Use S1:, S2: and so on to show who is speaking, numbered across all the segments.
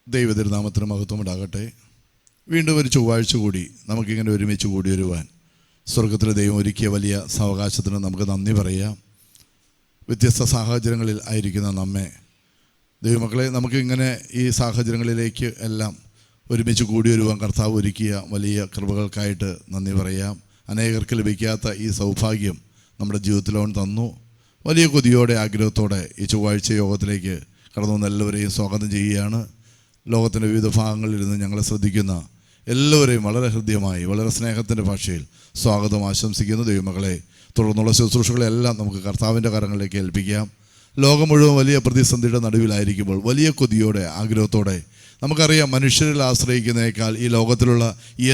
S1: ദൈവതിരുനാമത്തിന് മഹത്വം ഉണ്ടാകട്ടെ. വീണ്ടും ഒരു ചൊവ്വാഴ്ച കൂടി നമുക്കിങ്ങനെ ഒരുമിച്ച് കൂടി വരുവാൻ സ്വർഗത്തിലെ ദൈവം ഒരുക്കിയ വലിയ സാവകാശത്തിന് നമുക്ക് നന്ദി പറയാം. വ്യത്യസ്ത സാഹചര്യങ്ങളിൽ ആയിരിക്കുന്ന നമ്മെ ദൈവമക്കളെ നമുക്കിങ്ങനെ ഈ സാഹചര്യങ്ങളിലേക്ക് എല്ലാം ഒരുമിച്ച് കൂടി വരുവാൻ കർത്താവ് ഒരുക്കിയ വലിയ കൃപകൾക്കായിട്ട് നന്ദി പറയാം. അനേകർക്ക് ലഭിക്കാത്ത ഈ സൗഭാഗ്യം നമ്മുടെ ജീവിതത്തിലോൺ തന്നു. വലിയ കൊതിയോടെ ആഗ്രഹത്തോടെ ഈ ചൊവ്വാഴ്ച യോഗത്തിലേക്ക് കടന്നു വന്ന എല്ലാവരെയും സ്വാഗതം ചെയ്യുകയാണ്. ലോകത്തിൻ്റെ വിവിധ ഭാഗങ്ങളിലിരുന്ന് ഞങ്ങളെ ശ്രദ്ധിക്കുന്ന എല്ലാവരെയും വളരെ ഹൃദ്യമായി വളരെ സ്നേഹത്തിൻ്റെ ഭാഷയിൽ സ്വാഗതം ആശംസിക്കുന്നു. ദൈവമക്കളെ, തുടർന്നുള്ള ശുശ്രൂഷകളെല്ലാം നമുക്ക് കർത്താവിൻ്റെ കരങ്ങളിലേക്ക് ഏൽപ്പിക്കാം. ലോകം മുഴുവൻ വലിയ പ്രതിസന്ധിയുടെ നടുവിലായിരിക്കുമ്പോൾ വലിയ കൊതിയോടെ ആഗ്രഹത്തോടെ നമുക്കറിയാം, മനുഷ്യരിൽ ആശ്രയിക്കുന്നതിനേക്കാൾ ഈ ലോകത്തിലുള്ള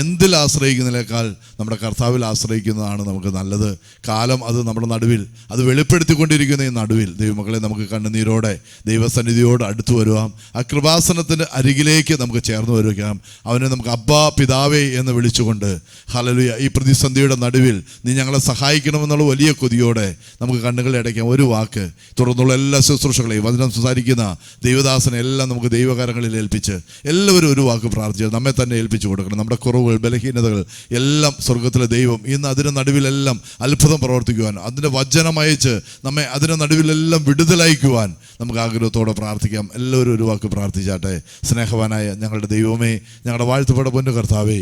S1: എന്തിൽ ആശ്രയിക്കുന്നതിനേക്കാൾ നമ്മുടെ കർത്താവിൽ ആശ്രയിക്കുന്നതാണ് നമുക്ക് നല്ലത്. കാലം അത് നമ്മുടെ നടുവിൽ അത് വെളിപ്പെടുത്തിക്കൊണ്ടിരിക്കുന്ന ഈ നടുവിൽ ദൈവമക്കളെ നമുക്ക് കണ്ണുനീരോടെ ദൈവസന്നിധിയോട് അടുത്തു വരുവാം. ആ കൃപാസനത്തിൻ്റെ അരികിലേക്ക് നമുക്ക് ചേർന്ന് വരുവാം. അവനെ നമുക്ക് അബ്ബാ പിതാവേ എന്ന് വിളിച്ചുകൊണ്ട് ഹല്ലേലൂയ, ഈ പ്രതിസന്ധിയുടെ നടുവിൽ നീ ഞങ്ങളെ സഹായിക്കണമെന്നുള്ള വലിയ കൊതിയോടെ നമുക്ക് കണ്ണുകളെ അടയ്ക്കാം. ഒരു വാക്ക് തുടർന്നുള്ള എല്ലാ ശുശ്രൂഷകളെയും വചനം സംസാരിക്കുന്ന ദൈവദാസനെ എല്ലാം നമുക്ക് ദൈവകരങ്ങളിൽ ഏൽപ്പിച്ച് എല്ലാവരും ഒരു വാക്ക് പ്രാർത്ഥിച്ച് നമ്മെ തന്നെ ഏൽപ്പിച്ചു കൊടുക്കണം. നമ്മുടെ കുറവുകൾ, ബലഹീനതകൾ എല്ലാം സ്വർഗത്തിലെ ദൈവം ഇന്ന് അതിൻ്റെ നടുവിലെല്ലാം അത്ഭുതം പ്രവർത്തിക്കുവാൻ, അതിൻ്റെ വചനം അയച്ച് നമ്മെ അതിൻ്റെ നടുവിലെല്ലാം വിടുതലയക്കുവാൻ നമുക്ക് ആഗ്രഹത്തോടെ പ്രാർത്ഥിക്കാം. എല്ലാവരും ഒരു വാക്ക് പ്രാർത്ഥിച്ചാട്ടെ. സ്നേഹവാനായ ഞങ്ങളുടെ ദൈവമേ, ഞങ്ങളുടെ വാഴ്ത്തപ്പെട്ട പൊന്നു കർത്താവേ,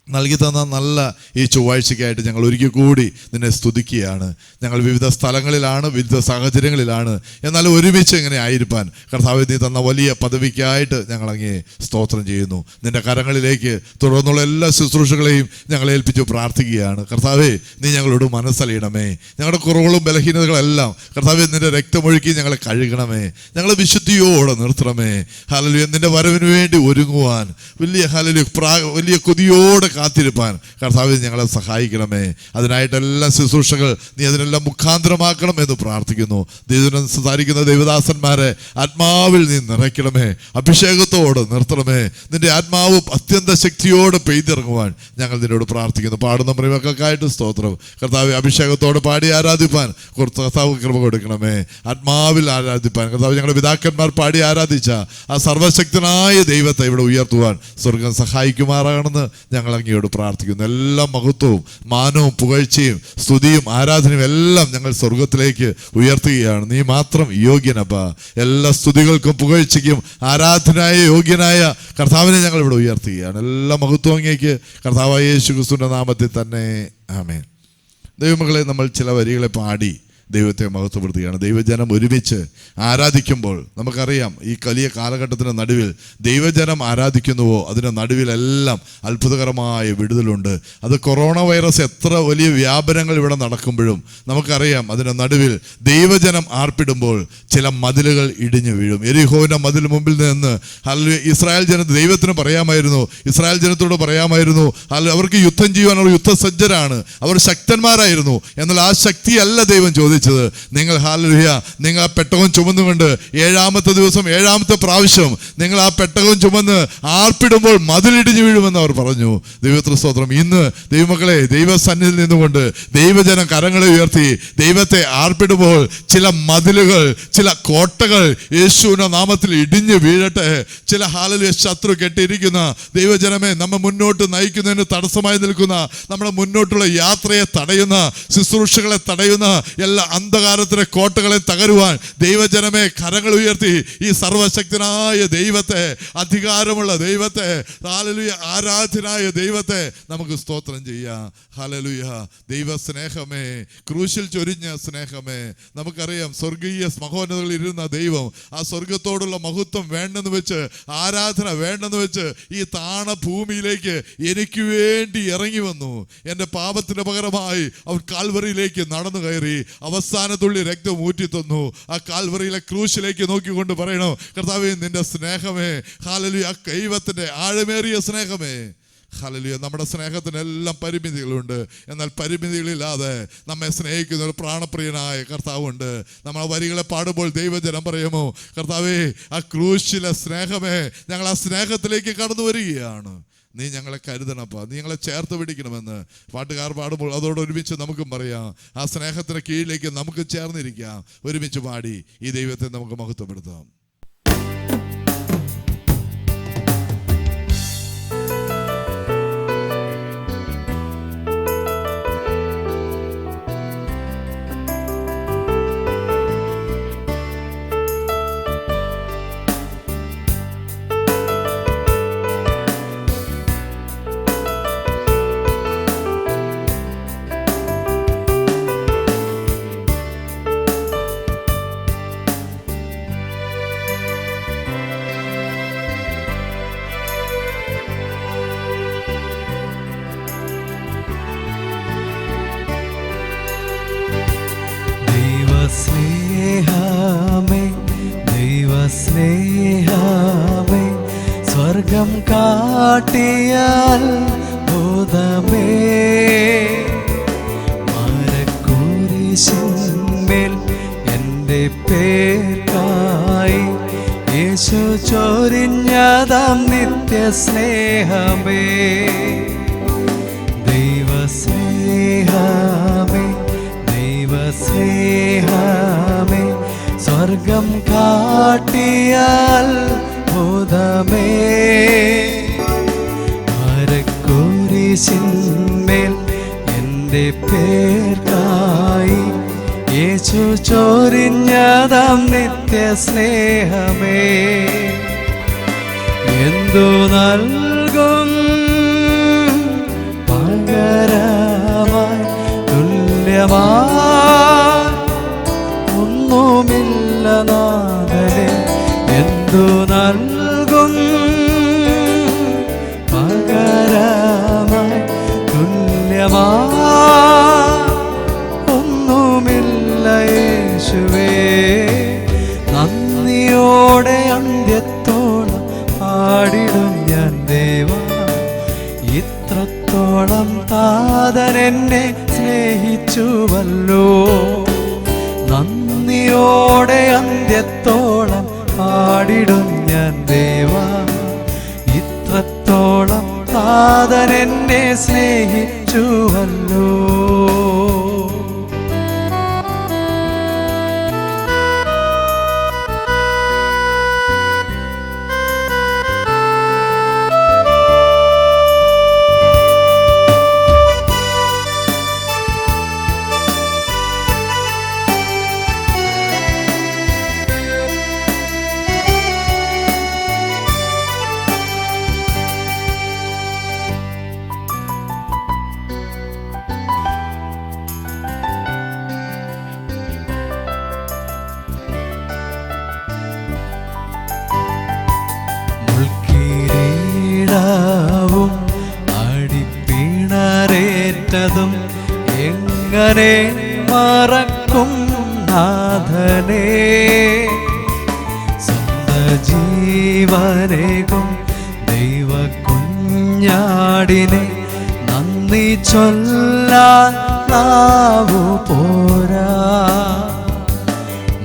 S1: നൽകി തന്ന നല്ല ഈ ചൊവ്വാഴ്ചയ്ക്കായിട്ട് ഞങ്ങൾ ഒരിക്കൽ കൂടി നിന്നെ സ്തുതിക്കുകയാണ്. ഞങ്ങൾ വിവിധ സ്ഥലങ്ങളിലാണ്, വിവിധ സാഹചര്യങ്ങളിലാണ്, എന്നാലും ഒരുമിച്ച് ഇങ്ങനെ ആയിരിക്കാൻ കർത്താവേ നീ തന്ന വലിയ പദവിക്കായിട്ട് ഞങ്ങൾ അങ്ങേ സ്തോത്രം ചെയ്യുന്നു. നിൻ്റെ കരങ്ങളിലേക്ക് തുടർന്നുള്ള എല്ലാ ശുശ്രൂഷകളെയും ഞങ്ങൾ ഏൽപ്പിച്ചു പ്രാർത്ഥിക്കുകയാണ്. കർത്താവേ, നീ ഞങ്ങളോട് മനസ്സലിയണമേ. ഞങ്ങളുടെ കുറവുകളും ബലഹീനതകളെല്ലാം കർത്താവേ നിൻ്റെ രക്തമൊഴുക്കി ഞങ്ങളെ കഴുകണമേ. ഞങ്ങളെ വിശുദ്ധിയോടെ നിർത്തണമേ. ഹല്ലേലൂയ, നിൻ്റെ വരവിന് വേണ്ടി ഒരുങ്ങുവാൻ വലിയ കൊതിയോടെ കാത്തിരിപ്പാൻ കർത്താവേ ഞങ്ങളെ സഹായിക്കണമേ. അതിനായിട്ടെല്ലാ ശുശ്രൂഷകൾ നീ അതിനെല്ലാം മുഖാന്തരമാക്കണം എന്ന് പ്രാർത്ഥിക്കുന്നു. ദൈവം സംസാരിക്കുന്ന ദൈവദാസന്മാരെ ആത്മാവിൽ നീ നിറയ്ക്കണമേ, അഭിഷേകത്തോടെ നിർത്തണമേ. നിന്റെ ആത്മാവ് അത്യന്ത ശക്തിയോടെ പെയ്തിറങ്ങുവാൻ ഞങ്ങൾ നിന്നോട് പ്രാർത്ഥിക്കുന്നു. പാടുന്ന മക്കൾക്കായിട്ട് സ്തോത്രം. കർത്താവ് അഭിഷേകത്തോടെ പാടി ആരാധിപ്പാൻ കർത്താവ് കൃപ കൊടുക്കണമേ. ആത്മാവിൽ ആരാധിപ്പാൻ കർത്താവ് ഞങ്ങളുടെ പിതാക്കന്മാർ പാടി ആരാധിച്ച ആ സർവശക്തനായ ദൈവത്തെ ഇവിടെ ഉയർത്തുവാൻ സ്വർഗം സഹായിക്കുമാറാകണമെന്ന് ഞങ്ങൾ അങ്ങയോട് പ്രാർത്ഥിക്കുന്നു. എല്ലാ മഹത്വവും മാനവും പുകഴ്ചയും സ്തുതിയും ആരാധനയും എല്ലാം ഞങ്ങൾ സ്വർഗത്തിലേക്ക് ഉയർത്തുകയാണ്. നീ മാത്രം യോഗ്യനപ്പാ. എല്ലാ സ്തുതികൾക്കും പുകഴ്ചയ്ക്കും ആരാധനായ യോഗ്യനായ കർത്താവിനെ ഞങ്ങൾ ഇവിടെ ഉയർത്തുകയാണ്. എല്ലാ മഹത്വവും അങ്ങേക്ക് കർത്താവായ യേശു ക്രിസ്തുവിന്റെ നാമത്തിൽ തന്നെ ആമേൻ. ദൈവമക്കളെ, നമ്മൾ ചില വരികളെ പാടി ദൈവത്തെ മഹത്വപ്പെടുത്തുകയാണ്. ദൈവജനം ഒരുമിച്ച് ആരാധിക്കുമ്പോൾ നമുക്കറിയാം, ഈ വലിയ കാലഘട്ടത്തിന് നടുവിൽ ദൈവജനം ആരാധിക്കുന്നുവോ അതിൻ്റെ നടുവിലെല്ലാം അത്ഭുതകരമായ വിടുതലുണ്ട്. അത് കൊറോണ വൈറസ് എത്ര വലിയ വ്യാപനങ്ങൾ ഇവിടെ നടക്കുമ്പോഴും നമുക്കറിയാം, അതിൻ്റെ നടുവിൽ ദൈവജനം ആർപ്പിടുമ്പോൾ ചില മതിലുകൾ ഇടിഞ്ഞു വീഴും. യെരിഹോവിൻ്റെ മതിൽ മുമ്പിൽ നിന്ന് ഇസ്രായേൽ ജനത്തിന് ദൈവത്തിന് പറയാമായിരുന്നു, ഇസ്രായേൽ ജനത്തോട് പറയാമായിരുന്നു, അവർക്ക് യുദ്ധം ചെയ്യുവാൻ അവർ യുദ്ധസജ്ജരാണ്, അവർ ശക്തന്മാരായിരുന്നു. എന്നാൽ ആ ശക്തിയല്ല ദൈവം ചോദിച്ചത്. നിങ്ങൾ ഹല്ലേലൂയ, നിങ്ങൾ ആ പെട്ടകം ചുമന്നുകൊണ്ട് ഏഴാമത്തെ ദിവസം ഏഴാമത്തെ പ്രാവശ്യം നിങ്ങൾ ആ പെട്ടകം ചുമന്ന് ആർപ്പിടുമ്പോൾ മതിലിടിഞ്ഞു വീഴുമെന്ന് അവർ പറഞ്ഞു. ദൈവത്തിന് സ്തോത്രം. ഇന്ന് ദൈവമക്കളെ, ദൈവസന്നിധിയിൽ നിന്നുകൊണ്ട് ദൈവജനം കരങ്ങളെ ഉയർത്തി ദൈവത്തെ ആർപ്പിടുമ്പോൾ ചില മതിലുകൾ, ചില കോട്ടകൾ യേശുവിന്റെ നാമത്തിൽ ഇടിഞ്ഞു വീഴട്ടെ. ചില ഹല്ലേലൂയ ശത്രു കെട്ടിയിരിക്കുന്ന ദൈവജനമേ, നമ്മെ മുന്നോട്ട് നയിക്കുന്നതിന് തടസ്സമായി നിൽക്കുന്ന, നമ്മുടെ മുന്നോട്ടുള്ള യാത്രയെ തടയുന്ന, ശുശ്രൂഷകളെ തടയുന്ന എല്ലാ അന്ധകാരത്തിലെ കോട്ടകളെ തകരുവാൻ ദൈവജനമേ കരങ്ങൾ ഉയർത്തി ഈ സർവശക്തനായ ദൈവത്തെ, അധികാരമുള്ള ദൈവത്തെ, ഹല്ലേലൂയ ആരാധനായ ദൈവത്തെ നമുക്ക് സ്തോത്രം ചെയ്യാം. ഹല്ലേലൂയ. ദൈവ സ്നേഹമേ, ക്രൂശിൽ ചൊരിഞ്ഞ സ്നേഹമേ, നമുക്കറിയാം സ്വർഗീയ മഹോന്നതകളിൽ ഇരുന്ന ദൈവം ആ സ്വർഗത്തോടുള്ള മഹത്വം വേണ്ടെന്ന് വെച്ച്, ആരാധന വേണ്ടെന്ന് വെച്ച് ഈ താണ ഭൂമിയിലേക്ക് എനിക്ക് വേണ്ടി ഇറങ്ങി വന്നു. എൻ്റെ പാപത്തിന് പകരമായി അവർ കാൽവറിയിലേക്ക് നടന്നു കയറി അവസാനത്തുള്ളി രക്തം ഊറ്റി തന്നു. ആ കാൽവറിയിലെ ക്രൂശിലേക്ക് നോക്കിക്കൊണ്ട് പറയണം, കർത്താവേ നിന്റെ സ്നേഹമേ, ഹല്ലേലൂയ, ദൈവത്തിന്റെ ആഴമേറിയ സ്നേഹമേ, ഹല്ലേലൂയ. നമ്മുടെ സ്നേഹത്തിനെല്ലാം പരിമിതികളുണ്ട്. എന്നാൽ പരിമിതികളില്ലാതെ നമ്മെ സ്നേഹിക്കുന്ന ഒരു പ്രാണപ്രിയനായ കർത്താവുണ്ട്. നമ്മൾ ആ വരികളെ പാടുമ്പോൾ ദൈവജനം പറയുമോ, കർത്താവേ ആ ക്രൂശിലെ സ്നേഹമേ, ഞങ്ങൾ ആ സ്നേഹത്തിലേക്ക് കടന്നു വരികയാണ്. നീ ഞങ്ങളെ കരുതണപ്പാ, നീ ഞങ്ങളെ ചേർത്ത് പിടിക്കണമെന്ന് പാട്ടുകാർ പാടുമ്പോൾ അതോടൊരുമിച്ച് നമുക്കും പറയാം. ആ സ്നേഹത്തിന് കീഴിലേക്ക് നമുക്ക് ചേർന്നിരിക്കാം. ഒരുമിച്ച് പാടി ഈ ദൈവത്തെ നമുക്ക് മഹത്വപ്പെടുത്താം.
S2: സ്വർഗം കാട്ടിയ അത്ഭുതമേ, മരക്കുരിശിന്മേൽ എൻ്റെ പേർക്കായി യേശു ചൊരിഞ്ഞതാം നിത്യസ്നേഹമേ. ദൈവസ്നേഹമേ, ദൈവസ്നേഹമേ, സ്വർഗം കാട്ടിയ അത്ഭുതമേ, മരക്കുരിശിന്മേൽ എൻ്റെ പേർക്കായി യേശു ചൊരിഞ്ഞതാം നിത്യസ്നേഹമേ. എന്തു നൽകും പകരമായി തുല്യമായി ഒന്നുമില്ല നാഥനെ. എന്തു നൽകും പകരമായി തുല്യമായി ഒന്നുമില്ല യേശുവേ. നന്ദിയോടെ അന്ത്യത്തോളം പാടിടും ഞാൻ ദേവാ, ഇത്രത്തോളം താതൻ എന്നെ സ്നേഹിച്ചുവല്ലോ. നന്ദിയോടെ അന്ത്യത്തോളം പാടിടും ഞാൻ ദേവാ, ഇത്രത്തോളം താതൻ എന്നെ സ്നേഹിച്ചുവല്ലോ. ും അടിപ്പിണരേറ്റതും എങ്ങനെ മറക്കും നാഥനെ. സ്വന്തം ജീവനേകും ദൈവ കുഞ്ഞാടിനെ നന്ദി ചൊല്ലാൻ നാവു പോരാ.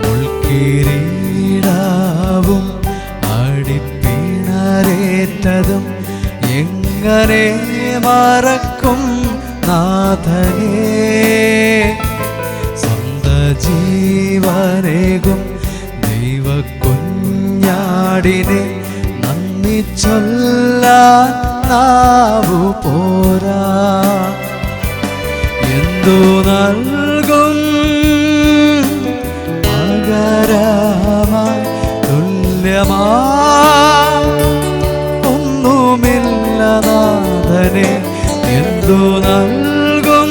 S2: മുൾക്കിരീടാവും അടിപ്പിണരേറ്റതും എങ്ങനെ മറക്കും നാഥനെ. സ്വന്തം ജീവനേകും ദൈവ കുഞ്ഞാടിനെ നന്ദി ചൊല്ലാൻ നാവു പോരാ. എന്തു നൽകും പകരമായി തുല്യമായി ഒന്നുമില്ല നാഥനെ. എന്തു നൽകും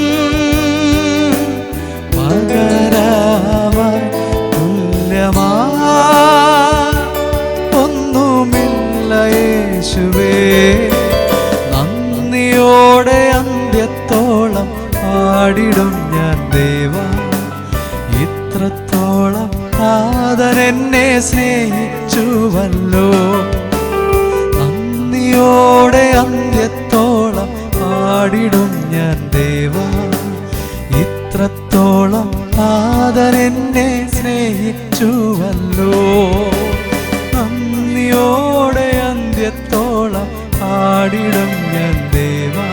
S2: പകരമായി തുല്യമായി ഒന്നുമില്ല യേശുവേ. നന്ദിയോടെ അന്ത്യത്തോളം പാടിടും ഞാൻ ദേവാ, ഇത്രത്തോളം താതൻ എന്നെ സ്നേഹിച്ചുവല്ലോ. നന്ദിയോടെ അന്ത്യത്തോളം പാടിടും ഞാൻ ദേവാ, ഇത്രത്തോളം താതൻ എന്നെ സ്നേഹിച്ചുവല്ലോ. നന്ദിയോടെ അന്ത്യത്തോളം പാടിടും ഞാൻ ദേവാ,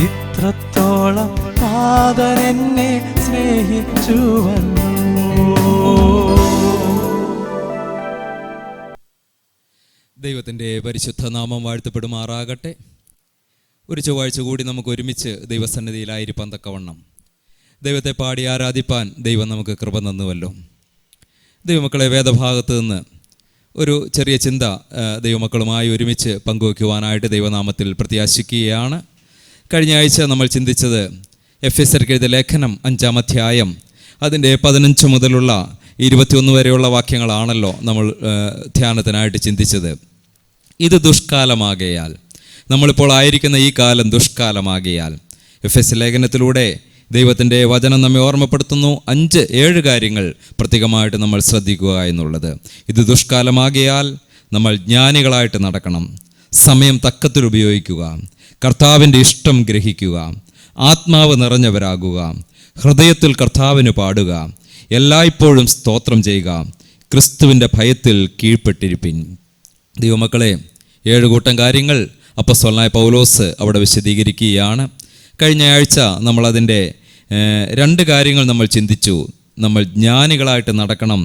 S2: ഇത്രത്തോളം താതൻ എന്നെ സ്നേഹിച്ചുവല്ലോ.
S3: ദൈവത്തിൻ്റെ പരിശുദ്ധ നാമം വാഴ്ത്തപ്പെടുമാറാകട്ടെ. ഒരു ചൊവ്വാഴ്ച കൂടി നമുക്ക് ഒരുമിച്ച് ദൈവസന്നിധിയിലായിരിക്കാൻ തക്കവണ്ണം ദൈവത്തെ പാടി ആരാധിപ്പാൻ ദൈവം നമുക്ക് കൃപ തന്നുവല്ലോ. ദൈവമക്കളെ, വേദഭാഗത്ത് നിന്ന് ഒരു ചെറിയ ചിന്ത ദൈവമക്കളുമായി ഒരുമിച്ച് പങ്കുവയ്ക്കുവാനായിട്ട് ദൈവനാമത്തിൽ പ്രത്യാശിക്കുകയാണ്. കഴിഞ്ഞ ആഴ്ച നമ്മൾ ചിന്തിച്ചത് എഫെസ്യർക്ക് എഴുതിയ ലേഖനം 5-ാം അധ്യായം അതിൻ്റെ 15 മുതലുള്ള 21 വരെയുള്ള വാക്യങ്ങളാണല്ലോ നമ്മൾ ധ്യാനത്തിനായിട്ട് ചിന്തിച്ചത്. ഇത് ദുഷ്കാലമാകയാൽ, നമ്മളിപ്പോൾ ആയിരിക്കുന്ന ഈ കാലം ദുഷ്കാലമാകയാൽ, എഫെസ്യ ലേഖനത്തിലൂടെ ദൈവത്തിൻ്റെ വചനം നമ്മെ ഓർമ്മപ്പെടുത്തുന്നു 5-7 കാര്യങ്ങൾ പ്രത്യേകമായിട്ട് നമ്മൾ ശ്രദ്ധിക്കുക എന്നുള്ളത്. ഇത് ദുഷ്കാലമാകയാൽ നമ്മൾ ജ്ഞാനികളായിട്ട് നടക്കണം, സമയം തക്കത്തിൽ ഉപയോഗിക്കുക, കർത്താവിൻ്റെ ഇഷ്ടം ഗ്രഹിക്കുക, ആത്മാവ് നിറഞ്ഞവരാകുക, ഹൃദയത്തിൽ കർത്താവിന് പാടുക, എല്ലായ്പ്പോഴും സ്തോത്രം ചെയ്യുക, ക്രിസ്തുവിൻ്റെ ഭയത്തിൽ കീഴ്പ്പെട്ടിരിപ്പിൻ. ദൈവമക്കളെ, 7 കൂട്ടം കാര്യങ്ങൾ അപ്പോസ്തലനായ പൗലോസ് അവിടെ വിശദീകരിക്കുകയാണ്. കഴിഞ്ഞ ആഴ്ച നമ്മളതിൻ്റെ 2 കാര്യങ്ങൾ നമ്മൾ ചിന്തിച്ചു. നമ്മൾ ജ്ഞാനികളായിട്ട് നടക്കണം,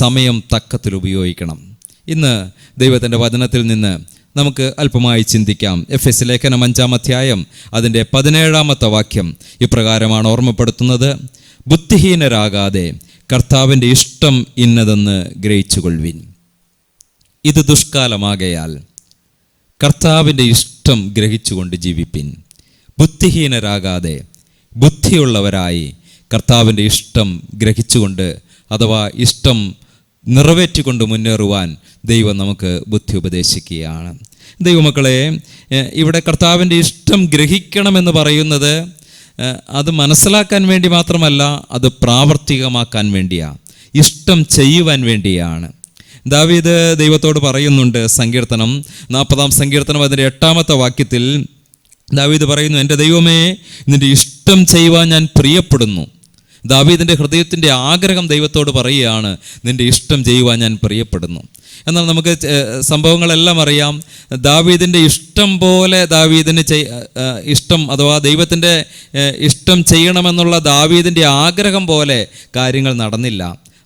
S3: സമയം തക്കത്തിൽ ഉപയോഗിക്കണം. ഇന്ന് ദൈവത്തിൻ്റെ വചനത്തിൽ നിന്ന് നമുക്ക് അല്പമായി ചിന്തിക്കാം. എഫെസ്യ ലേഖനം 5-ാം അധ്യായം അതിൻ്റെ 17-ാമത്തെ വാക്യം ഇപ്രകാരമാണ് ഓർമ്മപ്പെടുത്തുന്നത്: ബുദ്ധിഹീനരാകാതെ കർത്താവിൻ്റെ ഇഷ്ടം ഇന്നതെന്ന് ഗ്രഹിച്ചുകൊള്ളുവിൻ. ഇത് ദുഷ്കാലമാകയാൽ കർത്താവിൻ്റെ ഇഷ്ടം ഗ്രഹിച്ചുകൊണ്ട് ജീവിപ്പിൻ. ബുദ്ധിഹീനരാകാതെ ബുദ്ധിയുള്ളവരായി കർത്താവിൻ്റെ ഇഷ്ടം ഗ്രഹിച്ചുകൊണ്ട്, അഥവാ ഇഷ്ടം നിറവേറ്റിക്കൊണ്ട് മുന്നേറുവാൻ ദൈവം നമുക്ക് ബുദ്ധി ഉപദേശിക്കുകയാണ്. ദൈവമക്കളെ, ഇവിടെ കർത്താവിൻ്റെ ഇഷ്ടം ഗ്രഹിക്കണമെന്ന് പറയുന്നത് അത് മനസ്സിലാക്കാൻ വേണ്ടി മാത്രമല്ല, അത് പ്രാവർത്തികമാക്കാൻ വേണ്ടിയാണ്, ഇഷ്ടം ചെയ്യുവാൻ വേണ്ടിയാണ്. ദാവീദ് ദൈവത്തോട് പറയുന്നുണ്ട്, സങ്കീർത്തനം 40-ാം സങ്കീർത്തനം അതിൻ്റെ 8-ാമത്തെ വാക്യത്തിൽ ദാവീദ് പറയുന്നു, എൻ്റെ ദൈവമേ, നിൻ്റെ ഇഷ്ടം ചെയ്യുവാൻ ഞാൻ പ്രിയപ്പെടുന്നു. ദാവീദിൻ്റെ ഹൃദയത്തിൻ്റെ ആഗ്രഹം ദൈവത്തോട് പറയുകയാണ്, നിൻ്റെ ഇഷ്ടം ചെയ്യുവാൻ ഞാൻ പ്രിയപ്പെടുന്നു. എന്നാൽ നമുക്ക് സംഭവങ്ങളെല്ലാം അറിയാം. ദാവീദിൻ്റെ ഇഷ്ടം പോലെ ദാവീദിന് ഇഷ്ടം, അഥവാ ദൈവത്തിൻ്റെ ഇഷ്ടം ചെയ്യണമെന്നുള്ള ദാവീദിൻ്റെ ആഗ്രഹം പോലെ കാര്യങ്ങൾ നടന്നില്ല.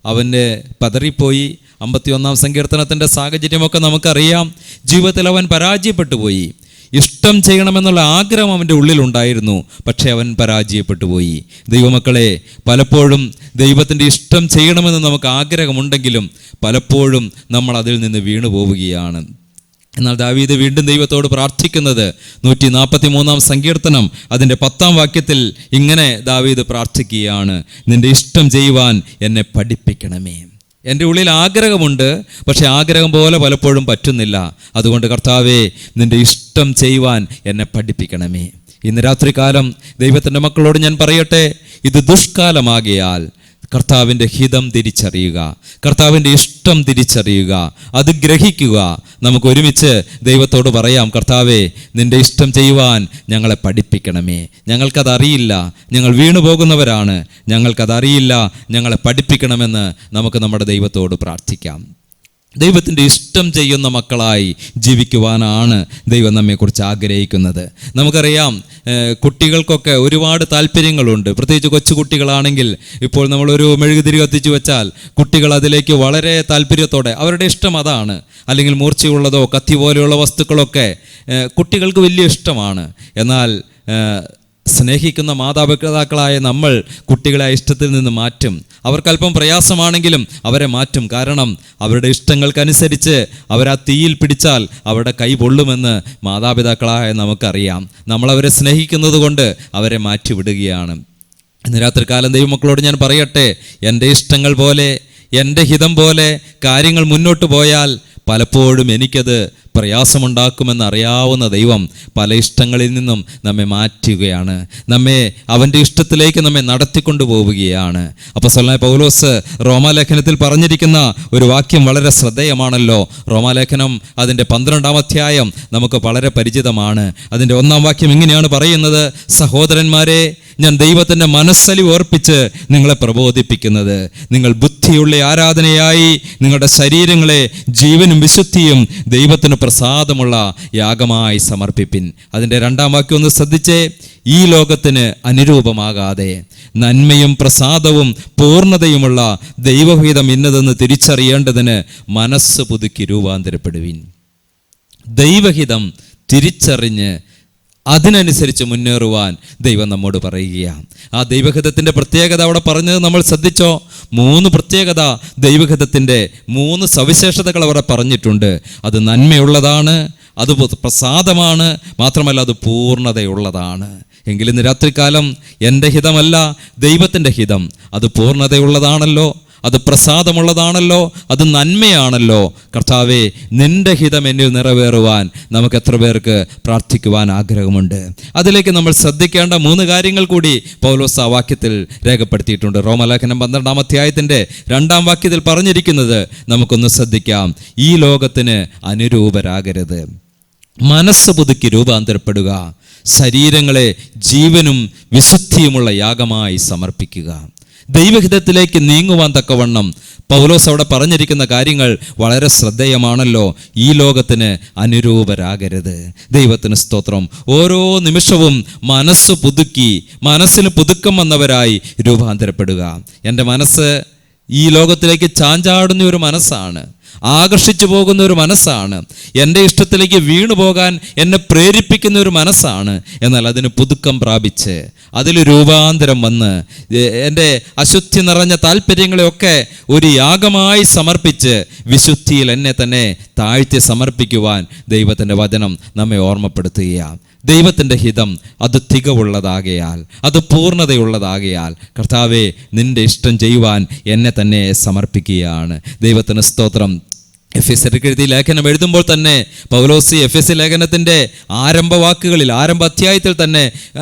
S3: അവന് പതറിപ്പോയി. 51-ാം സങ്കീർത്തനത്തിൻ്റെ സാഹചര്യമൊക്കെ നമുക്കറിയാം. ജീവിതത്തിൽ അവൻ പരാജയപ്പെട്ടു പോയി. ഇഷ്ടം ചെയ്യണമെന്നുള്ള ആഗ്രഹം അവൻ്റെ ഉള്ളിലുണ്ടായിരുന്നു, പക്ഷേ അവൻ പരാജയപ്പെട്ടു പോയി. ദൈവമക്കളെ, പലപ്പോഴും ദൈവത്തിൻ്റെ ഇഷ്ടം ചെയ്യണമെന്ന് നമുക്ക് ആഗ്രഹമുണ്ടെങ്കിലും പലപ്പോഴും നമ്മൾ അതിൽ നിന്ന് വീണു പോവുകയാണ്. എന്നാൽ ദാവീദ് വീണ്ടും ദൈവത്തോട് പ്രാർത്ഥിക്കുന്നത് 143-ാം സങ്കീർത്തനം അതിൻ്റെ 10-ാം വാക്യത്തിൽ ഇങ്ങനെ ദാവീദ് പ്രാർത്ഥിക്കുകയാണ്: നിൻ്റെ ഇഷ്ടം ചെയ്യുവാൻ എന്നെ പഠിപ്പിക്കണമേ. എൻ്റെ ഉള്ളിൽ ആഗ്രഹമുണ്ട്, പക്ഷേ ആഗ്രഹം പോലെ പലപ്പോഴും പറ്റുന്നില്ല. അതുകൊണ്ട് കർത്താവേ, നിൻ്റെ ഇഷ്ടം ചെയ്യുവാൻ എന്നെ പഠിപ്പിക്കണമേ. ഇന്ന് രാത്രികാലം ദൈവത്തിൻ്റെ മക്കളോട് ഞാൻ പറയട്ടെ, ഇത് ദുഷ്കാലമാകയാൽ കർത്താവിൻ്റെ ഹിതം തിരിച്ചറിയുക, കർത്താവിൻ്റെ ഇഷ്ടം തിരിച്ചറിയുക, അത് ഗ്രഹിക്കുക. നമുക്ക് ഒരുമിച്ച് ദൈവത്തോട് പറയാം, കർത്താവേ, നിൻ്റെ ഇഷ്ടം ചെയ്യുവാൻ ഞങ്ങളെ പഠിപ്പിക്കണമേ. ഞങ്ങൾക്കതറിയില്ല, ഞങ്ങൾ വീണു പോകുന്നവരാണ്, ഞങ്ങൾക്കതറിയില്ല, ഞങ്ങളെ പഠിപ്പിക്കണമെന്ന് നമുക്ക് നമ്മുടെ ദൈവത്തോട് പ്രാർത്ഥിക്കാം. ദൈവത്തിൻ്റെ ഇഷ്ടം ചെയ്യുന്ന മക്കളായി ജീവിക്കുവാനാണ് ദൈവം നമ്മെക്കുറിച്ച് ആഗ്രഹിക്കുന്നത്. നമുക്കറിയാം, കുട്ടികൾക്കൊക്കെ ഒരുപാട് താല്പര്യങ്ങളുണ്ട്. പ്രത്യേകിച്ച് കൊച്ചുകുട്ടികളാണെങ്കിൽ ഇപ്പോൾ നമ്മളൊരു മെഴുകുതിരി കത്തിച്ചു വെച്ചാൽ കുട്ടികൾ അതിലേക്ക് വളരെ താല്പര്യത്തോടെ, അവരുടെ ഇഷ്ടം അതാണ്. അല്ലെങ്കിൽ മൂർച്ചയുള്ളതോ കത്തി പോലെയുള്ള വസ്തുക്കളൊക്കെ കുട്ടികൾക്ക് വലിയ ഇഷ്ടമാണ്. എന്നാൽ സ്നേഹിക്കുന്ന മാതാപിതാക്കളായ നമ്മൾ കുട്ടികളെ ഇഷ്ടത്തിൽ നിന്ന് മാറ്റും. അവർക്കല്പം പ്രയാസമാണെങ്കിലും അവരെ മാറ്റും. കാരണം അവരുടെ ഇഷ്ടങ്ങൾക്കനുസരിച്ച് അവരാ തീയിൽ പിടിച്ചാൽ അവരുടെ കൈ പൊള്ളുമെന്ന് മാതാപിതാക്കളായ നമുക്കറിയാം. നമ്മളവരെ സ്നേഹിക്കുന്നത് കൊണ്ട് അവരെ മാറ്റിവിടുകയാണ്. ഇന്ന് രാത്രികാലം ദൈവമക്കളോട് ഞാൻ പറയട്ടെ, എൻ്റെ ഇഷ്ടങ്ങൾ പോലെ, എൻ്റെ ഹിതം പോലെ കാര്യങ്ങൾ മുന്നോട്ട് പോയാൽ പലപ്പോഴും എനിക്കത് പ്രയാസമുണ്ടാക്കുമെന്നറിയാവുന്ന ദൈവം പല ഇഷ്ടങ്ങളിൽ നിന്നും നമ്മെ മാറ്റുകയാണ്, നമ്മെ അവൻ്റെ ഇഷ്ടത്തിലേക്ക് നമ്മെ നടത്തിക്കൊണ്ടു പോവുകയാണ്. അപ്പോസ്തലനായ പൗലോസ് റോമാലേഖനത്തിൽ പറഞ്ഞിരിക്കുന്ന ഒരു വാക്യം വളരെ ശ്രദ്ധേയമാണല്ലോ. റോമാലേഖനം അതിൻ്റെ 12-ാം അധ്യായം നമുക്ക് വളരെ പരിചിതമാണ്. അതിൻ്റെ 1-ാം വാക്യം ഇങ്ങനെയാണ് പറയുന്നത്: സഹോദരന്മാരെ, ഞാൻ ദൈവത്തിൻ്റെ മനസ്സലിവ് ഓർപ്പിച്ച് നിങ്ങളെ പ്രബോധിപ്പിക്കുന്നത്, നിങ്ങൾ ബുദ്ധിയുള്ള ആരാധനയായി നിങ്ങളുടെ ശരീരങ്ങളെ ജീവനും വിശുദ്ധിയും ദൈവത്തിന് പ്രസാദമുള്ള യാഗമായി സമർപ്പിപ്പിൻ. അതിൻ്റെ 2-ാം വാക്യം ഒന്ന് ശ്രദ്ധിച്ചേ: ഈ ലോകത്തിന് അനുരൂപമാകാതെ നന്മയും പ്രസാദവും പൂർണ്ണതയുമുള്ള ദൈവഹിതം ഇന്നതെന്ന് തിരിച്ചറിയേണ്ടതിന് മനസ്സ് പുതുക്കി രൂപാന്തരപ്പെടുവിൻ. ദൈവഹിതം തിരിച്ചറിഞ്ഞ് അതിനനുസരിച്ച് മുന്നേറുവാൻ ദൈവം നമ്മോട് പറയുകയാണ്. ആ ദൈവഹിതത്തിൻ്റെ പ്രത്യേകത അവിടെ പറഞ്ഞത് നമ്മൾ ശ്രദ്ധിച്ചോ? 3 പ്രത്യേകത, ദൈവഹിതത്തിൻ്റെ 3 സവിശേഷതകൾ അവിടെ പറഞ്ഞിട്ടുണ്ട്. അത് നന്മയുള്ളതാണ്, അത് പ്രസാദമാണ്, മാത്രമല്ല അത് പൂർണ്ണതയുള്ളതാണ്. എങ്കിലും ഇന്ന് രാത്രികാലം എൻ്റെ ഹിതമല്ല, ദൈവത്തിൻ്റെ ഹിതം, അത് പൂർണ്ണതയുള്ളതാണല്ലോ, അത് പ്രസാദമുള്ളതാണല്ലോ, അത് നന്മയാണല്ലോ. കർത്താവേ, നിൻ്റെ ഹിതം എന്നിൽ നിറവേറുവാൻ നമുക്ക് എത്ര പേർക്ക് പ്രാർത്ഥിക്കുവാൻ ആഗ്രഹമുണ്ട്? അതിലേക്ക് നമ്മൾ ശ്രദ്ധിക്കേണ്ട 3 കാര്യങ്ങൾ കൂടി പൗലോസ് ആ വാക്യത്തിൽ രേഖപ്പെടുത്തിയിട്ടുണ്ട്. റോമാലേഖനം 12-ാം അധ്യായത്തിൻ്റെ 2-ാം വാക്യത്തിൽ പറഞ്ഞിരിക്കുന്നത് നമുക്കൊന്ന് ശ്രദ്ധിക്കാം: ഈ ലോകത്തിന് അനുരൂപരാകരുത്. മനസ്സ് പുതുക്കി രൂപാന്തരപ്പെടുക, ശരീരങ്ങളെ ജീവനും വിശുദ്ധിയുമുള്ള യാഗമായി സമർപ്പിക്കുക. ദൈവഹിതത്തിലേക്ക് നീങ്ങുവാൻ തക്കവണ്ണം പൗലോസ് അവിടെ പറഞ്ഞിരിക്കുന്ന കാര്യങ്ങൾ വളരെ ശ്രദ്ധേയമാണല്ലോ. ഈ ലോകത്തിന് അനുരൂപരാകരുത്. ദൈവത്തിന് സ്തോത്രം. ഓരോ നിമിഷവും മനസ്സ് പുതുക്കി, മനസ്സിന് പുതുക്കം വന്നവരായി രൂപാന്തരപ്പെടുക. എൻ്റെ മനസ്സ് ഈ ലോകത്തിലേക്ക് ചാഞ്ചാടുന്ന ഒരു മനസ്സാണ്, ആകർഷിച്ചു പോകുന്ന ഒരു മനസ്സാണ്, എൻ്റെ ഇഷ്ടത്തിലേക്ക് വീണു പോകാൻ എന്നെ പ്രേരിപ്പിക്കുന്ന ഒരു മനസ്സാണ്. എന്നാൽ അതിന് പുതുക്കം പ്രാപിച്ച് അതിൽ രൂപാന്തരം വന്ന് എൻ്റെ അശുദ്ധി നിറഞ്ഞ താല്പര്യങ്ങളെയൊക്കെ ഒരു യാഗമായി സമർപ്പിച്ച് വിശുദ്ധിയിൽ എന്നെ തന്നെ താഴ്ത്തി സമർപ്പിക്കുവാൻ ദൈവത്തിൻ്റെ വചനം നമ്മെ ഓർമ്മപ്പെടുത്തുകയാണ്. ദൈവത്തിൻ്റെ ഹിതം അത് തികവുള്ളതാകയാൽ, അത് പൂർണ്ണതയുള്ളതാകയാൽ കർത്താവേ, നിൻ്റെ ഇഷ്ടം ചെയ്യുവാൻ എന്നെ തന്നെ സമർപ്പിക്കുകയാണ്. ദൈവത്തിന് സ്തോത്രം. എഫെസ്യർക്ക് എഴുതിയ ലേഖനം എഴുതുമ്പോൾ തന്നെ പൗലോസ് എഫെസ്യ ലേഖനത്തിൻ്റെ ആരംഭ അധ്യായത്തിൽ തന്നെ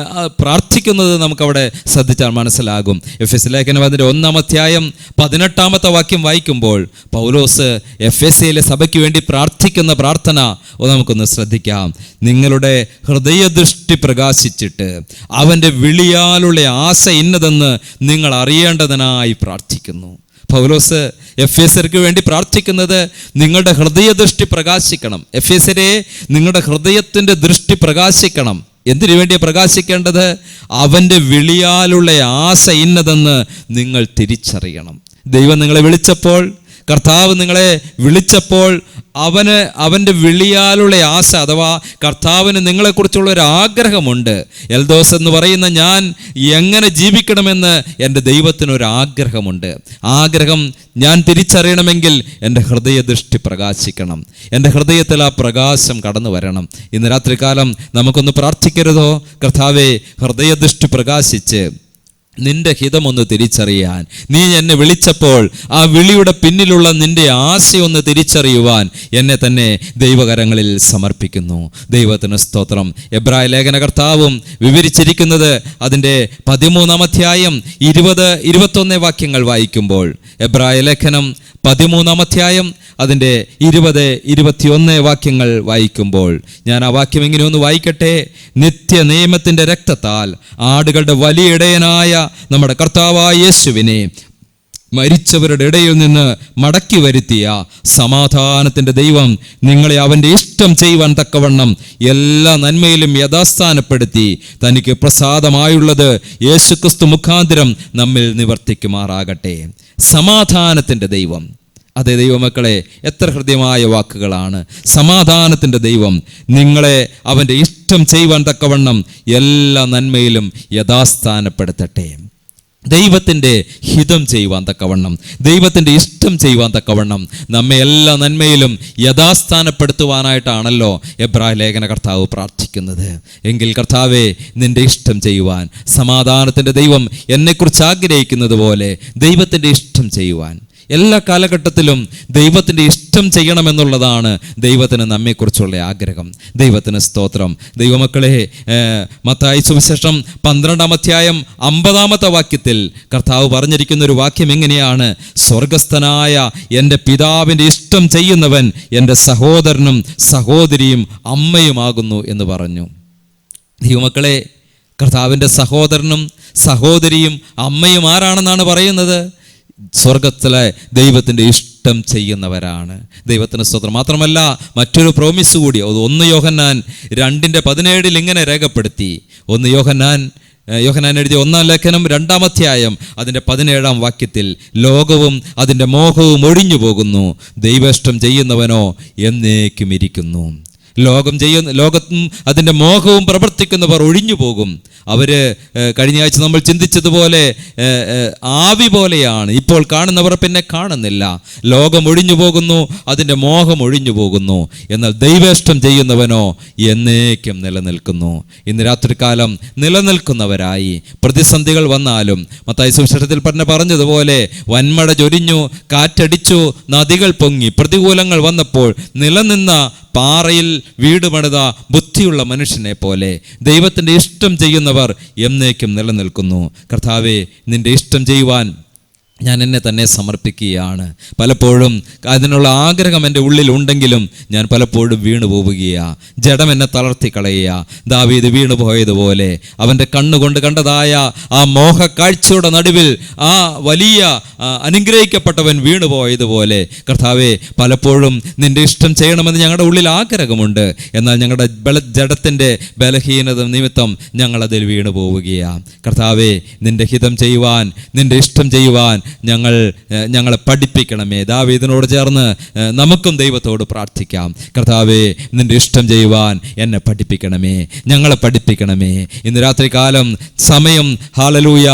S3: പ്രാർത്ഥിക്കുന്നത് നമുക്കവിടെ ശ്രദ്ധിച്ചാൽ മനസ്സിലാകും. എഫെസ്യ ലേഖനം അതിൻ്റെ 1-ാം അധ്യായം 18-ാമത്തെ വാക്യം വായിക്കുമ്പോൾ പൗലോസ് എഫെസ്യയിലെ സഭയ്ക്ക് വേണ്ടി പ്രാർത്ഥിക്കുന്ന പ്രാർത്ഥന നമുക്കൊന്ന് ശ്രദ്ധിക്കാം. നിങ്ങളുടെ ഹൃദയദൃഷ്ടി പ്രകാശിച്ചിട്ട് അവൻ്റെ വിളിയാലുള്ള ആശ ഇന്നതെന്ന് നിങ്ങൾ അറിയേണ്ടതിനായി പ്രാർത്ഥിക്കുന്നു. പൗലോസ് എഫെസ്യർക്ക് വേണ്ടി പ്രാർത്ഥിക്കുന്നത് നിങ്ങളുടെ ഹൃദയദൃഷ്ടി പ്രകാശിക്കണം. എഫെസ്യരെ, നിങ്ങളുടെ ഹൃദയത്തിൻ്റെ ദൃഷ്ടി പ്രകാശിക്കണം. എന്തിനു വേണ്ടിയാണ് പ്രകാശിക്കേണ്ടത്? അവൻ്റെ വിളിയാലുള്ള ആശ ഇന്നതെന്ന് നിങ്ങൾ തിരിച്ചറിയണം. ദൈവം നിങ്ങളെ വിളിച്ചപ്പോൾ, കർത്താവ് നിങ്ങളെ വിളിച്ചപ്പോൾ അവൻ്റെ വിളിയാലുള്ള ആശ, അഥവാ കർത്താവിന് നിങ്ങളെക്കുറിച്ചുള്ള ഒരു ആഗ്രഹമുണ്ട്. എൽദോസ് എന്ന് പറയുന്ന ഞാൻ എങ്ങനെ ജീവിക്കണമെന്ന് എൻ്റെ ദൈവത്തിനൊരു ആഗ്രഹമുണ്ട്. ആഗ്രഹം ഞാൻ തിരിച്ചറിയണമെങ്കിൽ എൻ്റെ ഹൃദയദൃഷ്ടി പ്രകാശിക്കണം. എൻ്റെ ഹൃദയത്തിൽ ആ പ്രകാശം കടന്നു വരണം. ഇന്ന് രാത്രികാലം നമുക്കൊന്ന് പ്രാർത്ഥിക്കരുതോ? കർത്താവേ, ഹൃദയദൃഷ്ടി പ്രകാശിച്ച് നിന്റെ ഹിതമൊന്ന് തിരിച്ചറിയാൻ, നീ എന്നെ വിളിച്ചപ്പോൾ ആ വിളിയുടെ പിന്നിലുള്ള നിന്റെ ആശയൊന്ന് തിരിച്ചറിയുവാൻ എന്നെ തന്നെ ദൈവകരങ്ങളിൽ സമർപ്പിക്കുന്നു. ദൈവത്തിന് സ്തോത്രം. എബ്രായ ലേഖനകർത്താവും വിവരിച്ചിരിക്കുന്നത് അതിൻ്റെ 13-ാം അധ്യായം 20-21 വാക്യങ്ങൾ വായിക്കുമ്പോൾ, എബ്രായ ലേഖനം 13-ാം അധ്യായം അതിൻ്റെ 20-21 വാക്യങ്ങൾ വായിക്കുമ്പോൾ ഞാൻ ആ വാക്യം ഇങ്ങനെ ഒന്ന് വായിക്കട്ടെ. നിത്യ നിയമത്തിൻ്റെ രക്തത്താൽ ആടുകളുടെ വലിയ ഇടയനായ നമ്മുടെ കർത്താവായ യേശുവിനെ മരിച്ചവരുടെ ഇടയിൽ നിന്ന് മടക്കി വരുത്തിയ സമാധാനത്തിൻ്റെ ദൈവം നിങ്ങളെ അവൻ്റെ ഇഷ്ടം ചെയ്യുവാൻ തക്കവണ്ണം എല്ലാ നന്മയിലും യഥാസ്ഥാനപ്പെടുത്തി തനിക്ക് പ്രസാദമായുള്ളത് യേശുക്രിസ്തു മുഖാന്തരം നമ്മിൽ നിവർത്തിക്കുമാറാകട്ടെ. സമാധാനത്തിൻ്റെ ദൈവം. അതേ ദൈവമക്കളെ, എത്ര ഹൃദ്യമായ വാക്കുകളാണ്. സമാധാനത്തിൻ്റെ ദൈവം നിങ്ങളെ അവൻ്റെ ഇഷ്ടം ചെയ്യുവാൻ തക്കവണ്ണം എല്ലാ നന്മയിലും യഥാസ്ഥാനപ്പെടുത്തട്ടെ. ദൈവത്തിൻ്റെ ഹിതം ചെയ്യുവാൻ തക്കവണ്ണം, ദൈവത്തിൻ്റെ ഇഷ്ടം ചെയ്യുവാൻ തക്കവണ്ണം നമ്മെ എല്ലാ നന്മയിലും യഥാസ്ഥാനപ്പെടുത്തുവാനായിട്ടാണല്ലോ എബ്രായ ലേഖന കർത്താവ് പ്രാർത്ഥിക്കുന്നത്. എങ്കിൽ കർത്താവേ, നിൻ്റെ ഇഷ്ടം ചെയ്യുവാൻ സമാധാനത്തിൻ്റെ ദൈവം എന്നെക്കുറിച്ച് ആഗ്രഹിക്കുന്നത് പോലെ ദൈവത്തിൻ്റെ ഇഷ്ടം ചെയ്യുവാൻ എല്ലാ കാലഘട്ടത്തിലും ദൈവത്തിൻ്റെ ഇഷ്ടം ചെയ്യണമെന്നുള്ളതാണ് ദൈവത്തിന് നമ്മെക്കുറിച്ചുള്ള ആഗ്രഹം. ദൈവത്തിന് സ്തോത്രം. ദൈവമക്കളെ, മത്തായി സുവിശേഷം 12-ാം അധ്യായം 50-ാമത്തെ വാക്യത്തിൽ കർത്താവ് പറഞ്ഞിരിക്കുന്ന ഒരു വാക്യം എങ്ങനെയാണ്? സ്വർഗസ്ഥനായ എൻ്റെ പിതാവിൻ്റെ ഇഷ്ടം ചെയ്യുന്നവൻ എൻ്റെ സഹോദരനും സഹോദരിയും അമ്മയുമാകുന്നു എന്ന് പറഞ്ഞു. ദൈവമക്കളെ, കർത്താവിൻ്റെ സഹോദരനും സഹോദരിയും അമ്മയും ആരാണെന്നാണ് പറയുന്നത്? സ്വർഗത്തിലെ ദൈവത്തിൻ്റെ ഇഷ്ടം ചെയ്യുന്നവരാണ്. ദൈവത്തിന് സ്തോത്രം. മാത്രമല്ല, മറ്റൊരു പ്രോമിസ് കൂടി 1 യോഹന്നാൻ 2:17 ഇങ്ങനെ രേഖപ്പെടുത്തി. 1 യോഹന്നാൻ എഴുതിയ 1-ാം ലേഖനം 2-ാം അധ്യായം അതിൻ്റെ 17-ാം വാക്യത്തിൽ, ലോകവും അതിൻ്റെ മോഹവും ഒഴിഞ്ഞു പോകുന്നു, ദൈവേഷ്ടം ചെയ്യുന്നവനോ എന്നേക്കും ഇരിക്കുന്നു. ലോകത്തും അതിൻ്റെ മോഹവും പ്രവർത്തിക്കുന്നവർ ഒഴിഞ്ഞു പോകും. അവർ കഴിഞ്ഞ ആഴ്ച നമ്മൾ ചിന്തിച്ചതുപോലെ ആവി പോലെയാണ്. ഇപ്പോൾ കാണുന്നവർ പിന്നെ കാണുന്നില്ല. ലോകം ഒഴിഞ്ഞു പോകുന്നു, അതിൻ്റെ മോഹം ഒഴിഞ്ഞു പോകുന്നു. എന്നാൽ ദൈവേഷ്ടം ചെയ്യുന്നവനോ എന്നേക്കും നിലനിൽക്കുന്നു. ഇന്ന് രാത്രികാലം നിലനിൽക്കുന്നവരായി പ്രതിസന്ധികൾ വന്നാലും, മത്തായി സുവിശേഷത്തിൽ പറഞ്ഞതുപോലെ വൻമഴ ചൊരിഞ്ഞു, കാറ്റടിച്ചു, നദികൾ പൊങ്ങി, പ്രതികൂലങ്ങൾ വന്നപ്പോൾ നിലനിന്ന പാറയിൽ വീട് പണിത ബുദ്ധിയുള്ള മനുഷ്യനെ പോലെ ദൈവത്തിൻ്റെ ഇഷ്ടം ചെയ്യുന്നവർ എന്നേക്കും നിലനിൽക്കുന്നു. കർത്താവേ, നിൻ്റെ ഇഷ്ടം ചെയ്യുവാൻ ഞാൻ എന്നെ തന്നെ സമർപ്പിക്കുകയാണ്. പലപ്പോഴും അതിനുള്ള ആഗ്രഹം എൻ്റെ ഉള്ളിലുണ്ടെങ്കിലും ഞാൻ പലപ്പോഴും വീണു പോവുകയാണ്. ജഡം എന്നെ തളർത്തി കളയുക. ദാവീദ് വീണു പോയതുപോലെ അവൻ്റെ കണ്ണുകൊണ്ട് കണ്ടതായ ആ മോഹക്കാഴ്ചയുടെ നടുവിൽ ആ വലിയ അനുഗ്രഹിക്കപ്പെട്ടവൻ വീണു പോയതുപോലെ കർത്താവെ, പലപ്പോഴും നിൻ്റെ ഇഷ്ടം ചെയ്യണമെന്ന് ഞങ്ങളുടെ ഉള്ളിൽ ആഗ്രഹമുണ്ട്. എന്നാൽ ഞങ്ങളുടെ ജഡത്തിൻ്റെ ബലഹീനത നിമിത്തം ഞങ്ങളതിൽ വീണു പോവുകയാണ്. കർത്താവെ, നിൻ്റെ ഹിതം ചെയ്യുവാൻ, നിൻ്റെ ഇഷ്ടം ചെയ്യുവാൻ ഞങ്ങളെ പഠിപ്പിക്കണമേ. ദാവീദിനോട് ചേർന്ന് നമുക്കും ദൈവത്തോട് പ്രാർത്ഥിക്കാം. കർത്താവേ, നിൻ്റെ ഇഷ്ടം ചെയ്യുവാൻ എന്നെ പഠിപ്പിക്കണമേ, ഞങ്ങളെ പഠിപ്പിക്കണമേ. ഇന്ന് രാത്രികാലം സമയം, ഹല്ലേലൂയ,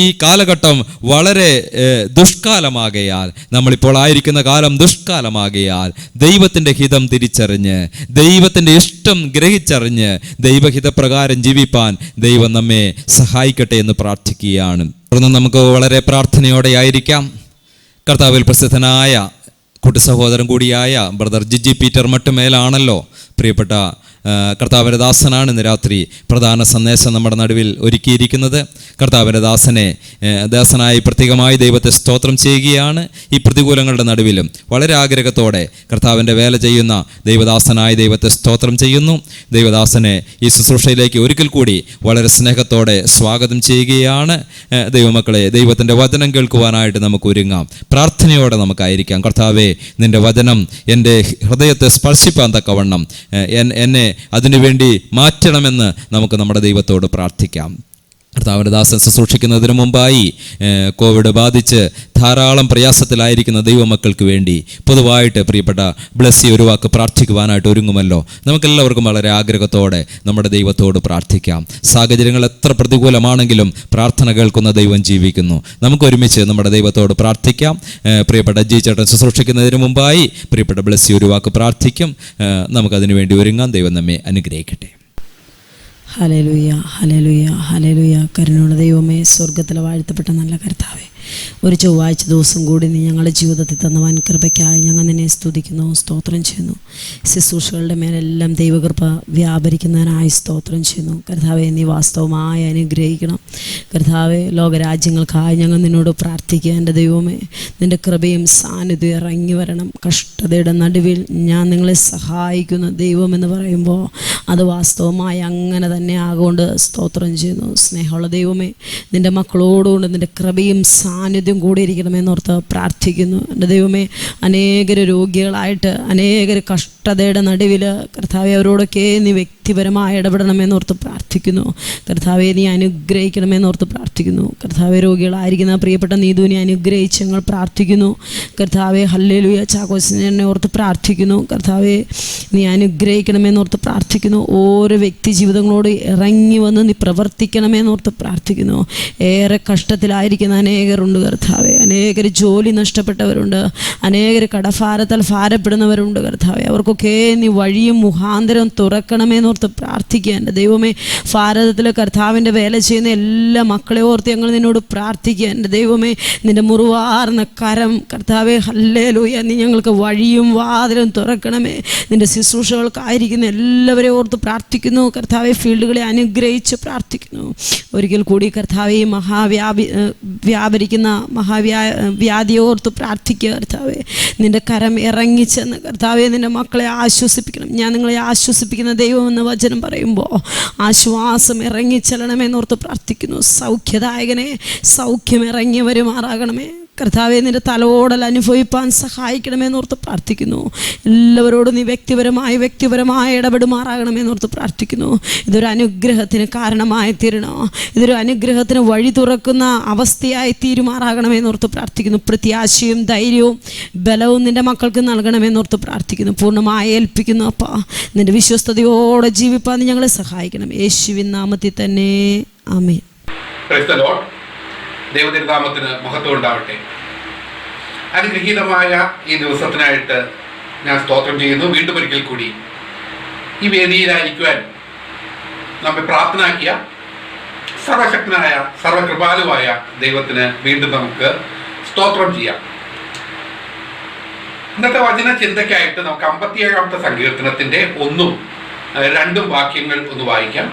S3: ഈ കാലഘട്ടം വളരെ ദുഷ്കാലമാകയാൽ, നമ്മളിപ്പോൾ ആയിരിക്കുന്ന കാലം ദുഷ്കാലമാകയാൽ ദൈവത്തിൻ്റെ ഹിതം തിരിച്ചറിഞ്ഞ്, ദൈവത്തിൻ്റെ ഇഷ്ടം ഗ്രഹിച്ചറിഞ്ഞ് ദൈവഹിതപ്രകാരം ജീവിപ്പാൻ ദൈവം നമ്മെ സഹായിക്കട്ടെ എന്ന് പ്രാർത്ഥിക്കുകയാണ്. തുടർന്ന് നമുക്ക് വളരെ പ്രാർത്ഥനയോടെ ആയിരിക്കാം. കർത്താവിൽ പ്രസിദ്ധനായ കൂട്ടുസഹോദരൻ കൂടിയായ ബ്രദർ ജിജി പീറ്റർ മട്ടുമേലാണല്ലോ പ്രിയപ്പെട്ട കർത്താവിൻ്റെ ദാസനാണ് ഇന്ന് രാത്രി പ്രധാന സന്ദേശം നമ്മുടെ നടുവിൽ ഒരുക്കിയിരിക്കുന്നത്. കർത്താവിൻ്റെ ദാസനായി പ്രത്യേകമായി ദൈവത്തെ സ്തോത്രം ചെയ്യുകയാണ്. ഈ പ്രതികൂലങ്ങളുടെ നടുവിലും വളരെ ആഗ്രഹത്തോടെ കർത്താവിൻ്റെ വേല ചെയ്യുന്ന ദൈവദാസനായ ദൈവത്തെ സ്തോത്രം ചെയ്യുന്നു. ദൈവദാസനെ ഈ ശുശ്രൂഷയിലേക്ക് ഒരിക്കൽ കൂടി വളരെ സ്നേഹത്തോടെ സ്വാഗതം ചെയ്യുകയാണ്. ദൈവമക്കളെ, ദൈവത്തിൻ്റെ വചനം കേൾക്കുവാനായിട്ട് നമുക്ക് ഒരുങ്ങാം. പ്രാർത്ഥനയോടെ നമുക്കായിരിക്കാം. കർത്താവേ, നിൻ്റെ വചനം എൻ്റെ ഹൃദയത്തെ സ്പർശിപ്പാൻ തക്കവണ്ണം എന്നെ അതിനുവേണ്ടി മാറ്റണമെന്ന് നമുക്ക് നമ്മുടെ ദൈവത്തോട് പ്രാർത്ഥിക്കാം. കർത്താവിൻ്റെ ദാസൻ ശുശ്രൂഷിക്കുന്നതിന് മുമ്പായി കോവിഡ് ബാധിച്ച് ധാരാളം പ്രയാസത്തിലായിരിക്കുന്ന ദൈവമക്കൾക്ക് വേണ്ടി പൊതുവായിട്ട് പ്രിയപ്പെട്ട ബ്ലസ്സി ഒരു വാക്ക് പ്രാർത്ഥിക്കുവാനായിട്ട് ഒരുങ്ങുമല്ലോ. നമുക്കെല്ലാവർക്കും വളരെ ആഗ്രഹത്തോടെ നമ്മുടെ ദൈവത്തോട് പ്രാർത്ഥിക്കാം. സാഹചര്യങ്ങൾ എത്ര പ്രതികൂലമാണെങ്കിലും പ്രാർത്ഥന കേൾക്കുന്ന ദൈവം ജീവിക്കുന്നു. നമുക്ക് ഒരുമിച്ച് നമ്മുടെ ദൈവത്തോട് പ്രാർത്ഥിക്കാം. പ്രിയപ്പെട്ട ജി ചേട്ടൻ ശുശ്രൂഷിക്കുന്നതിന് മുമ്പായി പ്രിയപ്പെട്ട ബ്ലസ്സി ഒരു വാക്ക് പ്രാർത്ഥിക്കും. നമുക്കതിനു വേണ്ടി ഒരുങ്ങാം. ദൈവം നമ്മെ അനുഗ്രഹിക്കട്ടെ.
S4: Hallelujah, hallelujah, hallelujah. കരുണയുള്ള ദൈവമേ, സ്വർഗത്തിലെ വാഴ്ത്തപ്പെട്ട നല്ല കർത്താവേ, ഒരു ചൊവ്വാഴ്ച ദിവസം കൂടി നീ ഞങ്ങളുടെ ജീവിതത്തിൽ തന്ന വൻ കൃപയ്ക്കായി ഞങ്ങൾ നിന്നെ സ്തുതിക്കുന്നു, സ്തോത്രം ചെയ്യുന്നു. ശുശ്രൂഷകളുടെ മേലെല്ലാം ദൈവകൃപ വ്യാപരിക്കുന്നതിനായി സ്തോത്രം ചെയ്യുന്നു. കർത്താവെ, നീ വാസ്തവമായി അനുഗ്രഹിക്കണം. കർത്താവെ, ലോകരാജ്യങ്ങൾക്കായി ഞങ്ങൾ നിന്നോട് പ്രാർത്ഥിക്കുക. എൻ്റെ ദൈവമേ, നിൻ്റെ കൃപയും സാന്നിധ്യം ഇറങ്ങി വരണം. കഷ്ടതയുടെ നടുവിൽ ഞാൻ നിങ്ങളെ സഹായിക്കുന്ന ദൈവമെന്ന് പറയുമ്പോൾ അത് വാസ്തവമായി അങ്ങനെ തന്നെ ആകൊണ്ട് സ്തോത്രം ചെയ്യുന്നു. സ്നേഹമുള്ള ദൈവമേ, നിൻ്റെ മക്കളോടുകൊണ്ട് നിൻ്റെ കൃപയും സാന്നിധ്യം കൂടിയിരിക്കണമെന്നോർത്ത് പ്രാർത്ഥിക്കുന്നു. എൻ്റെ ദൈവമേ, അനേകർ രോഗികളായിട്ട് അനേകർ കഷ്ടതയുടെ നടുവിൽ കർത്താവെ, അവരോടൊക്കെ നീ വ്യക്തിപരമായി ഇടപെടണമെന്നോർത്ത് പ്രാർത്ഥിക്കുന്നു. കർത്താവെ, നീ അനുഗ്രഹിക്കണമെന്നോർത്ത് പ്രാർത്ഥിക്കുന്നു. കർത്താവെ, രോഗികളായിരിക്കുന്ന പ്രിയപ്പെട്ട നീതുവിനെ അനുഗ്രഹിച്ച് ഞങ്ങൾ പ്രാർത്ഥിക്കുന്നു. കർത്താവെ, ഹല്ലേലൂയ, ചാക്കോസിനെ ഓർത്ത് പ്രാർത്ഥിക്കുന്നു. കർത്താവെ, നീ അനുഗ്രഹിക്കണമെന്നോർത്ത് പ്രാർത്ഥിക്കുന്നു. ഓരോ വ്യക്തി ജീവിതങ്ങളോട് ഇറങ്ങി വന്ന് നീ പ്രവർത്തിക്കണമെന്നോർത്ത് പ്രാർത്ഥിക്കുന്നു. ഏറെ കഷ്ടത്തിലായിരിക്കുന്ന അനേകരുണ്ട് കർത്താവെ. അനേകർ ജോലി നഷ്ടപ്പെട്ടവരുണ്ട്, അനേകർ കടഭാരത്താൽ ഭാരപ്പെടുന്നവരുണ്ട് കർത്താവെ. അവർക്കൊക്കെ നീ വഴിയും മുഖാന്തരം തുറക്കണമെന്നോർത്ത് പ്രാർത്ഥിക്കുക. എൻ്റെ ദൈവമേ, ഭാരതത്തിൽ കർത്താവിൻ്റെ വേല ചെയ്യുന്ന എല്ലാ മക്കളെ ഓർത്ത് ഞങ്ങൾ നിന്നോട് പ്രാർത്ഥിക്കുക. എൻ്റെ ദൈവമേ, നിൻ്റെ മുറിവാർന്ന കരം കർത്താവെ, ഹല്ലേലൂയ, നീ ഞങ്ങൾക്ക് വഴിയും വാതിലും തുറക്കണമേ. നിൻ്റെ ശുശ്രൂഷകൾക്കായിരിക്കുന്ന എല്ലാവരെയും ഓർത്ത് പ്രാർത്ഥിക്കുന്നു കർത്താവെ. ഫീൽഡുകളെ അനുഗ്രഹിച്ച് പ്രാർത്ഥിക്കുന്നു. ഒരിക്കൽ കൂടി കർത്താവെ, വ്യാപരിക്കുന്ന വ്യാധിയോർത്ത് പ്രാർത്ഥിക്കുക കർത്താവെ. നിൻ്റെ കരം ഇറങ്ങിച്ചെന്ന് കർത്താവെ നിൻ്റെ മക്കളെ ആശ്വസിപ്പിക്കണം. ഞാൻ നിങ്ങളെ ആശ്വസിപ്പിക്കുന്ന ദൈവം എന്ന വചനം പറയുമ്പോൾ ആശ്വാസം ഇറങ്ങിച്ചെല്ലണമെന്നോർത്ത് പ്രാർത്ഥിക്കുന്നു. സൗഖ്യദായകനെ, സൗഖ്യം ഇറങ്ങി വരുമാറാകണമേ കർത്താവെ. നിൻ്റെ തലോടൽ അനുഭവിപ്പാൻ സഹായിക്കണമെന്നോർത്ത് പ്രാർത്ഥിക്കുന്നു. എല്ലാവരോടും നീ വ്യക്തിപരമായി ഇടപെടുമാറാകണമെന്നോർത്ത് പ്രാർത്ഥിക്കുന്നു. ഇതൊരു അനുഗ്രഹത്തിന് കാരണമായി തീരണോ, ഇതൊരു അനുഗ്രഹത്തിന് വഴി തുറക്കുന്ന അവസ്ഥയായി തീരുമാറാകണമെന്നോർത്ത് പ്രാർത്ഥിക്കുന്നു. പ്രത്യാശയും ധൈര്യവും ബലവും നിൻ്റെ മക്കൾക്ക് നൽകണമെന്നോർത്ത് പ്രാർത്ഥിക്കുന്നു. പൂർണ്ണമായി ഏൽപ്പിക്കുന്നു. അപ്പാ, നിൻ്റെ വിശ്വസ്തയോടെ ജീവിപ്പാൻ നീ ഞങ്ങളെ സഹായിക്കണം. യേശുവിൻ നാമത്തിൽ തന്നെ, ആമേൻ.
S5: ദൈവതിരുനാമത്തിന് മഹത്വം ഉണ്ടാവട്ടെ. അനുഗ്രഹീതമായ ഈ ദിവസത്തിനായിട്ട് ഞാൻ സ്തോത്രം ചെയ്യുന്നു. വീണ്ടും ഒരിക്കൽ കൂടി ഈ വേദിയിലായിരിക്കുവാൻ നമ്മെ പ്രാർത്ഥനാക്കിയ സർവശക്തനായ സർവകൃപാലുവായ ദൈവത്തിന് വീണ്ടും നമുക്ക് സ്തോത്രം ചെയ്യാം. ഇന്നത്തെ വചന ചിന്തയ്ക്കായിട്ട് നമുക്ക് 57-ാമത്തെ സങ്കീർത്തനത്തിൻ്റെ 1ഉം 2ഉം വാക്യങ്ങൾ ഒന്ന് വായിക്കാം.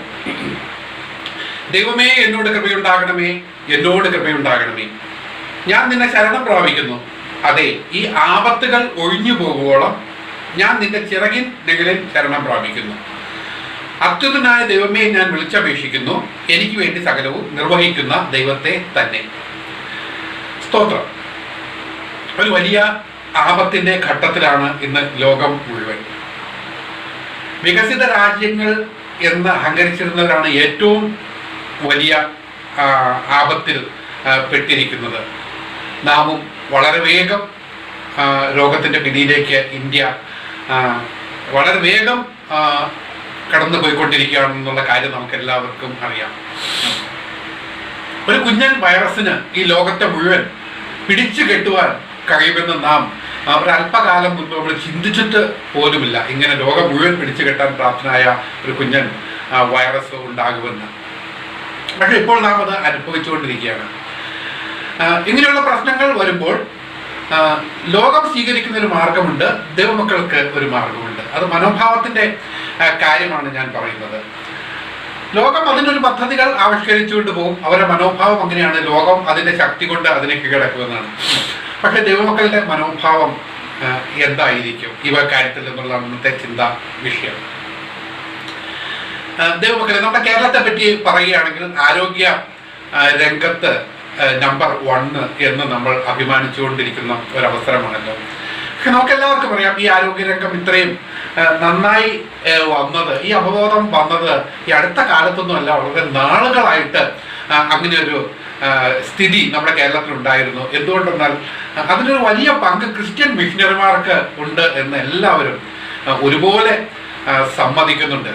S5: ദൈവമേ, എന്നോട് കൃപയുണ്ടാകണമേ, എന്നോട് കൃപയുണ്ടാകണമേ. ഞാൻ നിന്നെ ശരണം പ്രാപിക്കുന്നു. അതെ, ഈ ആപത്തുകൾ ഒഴിഞ്ഞു പോകുവോളം ഞാൻ നിന്റെ ചിറകിൻ നിഴലിൽ ശരണം പ്രാപിക്കുന്നു. അത്യുതനായ ദൈവമേ, ഞാൻ വിളിച്ചപേക്ഷിക്കുന്നു. എനിക്ക് വേണ്ടി സകലവും നിർവഹിക്കുന്ന ദൈവത്തെ തന്നെ. സ്തോത്രം. ഒരു വലിയ ആപത്തിന്റെ ഘട്ടത്തിലാണ് ഇന്ന് ലോകം മുഴുവൻ. വികസിത രാജ്യങ്ങൾ എന്ന് അഹങ്കരിച്ചിരുന്നവരാണ് ഏറ്റവും വലിയ ആപത്തിൽ പെട്ടിരിക്കുന്നത്. നാമും വളരെ വേഗം ലോകത്തിൻ്റെ പിടിയിലേക്ക് ഇന്ത്യ വളരെ വേഗം കടന്നു പോയിക്കൊണ്ടിരിക്കുകയാണെന്നുള്ള കാര്യം നമുക്ക് എല്ലാവർക്കും അറിയാം. ഒരു കുഞ്ഞൻ വൈറസിന് ഈ ലോകത്തെ മുഴുവൻ പിടിച്ചു കെട്ടുവാൻ കഴിയുമെന്ന് നാം ഒരല്പകാലം മുൻപ് നമ്മൾ ചിന്തിച്ചിട്ട് പോലുമില്ല. ഇങ്ങനെ ലോകം മുഴുവൻ പിടിച്ചു കെട്ടാൻ പ്രാപ്തനായ ഒരു കുഞ്ഞൻ വൈറസ് ഉണ്ടാകുമെന്ന്. പക്ഷെ ഇപ്പോൾ നാം അത് അനുഭവിച്ചുകൊണ്ടിരിക്കുകയാണ്. ഇങ്ങനെയുള്ള പ്രശ്നങ്ങൾ വരുമ്പോൾ ലോകം സ്വീകരിക്കുന്ന ഒരു മാർഗമുണ്ട്, ദൈവമക്കൾക്ക് ഒരു മാർഗമുണ്ട്. അത് മനോഭാവത്തിന്റെ കാര്യമാണ് ഞാൻ പറയുന്നത്. ലോകം അതിനൊരു പദ്ധതികൾ ആവിഷ്കരിച്ചുകൊണ്ട് പോകും. അവരുടെ മനോഭാവം അങ്ങനെയാണ്. ലോകം അതിന്റെ ശക്തി കൊണ്ട് അതിനെ കീഴടക്കുമെന്നാണ്. പക്ഷെ ദൈവമക്കളുടെ മനോഭാവം എന്തായിരിക്കും ഈ കാര്യത്തിൽ എന്നുള്ളതാണ് ഇന്നത്തെ ചിന്താ വിഷയം. ദൈവമക്കളെ, നമ്മുടെ കേരളത്തെ പറ്റി പറയുകയാണെങ്കിൽ ആരോഗ്യ രംഗത്ത് നമ്പർ 1 എന്ന് നമ്മൾ അഭിമാനിച്ചുകൊണ്ടിരിക്കുന്ന ഒരവസരമാണല്ലോ. പക്ഷെ നമുക്കെല്ലാവർക്കും അറിയാം, ഈ ആരോഗ്യരംഗം ഇത്രയും നന്നായി വന്നത്, ഈ അവബോധം വന്നത് ഈ അടുത്ത കാലത്തൊന്നും അല്ല, വളരെ നാളുകളായിട്ട് അങ്ങനെ ഒരു സ്ഥിതി നമ്മുടെ കേരളത്തിലുണ്ടായിരുന്നു. എന്തുകൊണ്ടെന്നാൽ അതിനൊരു വലിയ പങ്ക് ക്രിസ്ത്യൻ മിഷണറിമാർക്ക് ഉണ്ട് എന്ന് എല്ലാവരും ഒരുപോലെ സമ്മതിക്കുന്നുണ്ട്.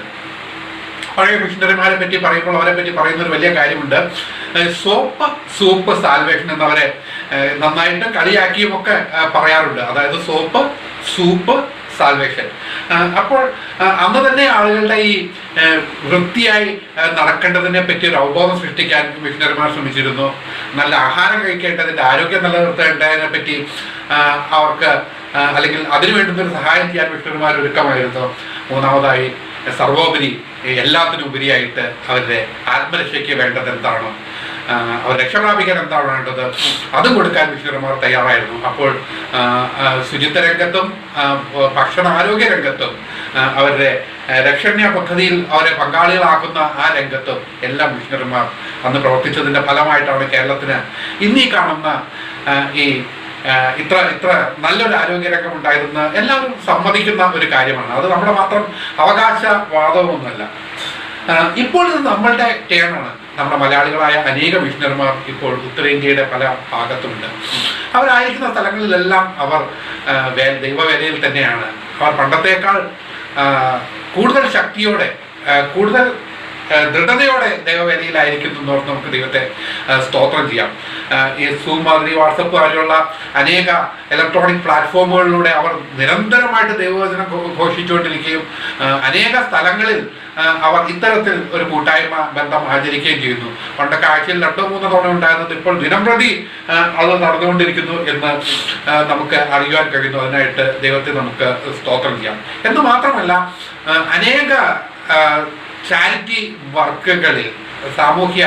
S5: പഴയ മിഷണറിമാരെ പറ്റി പറയുമ്പോൾ അവരെ പറ്റി പറയുന്ന ഒരു വലിയ കാര്യമുണ്ട്. സൂപ്പ് സാൽവേഷൻ എന്നവരെ നന്നായിട്ട് കളിയാക്കിയും ഒക്കെ പറയാറുണ്ട്. അതായത് സൂപ്പ് സാൽവേഷൻ. അപ്പോൾ അന്ന് തന്നെ ആളുകളുടെ ഈ വൃത്തിയായി നടക്കേണ്ടതിനെ പറ്റി ഒരു അവബോധം സൃഷ്ടിക്കാൻ മിഷണറിമാർ ശ്രമിച്ചിരുന്നു. നല്ല ആഹാരം കഴിക്കേണ്ടതിൻ്റെ, ആരോഗ്യം നിലനിർത്തേണ്ടതിനെ പറ്റി അവർക്ക് അല്ലെങ്കിൽ അതിനു വേണ്ടുന്നൊരു സഹായം ചെയ്യാൻ മിഷണറിമാർ ഒരുക്കമായിരുന്നു. മൂന്നാമതായി സർവോപരി എല്ലാത്തിനും ഉപരിയായിട്ട് അവരുടെ ആത്മരക്ഷയ്ക്ക് വേണ്ടത് എന്താണോ, അവർ രക്ഷപ്രാപിക്കാൻ എന്താണ് വേണ്ടത്, അതും കൊടുക്കാൻ മിഷണറിമാർ തയ്യാറായിരുന്നു. അപ്പോൾ ശുചിത്വ രംഗത്തും ഭക്ഷണാരോഗ്യ രംഗത്തും അവരുടെ രക്ഷണീയ പദ്ധതിയിൽ അവരെ പങ്കാളികളാക്കുന്ന ആ രംഗത്തും എല്ലാം മിഷണറിമാർ അന്ന് പ്രവർത്തിച്ചതിൻ്റെ ഫലമായിട്ടാണ് കേരളത്തിന് ഇന്നീ കാണുന്ന ഈ ഇത്ര നല്ലൊരു ആരോഗ്യരംഗം ഉണ്ടായിരുന്ന എല്ലാവരും സമ്മതിക്കുന്ന ഒരു കാര്യമാണ്. അത് നമ്മുടെ മാത്രം അവകാശവാദമൊന്നുമല്ല. ഇപ്പോൾ ഇത് നമ്മളുടെ ടേണാണ്. നമ്മുടെ മലയാളികളായ അനേക മിഷണറിമാർ ഇപ്പോൾ ഉത്തരേന്ത്യയുടെ പല ഭാഗത്തുമുണ്ട്. അവരായിരിക്കുന്ന സ്ഥലങ്ങളിലെല്ലാം അവർ ദൈവവേലയിൽ തന്നെയാണ്. അവർ പണ്ടത്തേക്കാൾ കൂടുതൽ ശക്തിയോടെ, കൂടുതൽ ദൃഢതയോടെ ദൈവവേലയിലായിരിക്കുന്നു എന്നോർത്ത് നമുക്ക് ദൈവത്തെ സ്തോത്രം ചെയ്യാം. ഈ സൂം മാതിരി, വാട്സപ്പ് പോലെയുള്ള അനേക ഇലക്ട്രോണിക് പ്ലാറ്റ്ഫോമുകളിലൂടെ അവർ നിരന്തരമായിട്ട് ദൈവവചനം ഘോഷിച്ചുകൊണ്ടിരിക്കുകയും അനേക സ്ഥലങ്ങളിൽ അവർ ഇത്തരത്തിൽ ഒരു കൂട്ടായ്മ ബന്ധം ആചരിക്കുകയും ചെയ്യുന്നു. പണ്ടൊക്കെ ആഴ്ചയിൽ 2-3 തവണ ഉണ്ടായിരുന്നത് ഇപ്പോൾ ദിനംപ്രതി അത് നടന്നുകൊണ്ടിരിക്കുന്നു എന്ന് നമുക്ക് അറിയുവാൻ കഴിയുന്നു. അതിനായിട്ട് ദൈവത്തെ നമുക്ക് സ്തോത്രം ചെയ്യാം. എന്ന് മാത്രമല്ല, അനേക ചാരിറ്റി വർക്കുകളിൽ, സാമൂഹ്യ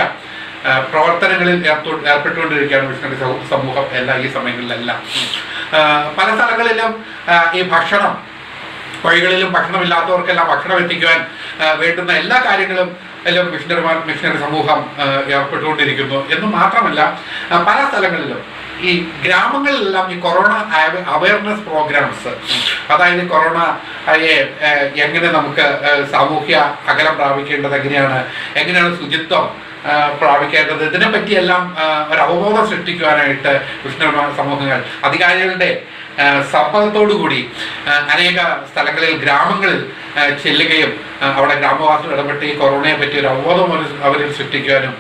S5: പ്രവർത്തനങ്ങളിൽ ഏർപ്പെട്ടുകൊണ്ടിരിക്കുകയാണ് മിഷണറി സമൂഹം ഈ സമയങ്ങളിലെല്ലാം. പല സ്ഥലങ്ങളിലും ഈ ഭക്ഷണം, വഴികളിലും ഭക്ഷണമില്ലാത്തവർക്കെല്ലാം ഭക്ഷണം എത്തിക്കുവാൻ വേണ്ടുന്ന എല്ലാ കാര്യങ്ങളും എല്ലാം മിഷണറി സമൂഹം ഏർപ്പെട്ടുകൊണ്ടിരിക്കുന്നു. എന്ന് മാത്രമല്ല, പല സ്ഥലങ്ങളിലും ഈ ഗ്രാമങ്ങളിലെല്ലാം ഈ കൊറോണ അവയർനെസ് പ്രോഗ്രാംസ്, അതായത് കൊറോണയെ എങ്ങനെ നമുക്ക് സാമൂഹ്യ അകലം പ്രാപിക്കേണ്ടത്, എങ്ങനെയാണ് ശുചിത്വം പ്രാപിക്കേണ്ടത്, ഇതിനെപ്പറ്റിയെല്ലാം ഒരു അവബോധം സൃഷ്ടിക്കുവാനായിട്ട് മിഷണറി സമൂഹങ്ങൾ അധികാരികളുടെ സമ്മതത്തോടുകൂടി അനേക സ്ഥലങ്ങളിൽ, ഗ്രാമങ്ങളിൽ ചെല്ലുകയും അവിടെ ഗ്രാമവാസികൾ ഇടപെട്ട് ഈ കൊറോണയെ പറ്റി ഒരു അവബോധം അവരിൽ സൃഷ്ടിക്കുവാനും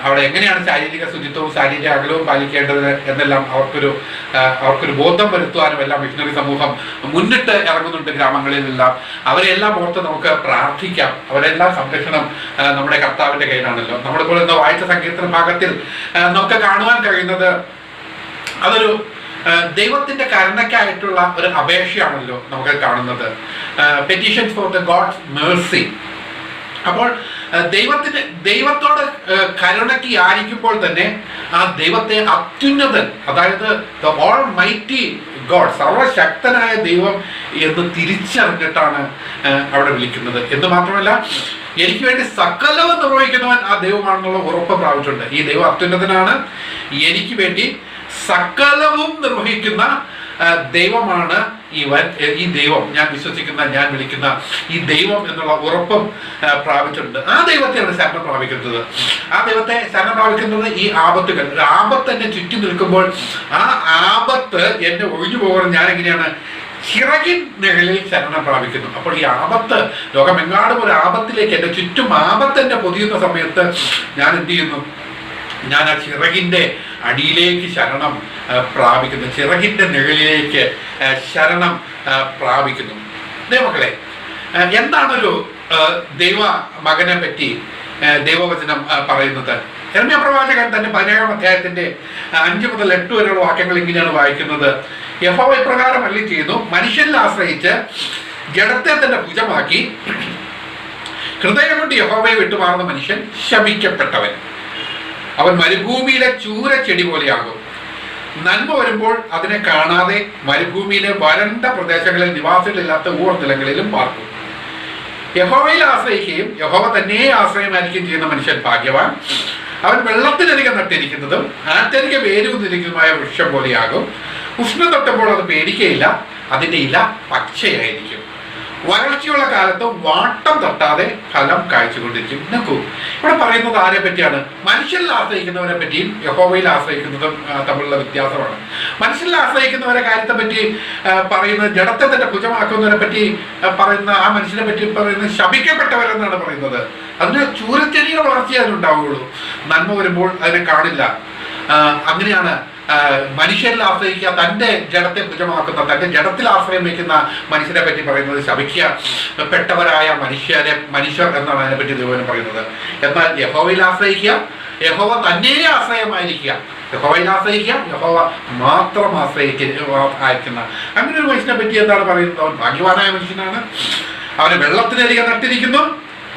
S5: അവിടെ എങ്ങനെയാണ് ശാരീരിക ശുചിത്വവും ശാരീരിക അകലവും പാലിക്കേണ്ടത് എന്നെല്ലാം അവർക്കൊരു ബോധം വരുത്തുവാനും എല്ലാം മിഷണറി സമൂഹം മുന്നിട്ട് ഇറങ്ങുന്നുണ്ട് ഗ്രാമങ്ങളിലെല്ലാം. അവരെല്ലാം ഓർത്ത് നമുക്ക് പ്രാർത്ഥിക്കാം. അവരെല്ലാം സംരക്ഷണം നമ്മുടെ കർത്താവിൻ്റെ കയ്യിലാണല്ലോ. നമ്മളിപ്പോൾ ഇന്ന് വായിച്ച സങ്കീർത്തന ഭാഗത്തിൽ നമുക്ക് കാണുവാൻ കഴിയുന്നത് അതൊരു ദൈവത്തിന്റെ കരുണയ്ക്കായിട്ടുള്ള ഒരു അപേക്ഷയാണല്ലോ നമുക്ക് കാണുന്നത്. Petitions for the God's mercy. അപ്പോൾ ദൈവത്തോട് കരുണയ്ക്ക് യാചിക്കുമ്പോൾ തന്നെ ആ ദൈവത്തെ അത്യുന്നതൻ, അതായത് ദ ഓൾ മൈറ്റി ഗോഡ്, സർവശക്തനായ ദൈവം എന്ന് തിരിച്ചറിഞ്ഞിട്ടാണ് അവിടെ വിളിക്കുന്നത്. എന്ന് മാത്രമല്ല, എനിക്ക് വേണ്ടി സകലവും നിർവഹിക്കുന്നവൻ ആ ദൈവമാണെന്നുള്ള ഉറപ്പ് പ്രാപിച്ചിട്ടുണ്ട്. ഈ ദൈവം അത്യുന്നതനാണ്, എനിക്ക് വേണ്ടി സകലവും നിർവഹിക്കുന്ന ദൈവമാണ് ഈ ദൈവം, ഞാൻ വിശ്വസിക്കുന്ന, ഞാൻ വിളിക്കുന്ന ഈ ദൈവം എന്നുള്ള ഉറപ്പും പ്രാപിച്ചിട്ടുണ്ട്. ആ ദൈവത്തെയാണ് ശരണം പ്രാപിക്കുന്നത്. ആ ദൈവത്തെ ശരണം പ്രാപിക്കുന്നത് ഈ ആപത്തുകൾ, ഒരു ആപത്ത് എന്നെ ചുറ്റി നിൽക്കുമ്പോൾ ആ ആപത്ത് എന്നെ ഒഴിഞ്ഞു പോകുന്നത് ഞാൻ എങ്ങനെയാണ്? ചിറകിൻ നിഴലിൽ ശരണം പ്രാപിക്കുന്നു. അപ്പോൾ ഈ ആപത്ത്, ലോകമെങ്ങാടും ഒരു ആപത്തിലേക്ക്, എൻ്റെ ചുറ്റും ആപത്ത് എന്നെ പൊതിയുന്ന സമയത്ത് ഞാൻ എന്ത് ചെയ്യുന്നു? ഞാൻ ആ ചിറകിൻ്റെ അടിയിലേക്ക് ശരണം പ്രാപിക്കുന്നു, ചിറകിൻ്റെ നിഴലിലേക്ക് ശരണം പ്രാപിക്കുന്നു. ദൈവമക്കളെ, എന്താണൊരു ദൈവ മകനെ പറ്റി ദൈവവചനം പറയുന്നത്? യെരമ്യാ പ്രവാചകൻ തന്നെ 17-ാം അധ്യായത്തിന്റെ 5 മുതൽ 8 വരെയുള്ള വാക്യങ്ങൾ ഇങ്ങനെയാണ് വായിക്കുന്നത്. യഹോവ ഇപ്രകാരം അരുളി ചെയ്യുന്നു, മനുഷ്യനിൽ ആശ്രയിച്ച് ജഡത്തെ തന്നെ ഭുജമാക്കി ഹൃദയം കൊണ്ട് യഹോവയെ വിട്ടുമാറുന്ന മനുഷ്യൻ ശപിക്കപ്പെട്ടവൻ. അവൻ മരുഭൂമിയിലെ ചൂരച്ചെടി പോലെയാകും. നന്മ വരുമ്പോൾ അതിനെ കാണാതെ മരുഭൂമിയിലെ വരണ്ട പ്രദേശങ്ങളിൽ നിവാസികളില്ലാത്ത ഊർനിലങ്ങളിലും പാർക്കും. യഹോവയിൽ ആശ്രയിക്കുകയും യഹോവ തന്നെ ആശ്രയമായിരിക്കുകയും ചെയ്യുന്ന മനുഷ്യൻ ഭാഗ്യവാൻ. അവൻ വെള്ളത്തിനരികെ നട്ടിരിക്കുന്നതും ആറ്റരികെ വേരൂന്നിരിക്കുന്നതുമായ വൃക്ഷം പോലെയാകും. ഉഷ്ണം തൊട്ടുമ്പോൾ അത് പേടിക്കയില്ല, അതിൻ്റെ ഇല പച്ചയായിരിക്കും. വരൾച്ചയുള്ള കാലത്ത് വാട്ടം തട്ടാതെ ഫലം കായ്ച്ചുകൊണ്ടിരിക്കും. നോക്കൂ, ഇവിടെ പറയുന്നത് ആരെ പറ്റിയാണ്? മനുഷ്യരിൽ ആശ്രയിക്കുന്നവരെ പറ്റിയും യഹോവയിൽ ആശ്രയിക്കുന്നതും തമ്മിലുള്ള വ്യത്യാസമാണ്. മനുഷ്യരിൽ ആശ്രയിക്കുന്നവരെ കാര്യത്തെ പറ്റി പറയുന്നത്, ജഡത്തെ തന്നെ ഭുജമാക്കുന്നവരെ പറ്റി പറയുന്ന ആ മനുഷ്യനെ പറ്റി പറയുന്നത് ശപിക്കപ്പെട്ടവരെന്നാണ് പറയുന്നത്. അതിന് ചൂരച്ചെടിയുടെ വളർച്ചയെ അതിനുണ്ടാവുകയുള്ളൂ. നന്മ വരുമ്പോൾ അതിനെ കാണില്ല. അങ്ങനെയാണ് മനുഷ്യരിൽ ആശ്രയിക്കുക, തൻ്റെ ജഡത്തെ ഭുജമാക്കുന്ന, തൻ്റെ ജഡത്തിൽ ആശ്രയം വയ്ക്കുന്ന മനുഷ്യരെ പറ്റി പറയുന്നത് ശപിക്കപ്പെട്ടവരായ മനുഷ്യർ എന്നാണ് അതിനെപ്പറ്റി ദൈവം പറയുന്നത്. എന്നാൽ യഹോവയിൽ ആശ്രയിക്കുക, യഹോവ തന്നെ ആശ്രയമായിരിക്കുക, യഹോവയിൽ ആശ്രയിക്കുക, യഹോവ മാത്രം അയക്കുന്ന അങ്ങനെ ഒരു മനുഷ്യനെ പറ്റി എന്താണ് പറയുന്നത്? അവൻ ഭാഗ്യവാനായ മനുഷ്യനാണ്. അവന് വെള്ളത്തിനരികെ നട്ടിരിക്കുന്നു,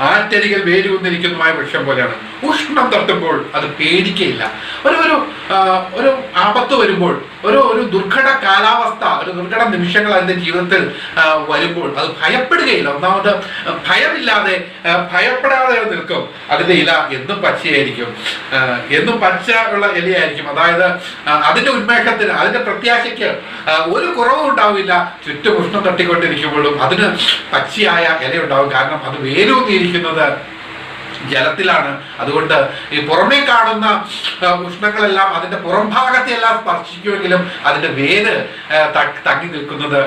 S5: ആറ്റരികൾ വേരൂന്നിരിക്കുന്നതുമായ വൃക്ഷം പോലെയാണ്. ഉഷ്ണം തട്ടുമ്പോൾ അത് പേടിക്കയില്ല. ഒരു ആപത്ത് വരുമ്പോൾ, ഒരു ദുർഘട കാലാവസ്ഥ, ഒരു ദുർഘട നിമിഷങ്ങൾ അതിൻ്റെ ജീവിതത്തിൽ വരുമ്പോൾ അത് ഭയപ്പെടുകയില്ല. ഒന്നാമത് ഭയമില്ലാതെ, ഭയപ്പെടാതെ നിൽക്കും. അതിൻ്റെ ഇല എന്നും പച്ചയായിരിക്കും, എന്നും പച്ച ഉള്ള ഇലയായിരിക്കും. അതായത് അതിൻ്റെ ഉന്മേഷത്തിന്, അതിൻ്റെ പ്രത്യാശയ്ക്ക് ഒരു കുറവും ഉണ്ടാവില്ല. ചുറ്റും ഉഷ്ണം തട്ടിക്കൊണ്ടിരിക്കുമ്പോഴും അതിന് പച്ചയായ ഇലയുണ്ടാവും. കാരണം അത് വേരൂന്നിയിരിക്കുന്നത് ജലത്തിലാണ്. അതുകൊണ്ട് ഈ പുറമേ കാണുന്ന ഉഷ്ണങ്ങളെല്ലാം അതിൻ്റെ പുറം ഭാഗത്തെ എല്ലാം സ്പർശിക്കുമെങ്കിലും അതിൻ്റെ വേര് തങ്ങി നിൽക്കുന്നത്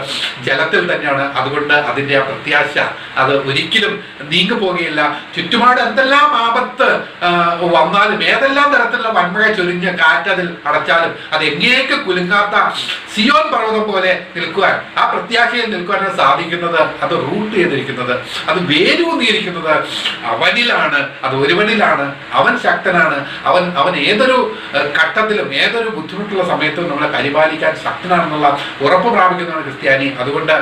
S5: ജലത്തിൽ തന്നെയാണ്. അതുകൊണ്ട് അതിൻ്റെ ആ പ്രത്യാശ അത് ഒരിക്കലും നീങ്ങി പോകുകയില്ല. ചുറ്റുപാട് എന്തെല്ലാം ആപത്ത് വന്നാലും, ഏതെല്ലാം തരത്തിലുള്ള വന്മഴ ചൊരിഞ്ഞ് കാറ്റതിൽ അടച്ചാലും അത് എങ്ങനെയൊക്കെ കുലുങ്ങാത്ത സിയോൻ പർവ്വതം പോലെ നിൽക്കുവാൻ, ആ പ്രത്യാശയിൽ നിൽക്കുവാനാണ് സാധിക്കുന്നത്. അത് റൂട്ട് ചെയ്തിരിക്കുന്നത്, അത് വേരൂന്നിയിരിക്കുന്നത് അവനിലാണ്, അത് ഒരുവനിലാണ്. അവൻ ശക്തനാണ്. അവൻ ഏതൊരു ഘട്ടത്തിലും ഏതൊരു ബുദ്ധിമുട്ടുള്ള സമയത്തും നമ്മളെ പരിപാലിക്കാൻ ശക്തനാണെന്നുള്ള ഉറപ്പ് പ്രാപിക്കുന്നതാണ് ക്രിസ്ത്യാനി. അതുകൊണ്ട്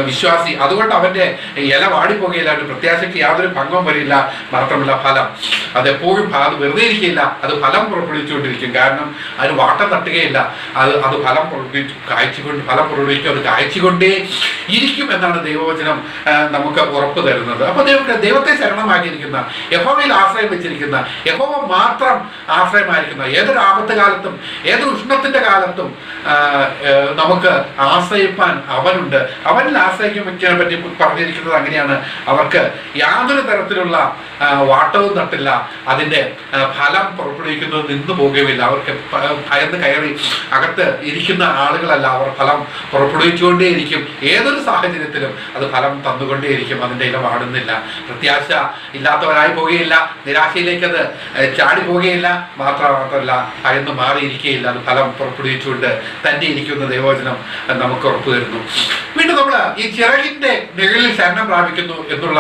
S5: വിശ്വാസി, അതുകൊണ്ട് അവൻ്റെ ഇല വാടിപ്പോകുകയില്ല, അവൻ്റെ പ്രത്യാശയ്ക്ക് യാതൊരു ഭംഗവും വരില്ല. മാത്രമല്ല ഫലം അതെപ്പോഴും അത് വെറുതെ ഇരിക്കില്ല, അത് ഫലം പുറപ്പെടുവിച്ചുകൊണ്ടിരിക്കും. കാരണം അതിന് വാട്ടം തട്ടുകയില്ല, അത് ഫലം ഫലം പുറപ്പെടുവിക്കും, അത് കായ്ച്ചുകൊണ്ടേ ഇരിക്കും എന്നാണ് ദൈവവചനം നമുക്ക് ഉറപ്പ് തരുന്നത്. അപ്പോൾ ദൈവത്തെ ശരണമാക്കിയിരിക്കുന്ന, യഹോവയിൽ ആശ്രയം വെച്ചിരിക്കുന്ന, യഹോവ മാത്രം ആശ്രയമായിരിക്കുന്ന, ഏതൊരു ആപത്ത് കാലത്തും ഏതൊരു ഉഷ്ണത്തിന്റെ കാലത്തും നമുക്ക് ആശ്രയിപ്പാൻ അവനുണ്ട്. അവനിൽ ആശ്രയിക്കാൻ പറ്റി പറഞ്ഞിരിക്കുന്നത് അങ്ങനെയാണ്. അവർക്ക് യാതൊരു തരത്തിലുള്ള വാട്ടവും തട്ടില്ല, അതിൻ്റെ ഫലം പുറപ്പെടുവിക്കുന്നത് നിന്നു പോകുകയുമില്ല. അവർക്ക് ഭയന്ന് കയറി അകത്ത് ഇരിക്കുന്ന ആളുകളല്ല, അവർ ഫലം പുറപ്പെടുവിച്ചുകൊണ്ടേയിരിക്കും. ഏതൊരു സാഹചര്യത്തിലും അത് ഫലം തന്നുകൊണ്ടേയിരിക്കും. അതിൻ്റെ ഇല വാടുന്നില്ല. പ്രത്യാശ ഇല്ലാത്തവരായി പോകുകയില്ല, നിരാശയിലേക്ക് അത് ചാടി പോകുകയില്ല. മാത്രമല്ല ഭയന്ന് മാറിയിരിക്കുകയില്ല, അത് ഫലം പുറപ്പെടുവിച്ചുകൊണ്ട് തന്നെ ഇരിക്കുന്ന ദൈവവചനം നമുക്ക് ഉറപ്പു തരുന്നു. വീണ്ടും നമ്മൾ ഈ ചിറകിൻ്റെ നിഴലിൽ ശരണം പ്രാപിക്കുന്നു എന്നുള്ള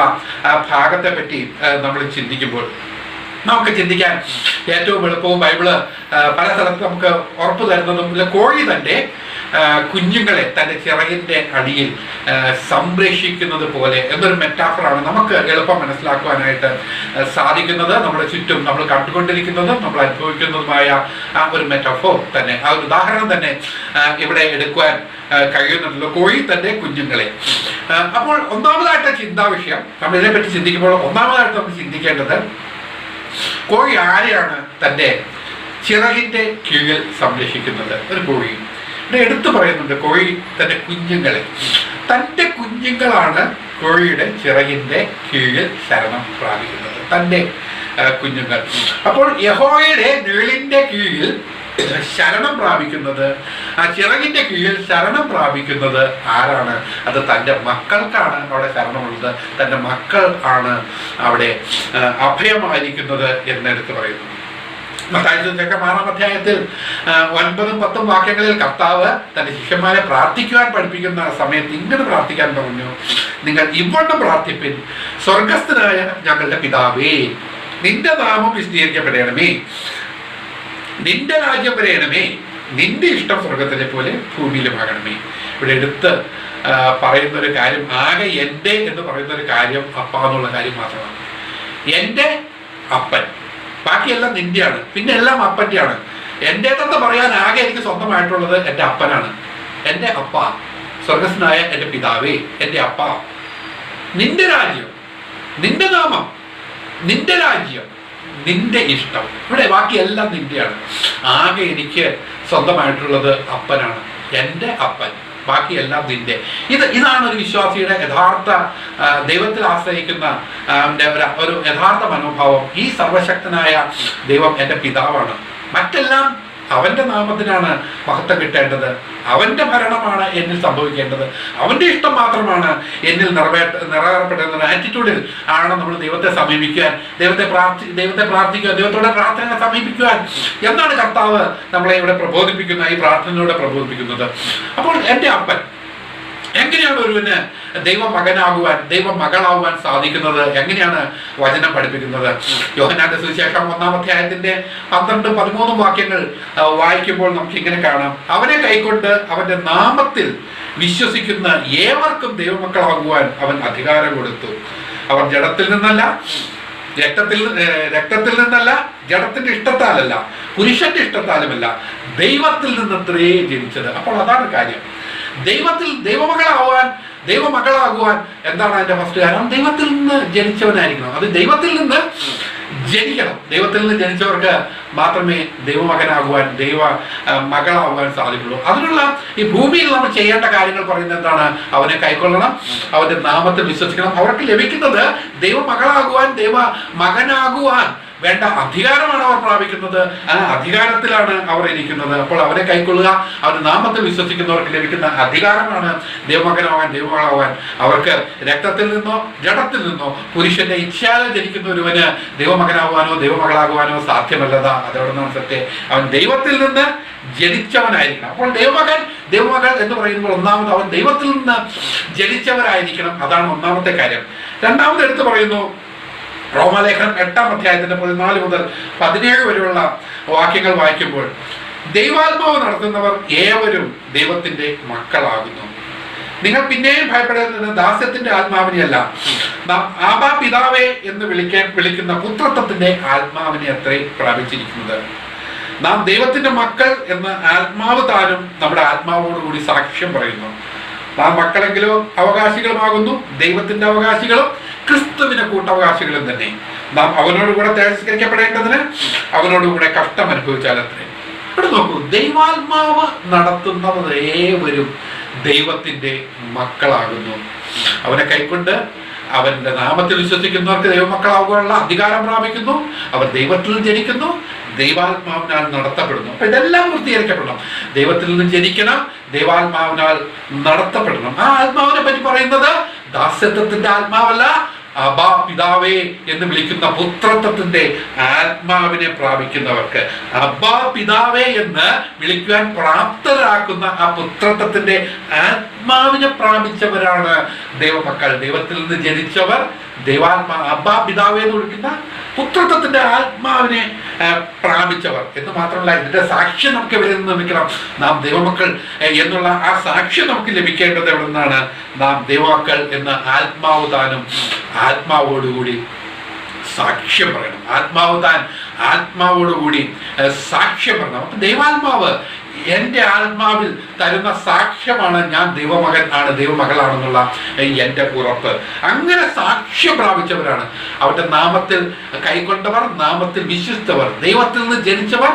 S5: ഭാഗത്തെ പറ്റി നമ്മൾ ചിന്തിക്കുമ്പോൾ, നമുക്ക് ചിന്തിക്കാൻ ഏറ്റവും എളുപ്പവും ബൈബിള് പല സ്ഥലത്ത് നമുക്ക് ഉറപ്പ് തരുന്നതും കോഴി തൻ്റെ കുഞ്ഞുങ്ങളെ തൻ്റെ ചിറകിൻ്റെ അടിയിൽ സംരക്ഷിക്കുന്നത് പോലെ എന്നൊരു മെറ്റാഫറാണ് നമുക്ക് എളുപ്പം മനസ്സിലാക്കുവാനായിട്ട് സാധിക്കുന്നത്. നമ്മുടെ ചുറ്റും നമ്മൾ കണ്ടുകൊണ്ടിരിക്കുന്നതും നമ്മൾ അനുഭവിക്കുന്നതുമായ ആ ഒരു മെറ്റാഫോർ തന്നെ, ആ ഒരു ഉദാഹരണം തന്നെ ഇവിടെ എടുക്കുവാൻ കഴിയുന്നുണ്ടല്ലോ, കോഴി തൻ്റെ കുഞ്ഞുങ്ങളെ. അപ്പോൾ ഒന്നാമതായിട്ട് ചിന്താ വിഷയം നമ്മൾ ഇതിനെപ്പറ്റി ചിന്തിക്കുമ്പോൾ ഒന്നാമതായിട്ട് നമ്മൾ ചിന്തിക്കേണ്ടത് കോഴി ആരെയാണ് തൻ്റെ ചിറകിൻ്റെ കീഴിൽ സംരക്ഷിക്കുന്നത്? ഒരു കോഴി ഇവിടെ എടുത്തു പറയുന്നുണ്ട്, കോഴി തൻ്റെ കുഞ്ഞുങ്ങളെ. തൻ്റെ കുഞ്ഞുങ്ങളാണ് കോഴിയുടെ ചിറകിൻ്റെ കീഴിൽ ശരണം പ്രാപിക്കുന്നത്, തൻ്റെ കുഞ്ഞുങ്ങൾ. അപ്പോൾ യഹോവയുടെ നിഴലിൻ്റെ കീഴിൽ ശരണം പ്രാപിക്കുന്നത്, ആ ചിറകിൻ്റെ കീഴിൽ ശരണം പ്രാപിക്കുന്നത് ആരാണ്? അത് തൻ്റെ മക്കൾക്കാണ് അവിടെ ശരണമുള്ളത്, തൻ്റെ മക്കൾ ആണ് അവിടെ അഭയമായിരിക്കുന്നത് എന്നെടുത്ത് പറയുന്നു. മത്തായി സുവിശേഷം 6-ാം അധ്യായത്തിൽ 9-10 വാക്യങ്ങളിൽ കർത്താവ് തൻ്റെ ശിഷ്യന്മാരെ പ്രാർത്ഥിക്കുവാൻ പഠിപ്പിക്കുന്ന സമയത്ത് ഇങ്ങനെ പ്രാർത്ഥിക്കാൻ പറഞ്ഞു, നിങ്ങൾ ഇവണ്ണം പ്രാർത്ഥിപ്പിൻ, സ്വർഗസ്ഥനായ ഞങ്ങളുടെ പിതാവേ, നിന്റെ നാമം വിശദീകരിക്കപ്പെടണമേ, നിന്റെ രാജ്യം വരയണമേ, നിന്റെ ഇഷ്ടം സ്വർഗത്തിലെ പോലെ ഭൂമിയിലുമാകണമേ. ഇവിടെ എടുത്ത് പറയുന്ന ഒരു കാര്യം, ആകെ എൻ്റെ എന്ന് പറയുന്ന ഒരു കാര്യം അപ്പ എന്നുള്ള കാര്യം മാത്രമാണ്. എൻ്റെ അപ്പൻ, ബാക്കിയെല്ലാം നിന്റെയാണ്, പിന്നെ എല്ലാം അപ്പൻ്റെയാണ്. എൻ്റേതെന്ന് പറയാൻ ആകെ എനിക്ക് സ്വന്തമായിട്ടുള്ളത് എൻ്റെ അപ്പനാണ്. എൻ്റെ അപ്പ, സ്വർഗസ്നായ എൻ്റെ പിതാവേ, എൻ്റെ അപ്പ, നിന്റെ രാജ്യം, നിന്റെ നാമം, നിന്റെ രാജ്യം, നിന്റെ ഇഷ്ടം. ഇവിടെ ബാക്കിയെല്ലാം നിന്റെയാണ്. ആകെ എനിക്ക് സ്വന്തമായിട്ടുള്ളത് അപ്പനാണ്, എൻ്റെ അപ്പൻ, ബാക്കിയെല്ലാം നിന്റെ. ഇതാണ് ഒരു വിശ്വാസിയുടെ യഥാർത്ഥ ദൈവത്തിൽ ആശ്രയിക്കുന്ന ഒരു യഥാർത്ഥ മനോഭാവം. ഈ സർവശക്തനായ ദൈവം എൻ്റെ പിതാവാണ്, മറ്റെല്ലാം അവൻ്റെ നാമത്തിനാണ് മഹത്വം കിട്ടേണ്ടത്, അവൻ്റെ ഭരണമാണ് എന്നിൽ സംഭവിക്കേണ്ടത്, അവൻ്റെ ഇഷ്ടം മാത്രമാണ് എന്നിൽ നിറവേറപ്പെടേണ്ടത്. ആറ്റിറ്റ്യൂഡിൽ ആണ് നമ്മൾ ദൈവത്തെ സമീപിക്കുവാൻ, ദൈവത്തെ പ്രാർത്ഥിക്കുക, ദൈവത്തോടെ പ്രാർത്ഥന സമീപിക്കുവാൻ എന്നാണ് കർത്താവ് നമ്മളെ ഇവിടെ പ്രബോധിപ്പിക്കുന്ന, ഈ പ്രാർത്ഥനയോടെ പ്രബോധിപ്പിക്കുന്നത്. അപ്പോൾ എൻ്റെ അപ്പൻ, എങ്ങനെയാണ് ഒരുവന് ദൈവമകനാകുവാൻ, ദൈവമകളാകുവാൻ സാധിക്കുന്നത്? എങ്ങനെയാണ് വചനം പഠിപ്പിക്കുന്നത്? യോഹന്നാന്റെ സുവിശേഷം 1-ാം അധ്യായത്തിന്റെ 12-13 വാക്യങ്ങൾ വായിക്കുമ്പോൾ നമുക്ക് ഇങ്ങനെ കാണാം, അവനെ കൈക്കൊണ്ട് അവന്റെ നാമത്തിൽ വിശ്വസിക്കുന്ന ഏവർക്കും ദൈവമക്കളാകുവാൻ അവൻ അധികാരം കൊടുത്തു. അവർ ജഡത്തിൽ നിന്നല്ല, രക്തത്തിൽ നിന്നല്ല, ജഡത്തിന്റെ ഇഷ്ടത്താലല്ല, പുരുഷന്റെ ഇഷ്ടത്താലുമല്ല, ദൈവത്തിൽ നിന്നത്രേ ജനിച്ചത്. അപ്പോൾ അതാണ് കാര്യം. ദൈവമകളാകുവാൻ എന്താണ് അതിന്റെ ഫസ്റ്റ് കാരണം? ദൈവത്തിൽ നിന്ന് ജനിച്ചവനായിരിക്കണം. അത് ദൈവത്തിൽ നിന്ന് ജനിക്കണം. ദൈവത്തിൽ നിന്ന് ജനിച്ചവർക്ക് മാത്രമേ ദൈവമകനാകുവാൻ, ദൈവ മകളാകുവാൻ സാധിക്കുള്ളൂ. അതിനുള്ള ഈ ഭൂമിയിൽ നമ്മൾ ചെയ്യേണ്ട കാര്യങ്ങൾ പറയുന്നത് എന്താണ്? അവനെ കൈക്കൊള്ളണം, അവന്റെ നാമത്തിൽ വിശ്വസിക്കണം. അവർക്ക് ലഭിക്കുന്നത് ദൈവമകളാകുവാൻ, ദൈവ മകനാകുവാൻ വേണ്ട അധികാരമാണ് അവർ പ്രാപിക്കുന്നത്. ആ അധികാരത്തിലാണ് അവർ ഇരിക്കുന്നത്. അപ്പോൾ അവനെ കൈക്കൊള്ളുക, അവന്റെ നാമത്തിൽ വിശ്വസിക്കുന്നവർക്ക് ലഭിക്കുന്ന അധികാരമാണ് ദൈവമകനാവാൻ, ദൈവമകളാവാൻ. അവർക്ക് രക്തത്തിൽ നിന്നോ ജഡത്തിൽ നിന്നോ പുരുഷന്റെ ഇച്ഛയാൽ ജനിക്കുന്ന ഒരുവന് ദൈവമകനാകുവാനോ ദൈവമകളാകുവാനോ സാധ്യമല്ലതാ. അതോടെ നാം സത്യം, അവൻ ദൈവത്തിൽ നിന്ന് ജനിച്ചവനായിരിക്കണം. അപ്പോൾ ദൈവമകൾ എന്ന് പറയുമ്പോൾ ഒന്നാമത് അവൻ ദൈവത്തിൽ നിന്ന് ജനിച്ചവരായിരിക്കണം. അതാണ് ഒന്നാമത്തെ കാര്യം. രണ്ടാമത് എടുത്തു പറയുന്നു, റോമാലേഖനം 8-ാം അധ്യായത്തിന്റെ 14 മുതൽ 17 വരെയുള്ള വാക്യങ്ങൾ വായിക്കുമ്പോൾ, ദൈവാത്മാവ് നടത്തുന്നവർ ഏവരും ദൈവത്തിന്റെ മക്കളാകുന്നു. നിങ്ങൾ പിന്നെയും ഭയപ്പെടേണ്ടത് ദാസ്യത്തിന്റെ ആത്മാവിനെയല്ല, നാം ആബാ പിതാവേ എന്ന് വിളിക്കുന്ന പുത്രത്വത്തിന്റെ ആത്മാവിനെ അത്രേ പ്രാപിച്ചിരിക്കുന്നത്. നാം ദൈവത്തിന്റെ മക്കൾ എന്ന് ആത്മാവ് താനും നമ്മുടെ ആത്മാവോടുകൂടി സാക്ഷ്യം പറയുന്നു. നാം മക്കളെങ്കിലോ അവകാശികളുമാകുന്നു, ദൈവത്തിന്റെ അവകാശികളും ക്രിസ്തുവിന്റെ കൂട്ടവകാശികളും തന്നെ. നാം അവനോടുകൂടെ തേജസ്കരിക്കപ്പെടേണ്ടതിന് അവനോടുകൂടെ കഷ്ടം അനുഭവിച്ചാലത്രേ. ഇവിടെ നോക്കൂ, ദൈവാത്മാവ് നടത്തുന്നവർ ഏവരും ദൈവത്തിന്റെ മക്കളാകുന്നു. അവനെ കൈക്കൊണ്ട് അവന്റെ നാമത്തിൽ വിശ്വസിക്കുന്നവർക്ക് ദൈവമക്കളാകുവാനുള്ള അധികാരം പ്രാപിക്കുന്നു. അവർ ദൈവത്തിൽ ജനിക്കുന്നു, ദൈവാത്മാവിനാൽ നടത്തപ്പെടുന്നു. അപ്പൊ ഇതെല്ലാം പൂർത്തീകരിക്കപ്പെടണം. ദൈവത്തിൽ നിന്ന് ജനിക്കണം, ദൈവാത്മാവിനാൽ നടത്തപ്പെടണം. ആ ആത്മാവിനെ പറ്റി പറയുന്നത് ദാസ്യത്വത്തിന്റെ ആത്മാവല്ല, അബാ പിതാവേ എന്ന് വിളിക്കുന്ന പുത്രത്വത്തിന്റെ ആത്മാവിനെ പ്രാപിക്കുന്നവർക്ക്, അബാ പിതാവേ എന്ന് വിളിക്കുവാൻ പ്രാപ്തരാക്കുന്ന ആ പുത്രത്വത്തിന്റെ ആത്മാവിനെ പ്രാപിച്ചവരാണ് ദൈവമക്കൾ. ദൈവത്തിൽ നിന്ന് ജനിച്ചവർ അബ്ബാ പിതാവേ എന്ന് വിളിക്കുന്ന പുത്രത്വത്തിന്റെ ആത്മാവിനെ പ്രാപിച്ചവർ എന്ന് മാത്രമല്ല, ഇതിന്റെ സാക്ഷ്യം നമുക്ക് എവിടെ നിന്ന് ലഭിക്കണം? നാം ദൈവമക്കൾ എന്നുള്ള ആ സാക്ഷ്യം നമുക്ക് ലഭിക്കേണ്ടത് എവിടെ നിന്നാണ്? നാം ദൈവമക്കൾ എന്ന ആത്മാവ് താനും ആത്മാവോടുകൂടി സാക്ഷ്യം പറയണം. ആത്മാവോടുകൂടി സാക്ഷ്യം പറയണം. അപ്പൊ ദൈവാത്മാവ് എൻ്റെ ആത്മാവിൽ തരുന്ന സാക്ഷ്യമാണ് ഞാൻ ദൈവമകൻ ആണ്, ദൈവമകളാണെന്നുള്ള എൻ്റെ ഉറപ്പ്. അങ്ങനെ സാക്ഷ്യം പ്രാപിച്ചവരാണ് അവരുടെ നാമത്തിൽ കൈക്കൊണ്ടവർ, നാമത്തിൽ വിശ്വസിച്ചവർ, ദൈവത്തിൽ നിന്ന് ജനിച്ചവർ,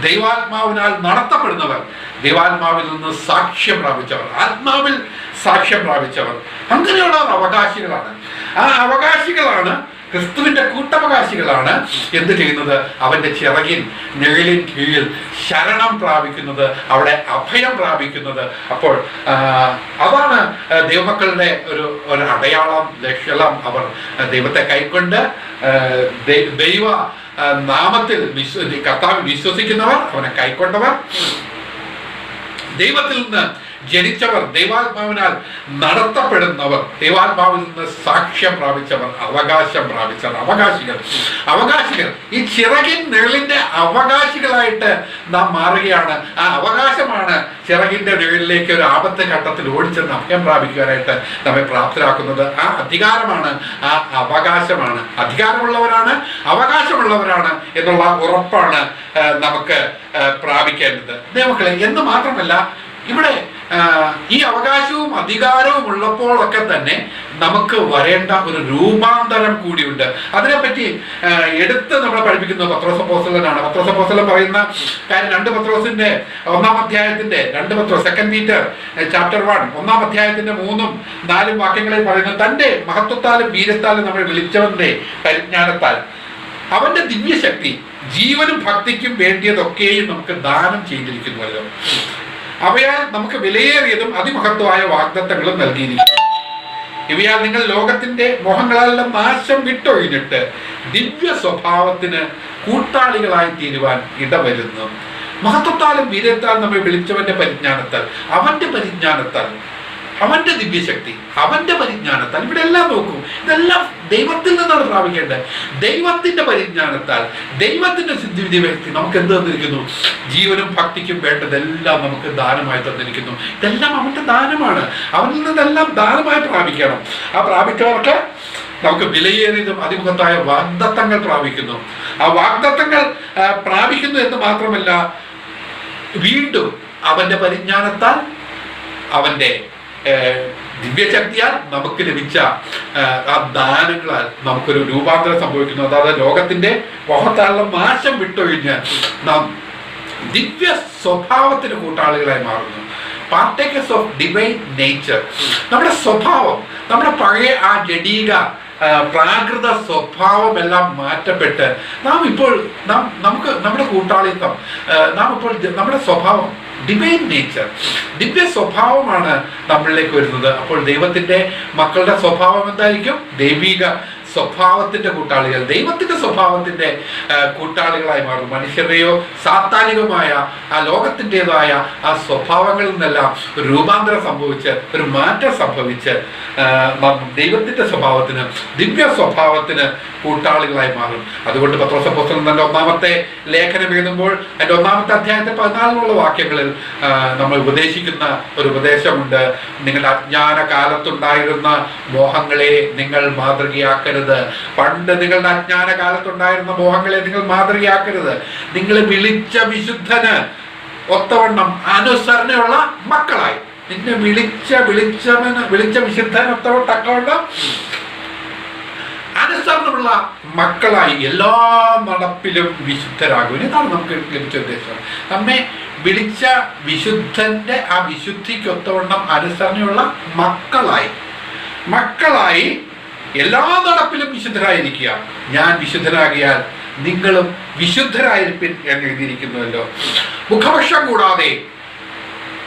S5: ദൈവാത്മാവിനാൽ നടത്തപ്പെടുന്നവർ, ദൈവാത്മാവിൽ നിന്ന് സാക്ഷ്യം പ്രാപിച്ചവർ, ആത്മാവിൽ സാക്ഷ്യം പ്രാപിച്ചവർ, അങ്ങനെയുള്ളവർ അവകാശികളാണ്. ആ അവകാശികളാണ്, ക്രിസ്തുവിന്റെ കൂട്ടവകാശികളാണ് എന്ത് ചെയ്യുന്നത്? അവന്റെ ചിറകിൻ നിഴലിൻ കീഴിൽ ശരണം പ്രാപിക്കുന്നത്, അവിടെ അഭയം പ്രാപിക്കുന്നത്. അപ്പോൾ അതാണ് ദൈവമക്കളുടെ ഒരു അടയാളം, ലക്ഷണം. അവർ ദൈവത്തെ കൈക്കൊണ്ട് ദൈവ നാമത്തിൽ കർത്താവിൽ വിശ്വസിക്കുന്നവർ, അവനെ കൈക്കൊണ്ടവർ, ദൈവത്തിൽ നിന്ന് ജനിച്ചവർ, ദൈവാത്മാവിനാൽ നടത്തപ്പെടുന്നവർ, ദൈവാത്മാവിൽ നിന്ന് സാക്ഷ്യം പ്രാപിച്ചവർ, അവകാശം പ്രാപിച്ചവർ, അവകാശികൾ. ഈ ചിറകിൻ നിഴലിന്റെ അവകാശികളായിട്ട് നാം മാറുകയാണ്. ആ അവകാശമാണ് ചിറകിന്റെ നിഴലിലേക്ക് ഒരു ആപത്ത് ഘട്ടത്തിൽ ഓടിച്ചെന്ന് അഭയം പ്രാപിക്കുവാനായിട്ട് നമ്മെ പ്രാപ്തരാക്കുന്നത്. ആ അധികാരമാണ്, ആ അവകാശമാണ്. അധികാരമുള്ളവരാണ്, അവകാശമുള്ളവരാണ് എന്നുള്ള ഉറപ്പാണ് നമുക്ക് പ്രാപിക്കേണ്ടത് ദൈവമക്കളെ. എന്ന് മാത്രമല്ല, ഇവിടെ ഈ അവകാശവും അധികാരവും ഉള്ളപ്പോഴൊക്കെ തന്നെ നമുക്ക് വരേണ്ട ഒരു രൂപാന്തരം കൂടിയുണ്ട്. അതിനെപ്പറ്റി എടുത്ത് നമ്മളെ പഠിപ്പിക്കുന്ന പത്രോസ് അപ്പോസ്തലനാണ്. പത്രോസ് അപ്പോസ്തലൻ പറയുന്ന കാര്യം 2 പത്രോസിന്റെ 1-ാം അധ്യായത്തിന്റെ 2 പത്രോസ് 2 Peter chapter 1 1-ാം അധ്യായത്തിന്റെ 3-ഉം 4-ഉം വാക്യങ്ങളിൽ പറയുന്നത്, തന്റെ മഹത്വത്താലും വീര്യത്താലും നമ്മൾ വിളിച്ചവന്റെ പരിജ്ഞാനത്താൽ അവന്റെ ദിവ്യശക്തി ജീവനും ഭക്തിക്കും വേണ്ടിയതൊക്കെയും നമുക്ക് ദാനം ചെയ്തിരിക്കുന്നുവല്ലോ. അവയാൽ നമുക്ക് വിലയേറിയതും അതിമഹത്വമായ വാഗ്ദത്തങ്ങളും നൽകിയിരിക്കുന്നു. ഇവയാൽ നിങ്ങൾ ലോകത്തിന്റെ മോഹങ്ങളെല്ലാം നാശം വിട്ടൊഴിഞ്ഞിട്ട് ദിവ്യ സ്വഭാവത്തിന് കൂട്ടാളികളായി തീരുവാൻ ഇടവരുന്നു. മഹത്വത്താലും വീര്യത്താലും നമ്മെ വിളിച്ചവന്റെ പരിജ്ഞാനത്താൽ, അവന്റെ ദിവ്യശക്തി, അവന്റെ പരിജ്ഞാനത്താൽ, ഇവിടെ എല്ലാം നോക്കൂ, ഇതെല്ലാം ദൈവത്തിൽ നിന്നാണ് പ്രാപിക്കേണ്ടത്. ദൈവത്തിന്റെ പരിജ്ഞാനത്താൽ, ദൈവത്തിന്റെ ദിവ്യശക്തി നമുക്ക് എന്ത് തന്നിരിക്കുന്നു? ജീവനും ഭക്തിക്കും വേണ്ടതെല്ലാം നമുക്ക് ദാനമായി തന്നിരിക്കുന്നു. ഇതെല്ലാം അവന്റെ ദാനമാണ്. അവനിൽ നിന്നെല്ലാം ദാനമായി പ്രാപിക്കണം. ആ പ്രാപിച്ചവർക്ക് നമുക്ക് വിലയേറിയതും അതിമുഖത്തായ വാഗ്ദത്തങ്ങൾ പ്രാപിക്കുന്നു. ആ വാഗ്ദത്തങ്ങൾ പ്രാപിക്കുന്നു എന്ന് മാത്രമല്ല, വീണ്ടും അവന്റെ പരിജ്ഞാനത്താൽ, അവന്റെ ദിവ്യശക്തിയാൽ നമുക്ക് ലഭിച്ച ആ ദാനങ്ങളാൽ നമുക്കൊരു രൂപാന്തരം സംഭവിക്കുന്നു. അതായത് ലോകത്തിന്റെ മോഹത്താലുള്ള നാശം വിട്ടൊഴിഞ്ഞ് നാം ദിവ്യ സ്വഭാവത്തിന് കൂട്ടാളികളായി മാറുന്നു. Partakers of divine nature. നമ്മുടെ സ്വഭാവം, നമ്മുടെ പഴയ ആ ജഡീക പ്രാകൃത സ്വഭാവം എല്ലാം മാറ്റപ്പെട്ട് നമുക്ക് നമ്മുടെ കൂട്ടാളിത്തം, നമ്മുടെ സ്വഭാവം ഡിവൈൻ നേച്ചർ, ദിവ്യ സ്വഭാവമാണ് നമ്മളിലേക്ക് വരുന്നത്. അപ്പോൾ ദൈവത്തിന്റെ മക്കളുടെ സ്വഭാവം എന്തായിരിക്കും? ദൈവിക സ്വഭാവത്തിന്റെ കൂട്ടാളികൾ, ദൈവത്തിന്റെ സ്വഭാവത്തിന്റെ കൂട്ടാളികളായി മാറും. മനുഷ്യരുടെയോ സാത്താനികമായ ആ ലോകത്തിൻ്റെതായ ആ സ്വഭാവങ്ങളിൽ നിന്നെല്ലാം ഒരു രൂപാന്തരം സംഭവിച്ച്, ഒരു മാറ്റം സംഭവിച്ച് ദൈവത്തിന്റെ സ്വഭാവത്തിന്, ദിവ്യ സ്വഭാവത്തിന് കൂട്ടാളികളായി മാറും. അതുകൊണ്ട് പത്രോസ് അപ്പോസ്തലൻ തന്റെ 1-ാമത്തെ ലേഖനം എഴുതുമ്പോൾ അതിന്റെ 1-ാമത്തെ അധ്യായത്തിൽ 14 വാക്യങ്ങളിൽ നമ്മൾ ഉപദേശിക്കുന്ന ഒരു ഉപദേശമുണ്ട്. നിങ്ങളുടെ അജ്ഞാന കാലത്തുണ്ടായിരുന്ന മോഹങ്ങളെ നിങ്ങൾ മാതൃകയാക്കരുത്. പണ്ട് നിങ്ങളുടെ അജ്ഞാന കാലത്തുണ്ടായിരുന്ന മോഹങ്ങളെ നിങ്ങൾ മാതൃകയാക്കരുത്. നിങ്ങൾ വിളിച്ച വിശുദ്ധന് ഒത്തവണ്ണം അനുസരണയുള്ള മക്കളായി, നിന്നെ വിളിച്ച വിശുദ്ധന് തക്കവണ്ണം അനുസരണമുള്ള മക്കളായി എല്ലാ നടപ്പിലും വിശുദ്ധരാകും. ഇതാണ് നമുക്ക് ലഭിച്ച ഉദ്ദേശം. നമ്മെ വിളിച്ച വിശുദ്ധന്റെ ആ വിശുദ്ധിക്കൊത്തവണ്ണം അനുസരണയുള്ള മക്കളായി എല്ലാ നടപ്പിലും വിശുദ്ധരായിരിക്കുക. ഞാൻ വിശുദ്ധനാകിയാൽ നിങ്ങളും വിശുദ്ധരായിരിപ്പിൻ എന്ന് എഴുതിയിരിക്കുന്നുവല്ലോ. മുഖപക്ഷം കൂടാതെ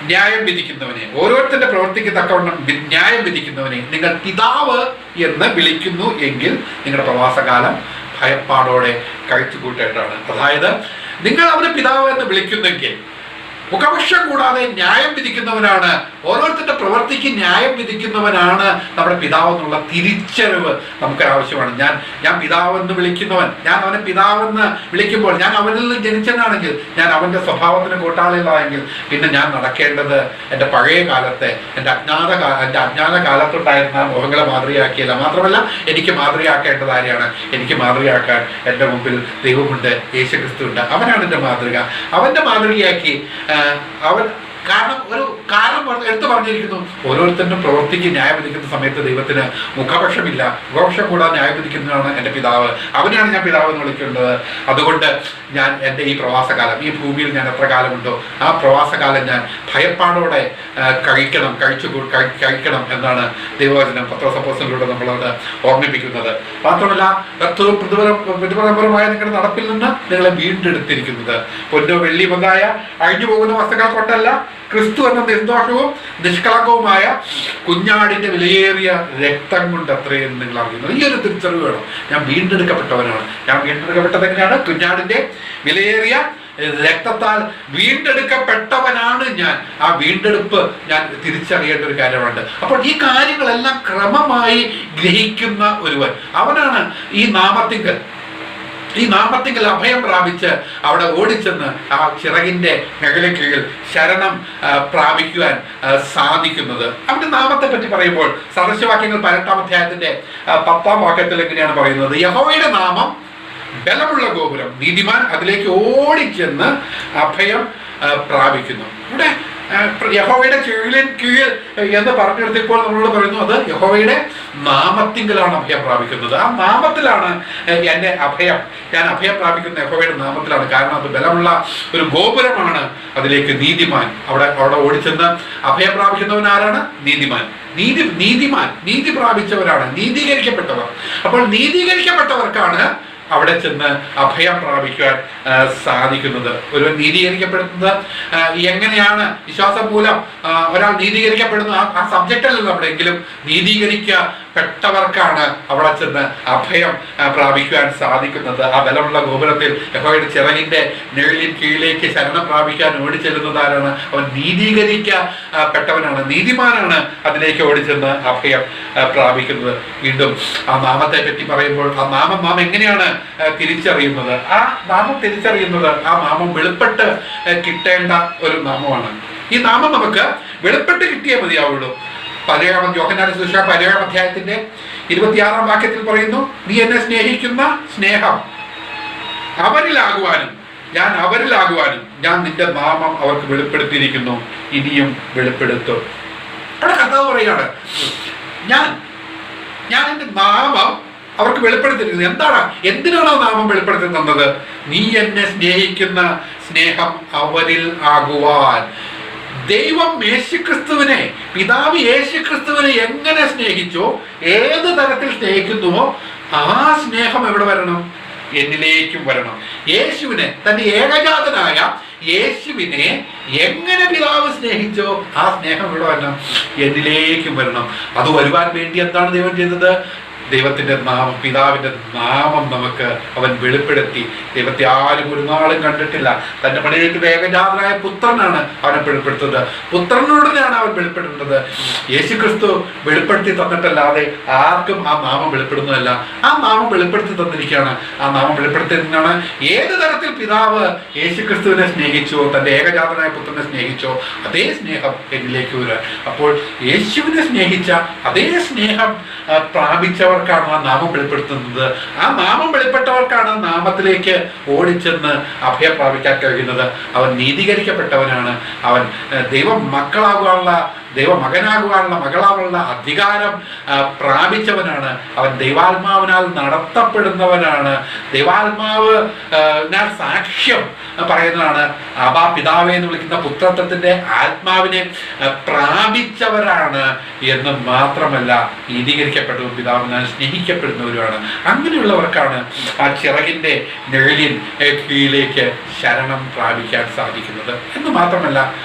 S5: ന്യായം വിധിക്കുന്നവനെ, ഓരോരുത്തരുടെ പ്രവൃത്തിക്ക് തക്കവണ്ണം ന്യായം വിധിക്കുന്നവനെ നിങ്ങൾ പിതാവ് എന്ന് വിളിക്കുന്നു എങ്കിൽ നിങ്ങളുടെ പ്രവാസകാലം ഭയപ്പാടോടെ കഴിച്ചു കൂട്ടേണ്ടതാണ്. അതായത് നിങ്ങൾ അവനെ പിതാവ് എന്ന് വിളിക്കുന്നെങ്കിൽ മുഖപക്ഷം കൂടാതെ ന്യായം വിധിക്കുന്നവനാണ്, ഓരോരുത്തരുടെ പ്രവൃത്തിക്ക് ന്യായം വിധിക്കുന്നവനാണ് നമ്മുടെ പിതാവ് എന്നുള്ള തിരിച്ചറിവ് നമുക്കൊരാവശ്യമാണ്. ഞാൻ പിതാവെന്ന് വിളിക്കുന്നവൻ, ഞാൻ അവനെ പിതാവെന്ന് വിളിക്കുമ്പോൾ ഞാൻ അവനിൽ നിന്ന് ജനിച്ചവനാണെങ്കിൽ, ഞാൻ അവൻ്റെ സ്വഭാവത്തിന് കൂട്ടാളികളായെങ്കിൽ പിന്നെ ഞാൻ നടക്കേണ്ടത് എൻ്റെ പഴയ കാലത്തെ എൻ്റെ അജ്ഞാത കാലത്തൊട്ടായിരുന്ന മുഖങ്ങളെ മാതൃകയാക്കിയല്ല. മാത്രമല്ല എനിക്ക് മാതൃകയാക്കേണ്ടത് ആരെയാണ്? എനിക്ക് മാതൃകയാക്കാൻ എൻ്റെ മുമ്പിൽ ദൈവമുണ്ട്, യേശുക്രിസ്തുവുണ്ട്. അവനാണ് എൻ്റെ മാതൃക. അവൻ്റെ മാതൃകയാക്കി അവൻ ഒരു കാരണം എടുത്തു പറഞ്ഞിരിക്കുന്നു, ഓരോരുത്തരുടെ പ്രവൃത്തിക്ക് ന്യായം വിധിക്കുന്ന സമയത്ത് ദൈവത്തിന് മുഖപക്ഷമില്ല. മുഖപക്ഷം കൂടാതെ ന്യായം വിധിക്കുന്നതാണ് എൻ്റെ പിതാവ്. അവനെയാണ് ഞാൻ പിതാവ് എന്ന് വിളിക്കേണ്ടത്. അതുകൊണ്ട് ഞാൻ എൻ്റെ ഈ പ്രവാസകാലം, ഈ ഭൂമിയിൽ ഞാൻ എത്ര കാലമുണ്ടോ ആ പ്രവാസകാലം ഞാൻ ഭയപ്പാടോടെ കഴിക്കണം എന്നാണ് ദൈവവചനം പത്രോസപ്പോസ്തലനിലൂടെ നമ്മളത് ഓർമ്മിപ്പിക്കുന്നത്. മാത്രമല്ല പ്രതിപരമായ നിങ്ങളുടെ നടപ്പിൽ നിന്ന് നിങ്ങളെ വീണ്ടെടുത്തിരിക്കുന്നത് പൊന്നോ വെള്ളി മുതലായ അഴിഞ്ഞു പോകുന്ന വസ്തുക്കൾ കൊണ്ടല്ല, ക്രിസ്തു എന്ന നിർദോഷവും നിഷ്കളങ്കവുമായ കുഞ്ഞാടിന്റെ വിലയേറിയ രക്തം കൊണ്ട് അത്രയും നിങ്ങൾ അറിയുന്നത്. ഈ ഒരു തിരിച്ചറിവ് വേണം. ഞാൻ വീണ്ടെടുക്കപ്പെട്ടവനാണ്. ഞാൻ വീണ്ടെടുക്കപ്പെട്ടത് എങ്ങനെയാണ്? കുഞ്ഞാടിന്റെ വിലയേറിയ രക്തത്താൽ വീണ്ടെടുക്കപ്പെട്ടവനാണ് ഞാൻ. ആ വീണ്ടെടുപ്പ് ഞാൻ തിരിച്ചറിയേണ്ട ഒരു കാര്യമുണ്ട്. അപ്പോൾ ഈ കാര്യങ്ങളെല്ലാം ക്രമമായി ഗ്രഹിക്കുന്ന ഒരുവൻ, അവനാണ് ഈ നാമത്തിങ്കൽ അഭയം പ്രാപിച്ച് അവിടെ ഓടിച്ചെന്ന് ആ ചിറകിന്റെ കീഴിൽ ശരണം പ്രാപിക്കുവാൻ സാധിക്കുന്നത്. അവന്റെ നാമത്തെ പറ്റി പറയുമ്പോൾ സദൃശവാക്യങ്ങൾ 18-ാം അധ്യായത്തിന്റെ 10-ാം വാക്യത്തിൽ എങ്ങനെയാണ് പറയുന്നത്? യഹോവയുടെ നാമം ബലമുള്ള ഗോപുരം, നീതിമാൻ അതിലേക്ക് ഓടിച്ചെന്ന് അഭയം പ്രാപിക്കുന്നു. ഇവിടെ യഹോവയുടെ കീഴിൽ എന്ന് പറഞ്ഞെടുത്തപ്പോൾ നമ്മളോട് പറയുന്നു, അത് യഹോവയുടെ നാമത്തിങ്കലാണ് അഭയം പ്രാപിക്കുന്നത്. ആ നാമത്തിലാണ് ഞാൻ അഭയം പ്രാപിക്കുന്ന യഹോവയുടെ നാമത്തിലാണ്. കാരണം അത് ബലമുള്ള ഒരു ഗോപുരമാണ്. അതിലേക്ക് നീതിമാൻ അവിടെ ഓടിച്ചെന്ന് അഭയം പ്രാപിക്കുന്നവൻ ആരാണ്? നീതിമാൻ. നീതി പ്രാപിച്ചവരാണ്, നീതീകരിക്കപ്പെട്ടവർ. അപ്പോൾ നീതീകരിക്കപ്പെട്ടവർക്കാണ് അവിടെ ചെന്ന് അഭയം പ്രാപിക്കുവാൻ സാധിക്കുന്നത്. ഒരുവൻ നീതീകരിക്കപ്പെടുന്നത് എങ്ങനെയാണ്? വിശ്വാസം മൂലം ഒരാൾ നീതീകരിക്കപ്പെടുന്നു. ആ സബ്ജക്റ്റല്ല നമ്മളെങ്കിലും നീതീകരിക്കപ്പെട്ടവർക്കാണ് അവിടെ ചെന്ന് അഭയം പ്രാപിക്കുവാൻ സാധിക്കുന്നത്. ആ ബലമുള്ള ഗോപുരത്തിൽ യഹോവയുടെ ചിറകിന്റെ നിഴലിൻ കീഴിലേക്ക് ശരണം പ്രാപിക്കാൻ ഓടിച്ചെല്ലുന്നതാരാണ്? അവൻ നീതീകരിക്കപ്പെട്ടവനാണ്, നീതിമാനാണ് അതിലേക്ക് ഓടിച്ചെന്ന് അഭയം പ്രാപിക്കുന്നത്. വീണ്ടും ആ നാമത്തെ പറ്റി പറയുമ്പോൾ ആ നാം എങ്ങനെയാണ് തിരിച്ചറിയുന്നത്? ആ നാമം തിരിച്ചറിയുന്നത്, ആ നാമം വെളിപ്പെട്ട് കിട്ടേണ്ട ഒരു നാമമാണ്. ഈ നാമം നമുക്ക് വെളിപ്പെട്ട് കിട്ടിയേ മതിയാവുള്ളൂ. യോഹന്നാന്റെ സുവിശേഷം 15-ാം അധ്യായത്തിന്റെ 26-ാം വാക്യത്തിൽ പറയുന്നു, നീ എന്നെ സ്നേഹിക്കുന്ന സ്നേഹം അവരിലാകുവാനും ഞാൻ നിന്റെ നാമം അവർക്ക് വെളിപ്പെടുത്തിയിരിക്കുന്നു, ഇനിയും വെളിപ്പെടുത്തും. അവിടെ കർത്താവ് പറയാണ്, ഞാൻ എൻ്റെ നാമം അവർക്ക് വെളിപ്പെടുത്തിയിരിക്കുന്നത്. എന്തിനാണ് ആ നാമം വെളിപ്പെടുത്തി തന്നത്? നീ എന്നെ സ്നേഹിക്കുന്ന സ്നേഹം അവരിൽ ആകുവാൻ. ദൈവം യേശുക്രിസ്തുവിനെ, പിതാവ് യേശുക്രിസ്തുവിനെ എങ്ങനെ സ്നേഹിച്ചോ, ഏത് തരത്തിൽ സ്നേഹിക്കുന്നുവോ ആ സ്നേഹം എവിടെ വരണം? എന്നിലേക്കും വരണം. യേശുവിനെ, തന്റെ ഏകജാതനായ യേശുവിനെ എങ്ങനെ പിതാവ് സ്നേഹിച്ചോ ആ സ്നേഹം എവിടെ വരണം? എന്നിലേക്കും വരണം. അത് വരുവാൻ വേണ്ടി എന്താണ് ദൈവം ചെയ്തത്? ദൈവത്തിന്റെ നാമം, പിതാവിന്റെ നാമം നമുക്ക് അവൻ വെളിപ്പെടുത്തി. ദൈവത്തെ ആരും ഒരു നാളും കണ്ടിട്ടില്ല. തന്റെ പണിയേക്ക് ഏകജാതനായ പുത്രനാണ് അവനെ വെളിപ്പെടുത്തുന്നത്. പുത്രനോടാണ് അവൻ വെളിപ്പെടുന്നത്. യേശുക്രിസ്തു വെളിപ്പെടുത്തി തന്നിട്ടല്ലാതെ ആർക്കും ആ നാമം വെളിപ്പെടുന്നതല്ല. ആ നാമം വെളിപ്പെടുത്തി തന്നിരിക്കുകയാണ്. ആ നാമം വെളിപ്പെടുത്തുന്നതാണ് ഏത് തരത്തിൽ പിതാവ് യേശുക്രിസ്തുവിനെ സ്നേഹിച്ചോ, തന്റെ ഏകജാതനായ പുത്രനെ സ്നേഹിച്ചോ അതേ സ്നേഹം എന്നിലേക്ക് വരാൻ. അപ്പോൾ യേശുവിനെ സ്നേഹിച്ച അതേ സ്നേഹം പ്രാപിച്ചവർക്കാണ് ആ നാമം വെളിപ്പെടുത്തുന്നത്. ആ നാമം വെളിപ്പെട്ടവർക്കാണ് നാമത്തിലേക്ക് ഓടിച്ചെന്ന് അഭയം പ്രാപിക്കാൻ കഴിയുന്നത്. അവൻ നീതീകരിക്കപ്പെട്ടവനാണ്. അവൻ ദൈവമകനാകുവാനുള്ള മകളാവുള്ള അധികാരം പ്രാപിച്ചവനാണ്. അവൻ ദൈവാത്മാവിനാൽ നടത്തപ്പെടുന്നവനാണ്. ദൈവാത്മാവ് സാക്ഷ്യം പറയുന്നതാണ്, അബാ പിതാവേ എന്ന് വിളിക്കുന്ന പുത്രത്വത്തിന്റെ ആത്മാവിനെ പ്രാപിച്ചവരാണ് എന്ന് മാത്രമല്ല, നീതീകരിക്കപ്പെട്ടതും പിതാവിനാൽ സ്നേഹിക്കപ്പെടുന്നവരുമാണ്. അങ്ങനെയുള്ളവർക്കാണ് ആ ചിറകിന്റെ നിഴലിൻ കീഴിലേക്ക് ശരണം പ്രാപിക്കാൻ സാധിക്കുന്നത്. എന്ന് മാത്രമല്ല,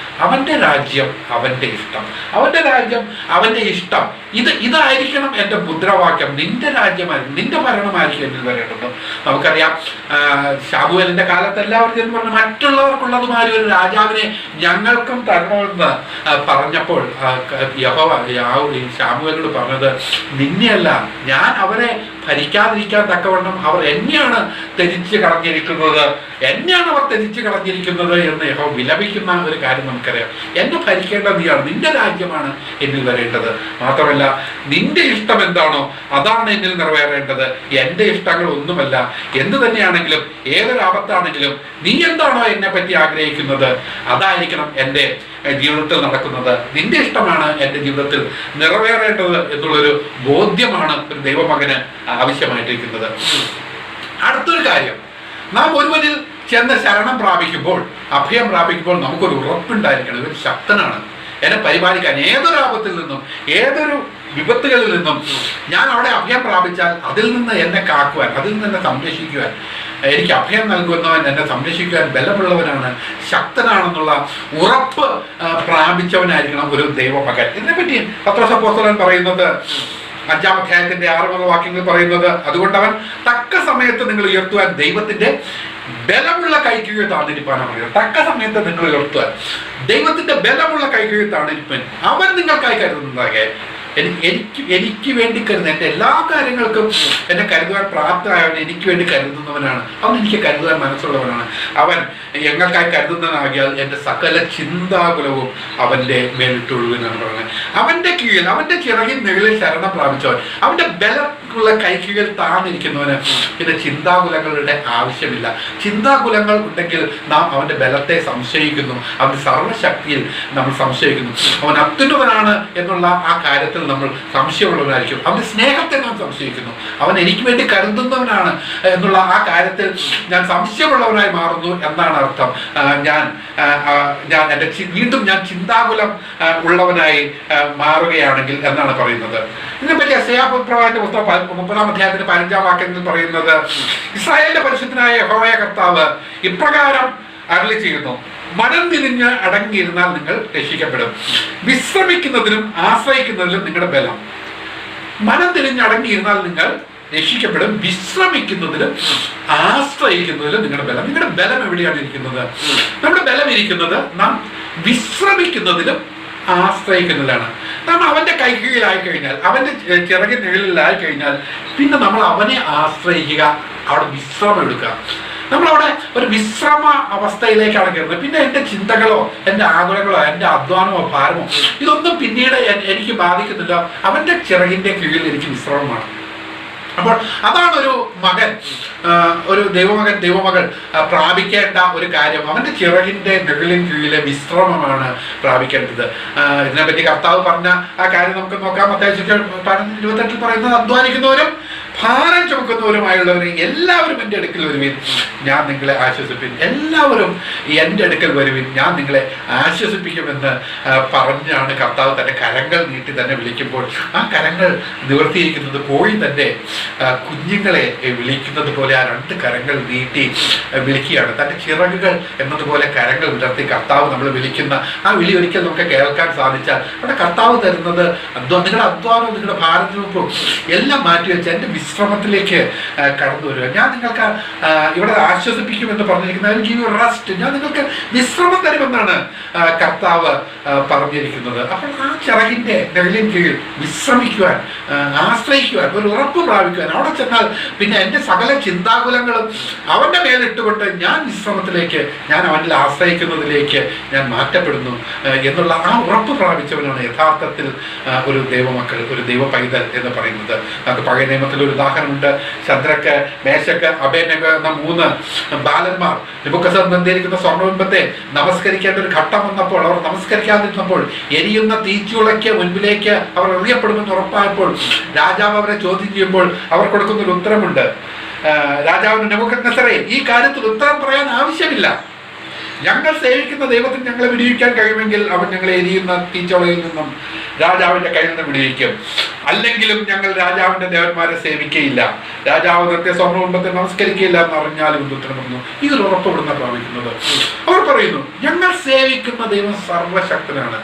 S5: അവന്റെ രാജ്യം അവന്റെ ഇഷ്ടം, അവന്റെ രാജ്യം അവന്റെ ഇഷ്ടം. ഇതായിരിക്കണം എൻ്റെ മുദ്രാവാക്യം. നിന്റെ രാജ്യമായിരിക്കും, നിന്റെ ഭരണമായിരിക്കും എന്നിൽ വരേണ്ടത്. നമുക്കറിയാം, ശമൂവേലിന്റെ കാലത്ത് എല്ലാവരും പറഞ്ഞു, മറ്റുള്ളവർക്കുള്ളതുമാതിരി ഒരു രാജാവിനെ ഞങ്ങൾക്കും തരണമെന്ന് പറഞ്ഞപ്പോൾ ശമൂവേലിനോട് പറഞ്ഞത്, നിന്നെയല്ല, ഞാൻ അവരെ ഭരിക്കാതിരിക്കാൻ തക്കവണ്ണം അവർ എന്നെയാണ് ത്യജിച്ച് കളഞ്ഞിരിക്കുന്നത്, എന്നെയാണ് അവർ ത്യജിച്ച് കളഞ്ഞിരിക്കുന്നത് എന്ന് യഹോവ വിലപിക്കുന്ന ഒരു കാര്യം നമുക്കറിയാം. എന്നെ ഭരിക്കേണ്ടത് നീയാണ്, നിന്റെ രാജ്യമാണ് എന്നിൽ വരേണ്ടത്. മാത്രമല്ല, നിന്റെ ഇഷ്ടം എന്താണോ അതാണ് എന്നിൽ നിറവേറേണ്ടത്, എൻ്റെ ഇഷ്ടങ്ങൾ ഒന്നുമല്ല. എന്ത് തന്നെയാണെങ്കിലും, ഏതൊരു ആപത്താണെങ്കിലും, നീ എന്താണോ എന്നെ പറ്റി ആഗ്രഹിക്കുന്നത് അതായിരിക്കണം എൻ്റെ ജീവിതത്തിൽ നടക്കുന്നത്. നിന്റെ ഇഷ്ടമാണ് എൻ്റെ ജീവിതത്തിൽ നിറവേറേണ്ടത് എന്നുള്ളൊരു ബോധ്യമാണ് ഒരു ദൈവമകന് ആവശ്യമായിട്ടിരിക്കുന്നത്. അടുത്തൊരു കാര്യം, നാം ഒരുവനിൽ ചെന്ന് ശരണം പ്രാപിക്കുമ്പോൾ, അഭയം പ്രാപിക്കുമ്പോൾ നമുക്കൊരു ഉറപ്പുണ്ടായിരിക്കണം, ഇവൻ ശക്തനാണ്, എന്നെ പരിപാലിക്കാൻ. ഏതൊരു ആപത്തിൽ നിന്നും, ഏതൊരു വിപത്തുകളിൽ നിന്നും ഞാൻ അവിടെ അഭയം പ്രാപിച്ചാൽ അതിൽ നിന്ന് എന്നെ കാക്കുവാൻ, അതിൽ നിന്ന് എന്നെ സംരക്ഷിക്കുവാൻ, എനിക്ക് അഭയം നൽകുന്നവൻ എന്നെ സംരക്ഷിക്കുവാൻ ബലമുള്ളവനാണ്, ശക്തനാണെന്നുള്ള ഉറപ്പ് പ്രാപിച്ചവനായിരിക്കണം ഒരു ദൈവമകൻ. ഇതിനെപ്പറ്റി പത്രോസ് അപ്പോസ്തലൻ പറയുന്നത് 5-ാം അധ്യായത്തിന്റെ 6 വാക്യങ്ങൾ പറയുന്നത്, അതുകൊണ്ട് അവൻ തക്ക സമയത്ത് നിങ്ങൾ ഉയർത്തുവാൻ ദൈവത്തിന്റെ ബലമുള്ള കൈക്കീഴ് താണിരിപ്പാനാണ് പറയുന്നത്. തക്ക സമയത്ത് നിങ്ങൾ ഉയർത്തുവാൻ ദൈവത്തിന്റെ ബലമുള്ള കൈക്കീഴ് താണിരിപ്പാൻ അവൻ നിങ്ങൾക്കായി കരുതുന്നതാകെ. എനിക്ക് വേണ്ടി കരുതുന്ന, എൻ്റെ എല്ലാ കാര്യങ്ങൾക്കും എന്നെ കരുതുവാൻ പ്രാപ്തനായവൻ എനിക്ക് വേണ്ടി കരുതുന്നവനാണ്. അവൻ എനിക്ക് കരുതുവാൻ മനസ്സുള്ളവനാണ്. അവൻ ഞങ്ങൾക്കായി കരുതുന്നതാകിയാൽ എൻ്റെ സകല ചിന്താകുലവും അവൻ്റെ മേലിട്ടൊഴുകുന്നാണ് പറയുന്നത്. അവൻ്റെ കീഴിൽ, അവൻ്റെ ചിറകിൻ നിഴലിൽ ശരണം പ്രാപിച്ചവൻ, അവൻ്റെ ബലമുള്ള കൈക്കീഴിൽ താഴ്ന്നിരിക്കുന്നവന് പിന്നെ ചിന്താകുലങ്ങളുടെ ആവശ്യമില്ല. ചിന്താകുലങ്ങൾ ഉണ്ടെങ്കിൽ നാം അവൻ്റെ ബലത്തെ സംശയിക്കുന്നു, അവൻ്റെ സർവ്വശക്തിയിൽ നമ്മൾ സംശയിക്കുന്നു. അവൻ അത്യുന്നതനാണ് എന്നുള്ള ആ കാര്യത്തിൽ നമ്മൾ സംശയമുള്ളവരായിരിക്കും. അവന്റെ സ്നേഹത്തെ നാം സംശയിക്കുന്നു. അവൻ എനിക്ക് വേണ്ടി കരുതുന്നവനാണ് എന്നുള്ള ആ കാര്യത്തിൽ ഞാൻ സംശയമുള്ളവനായി മാറുന്നു എന്നാണ് അർത്ഥം. ഞാൻ എൻ്റെ വീണ്ടും ഞാൻ ചിന്താകുലം ഉള്ളവനായി മാറുകയാണെങ്കിൽ എന്നാണ് പറയുന്നത്. ഇതിനെപ്പറ്റി യെശയ്യാ പ്രവാചകന്റെ പുസ്തകം 30-ാം അധ്യായത്തിന്റെ 15-ാം വാക്യത്തിൽ പറയുന്നത്, ഇസ്രായേലിന്റെ പരിശുദ്ധനായ യഹോവ കർത്താവ് ഇപ്രകാരം അരുളി ചെയ്യുന്നു, മനം തിരിഞ്ഞ് അടങ്ങിയിരുന്നാൽ നിങ്ങൾ രക്ഷിക്കപ്പെടും, വിശ്രമിക്കുന്നതിനും ആശ്രയിക്കുന്നതിലും നിങ്ങളുടെ ബലം. മനം തിരിഞ്ഞ് അടങ്ങിയിരുന്നാൽ നിങ്ങൾ രക്ഷിക്കപ്പെടും, വിശ്രമിക്കുന്നതിലും ആശ്രയിക്കുന്നതിലും നിങ്ങളുടെ ബലം. നിങ്ങളുടെ ബലം എവിടെയാണ് ഇരിക്കുന്നത്? നമ്മുടെ ബലം ഇരിക്കുന്നത് നാം വിശ്രമിക്കുന്നതിലും ആശ്രയിക്കുന്നതിലാണ്. നാം അവന്റെ കൈകീഴിലായി കഴിഞ്ഞാൽ, അവന്റെ ചിറകിൻ നിഴലിലായി കഴിഞ്ഞാൽ പിന്നെ നമ്മൾ അവനെ ആശ്രയിക്കുക, അവിടെ വിശ്രമം എടുക്കുക. നമ്മളവിടെ ഒരു വിശ്രമ അവസ്ഥയിലേക്കാണ് കയറുന്നത്. പിന്നെ എൻ്റെ ചിന്തകളോ, എൻ്റെ ആകുലങ്ങളോ, എൻ്റെ അധ്വാനമോ, ഭാരമോ ഇതൊന്നും പിന്നീട് എനിക്ക് ബാധിക്കുന്നില്ല. അവൻ്റെ ചിറകിൻ്റെ കീഴിൽ എനിക്ക് വിശ്രമമാണ്. അപ്പോൾ അതാണ് ഒരു മകൻ, ഒരു ദൈവമകൾ പ്രാപിക്കേണ്ട ഒരു കാര്യം. അവൻ്റെ ചിറകിൻ്റെ നിഴലിൻ കീഴിലെ വിശ്രമമാണ് പ്രാപിക്കേണ്ടത്. ഇതിനെപ്പറ്റി കർത്താവ് പറഞ്ഞ ആ കാര്യം നമുക്ക് നോക്കാം. മത്തായി 11:28 പറയുന്നത്, അധ്വാനിക്കുന്നവരും ഭാരം ചുമക്കുന്നവരുമായുള്ളവരെ എല്ലാവരും എൻ്റെ അടുക്കൽ വരുവിൻ, ഞാൻ നിങ്ങളെ ആശ്വസിപ്പിക്കും. എല്ലാവരും എൻ്റെ അടുക്കൽ വരുവിൻ, ഞാൻ നിങ്ങളെ ആശ്വസിപ്പിക്കുമെന്ന് പറഞ്ഞാണ് കർത്താവ് തൻ്റെ കരങ്ങൾ നീട്ടി തന്നെ വിളിക്കുമ്പോൾ, ആ കരങ്ങൾ നിവർത്തിയിരിക്കുന്നത് കോഴി തൻ്റെ കുഞ്ഞുങ്ങളെ വിളിക്കുന്നത് പോലെ ആ 2 കരങ്ങൾ നീട്ടി വിളിക്കുകയാണ്. തൻ്റെ ചിറകുകൾ എന്നതുപോലെ കരങ്ങൾ വിടർത്തി കർത്താവ് നമ്മൾ വിളിക്കുന്ന ആ വിളി ഒരിക്കൽ നമുക്ക് കേൾക്കാൻ സാധിച്ചാൽ അവിടെ കർത്താവ് തരുന്നത് നിങ്ങളുടെ അധ്വാനവും നിങ്ങളുടെ ഭാരതവും എല്ലാം മാറ്റിവെച്ച് എൻ്റെ വിശ്രമത്തിലേക്ക് കടന്നു വരിക. ഞാൻ നിങ്ങൾക്ക് ഇവിടെ ആശ്വസിപ്പിക്കുമെന്ന് പറഞ്ഞിരിക്കുന്നത്, ഗിവ് യു റെസ്റ്റ്, ഞാൻ നിങ്ങൾക്ക് വിശ്രമം തരുമെന്നാണ് കർത്താവ് പറഞ്ഞിരിക്കുന്നത്. അപ്പോൾ ആ ചിറകിൻ്റെ നിഴലിൻ കീഴിൽ വിശ്രമിക്കുവാൻ, ആശ്രയിക്കുവാൻ, ഒരു ഉറപ്പ് പ്രാപിക്കുവാൻ, അവിടെ ചെന്നാൽ പിന്നെ എൻ്റെ സകല ചിന്താകുലങ്ങളും അവൻ്റെ മേലിട്ടുകൊണ്ട് ഞാൻ വിശ്രമത്തിലേക്ക്, ഞാൻ അവനിൽ ആശ്രയിക്കുന്നതിലേക്ക് ഞാൻ മാറ്റപ്പെടുന്നു എന്നുള്ള ആ ഉറപ്പ് പ്രാപിച്ചവനാണ് യഥാർത്ഥത്തിൽ ഒരു ദൈവമക്കൾ, ഒരു ദൈവ പൈതൽ എന്ന് പറയുന്നത്. നമുക്ക് പഴയ നിയമത്തിൽ ഒരു ഉദാഹരണമുണ്ട്. ശദ്രക്ക്, മേശക്ക്, അബേദ്നെഗോ എന്ന 3 ബാലന്മാർ നെബൂഖദ്നേസർ ബന്ധിയിരിക്കുന്ന സ്വർണ്ണബിംബത്തെ നമസ്കരിക്കേണ്ട ഒരു ഘട്ടം വന്നപ്പോൾ, അവർ നമസ്കരിക്കാതിരുന്നപ്പോൾ എരിയുന്ന തീച്ചുളയ്ക്ക് മുൻപിലേക്ക് അവർ എറിയപ്പെടുമെന്ന് ഉറപ്പായപ്പോൾ രാജാവ് അവരെ ചോദ്യം ചെയ്യുമ്പോൾ അവർ കൊടുക്കുന്നൊരു ഉത്തരമുണ്ട്. രാജാവിന്, നെബൂഖദ്നേസറേ, ഈ കാര്യത്തിൽ ഉത്തരം പറയാൻ ആവശ്യമില്ല, ഞങ്ങൾ സേവിക്കുന്ന ദൈവത്തിന് ഞങ്ങളെ വിടുവിക്കാൻ കഴിയുമെങ്കിൽ അവൻ ഞങ്ങളെ എരിയുന്ന തീച്ചോളയിൽ നിന്നും രാജാവിന്റെ കയ്യിൽ നിന്ന് വിടുവിക്കും. അല്ലെങ്കിലും ഞങ്ങൾ രാജാവിന്റെ ദേവന്മാരെ സേവിക്കയില്ല, രാജാവ് നിർത്തിയ സ്വർണ്ണകുണ്ടത്തെ നമസ്കരിക്കുകയില്ല എന്ന് അറിഞ്ഞാലും ഉത്തരപ്പെടുന്നു. ഇതിൽ ഉറപ്പിടുന്ന പ്രാപിക്കുന്നത് അവർ പറയുന്നു, ഞങ്ങൾ സേവിക്കുന്ന ദൈവം സർവശക്തനാണ്,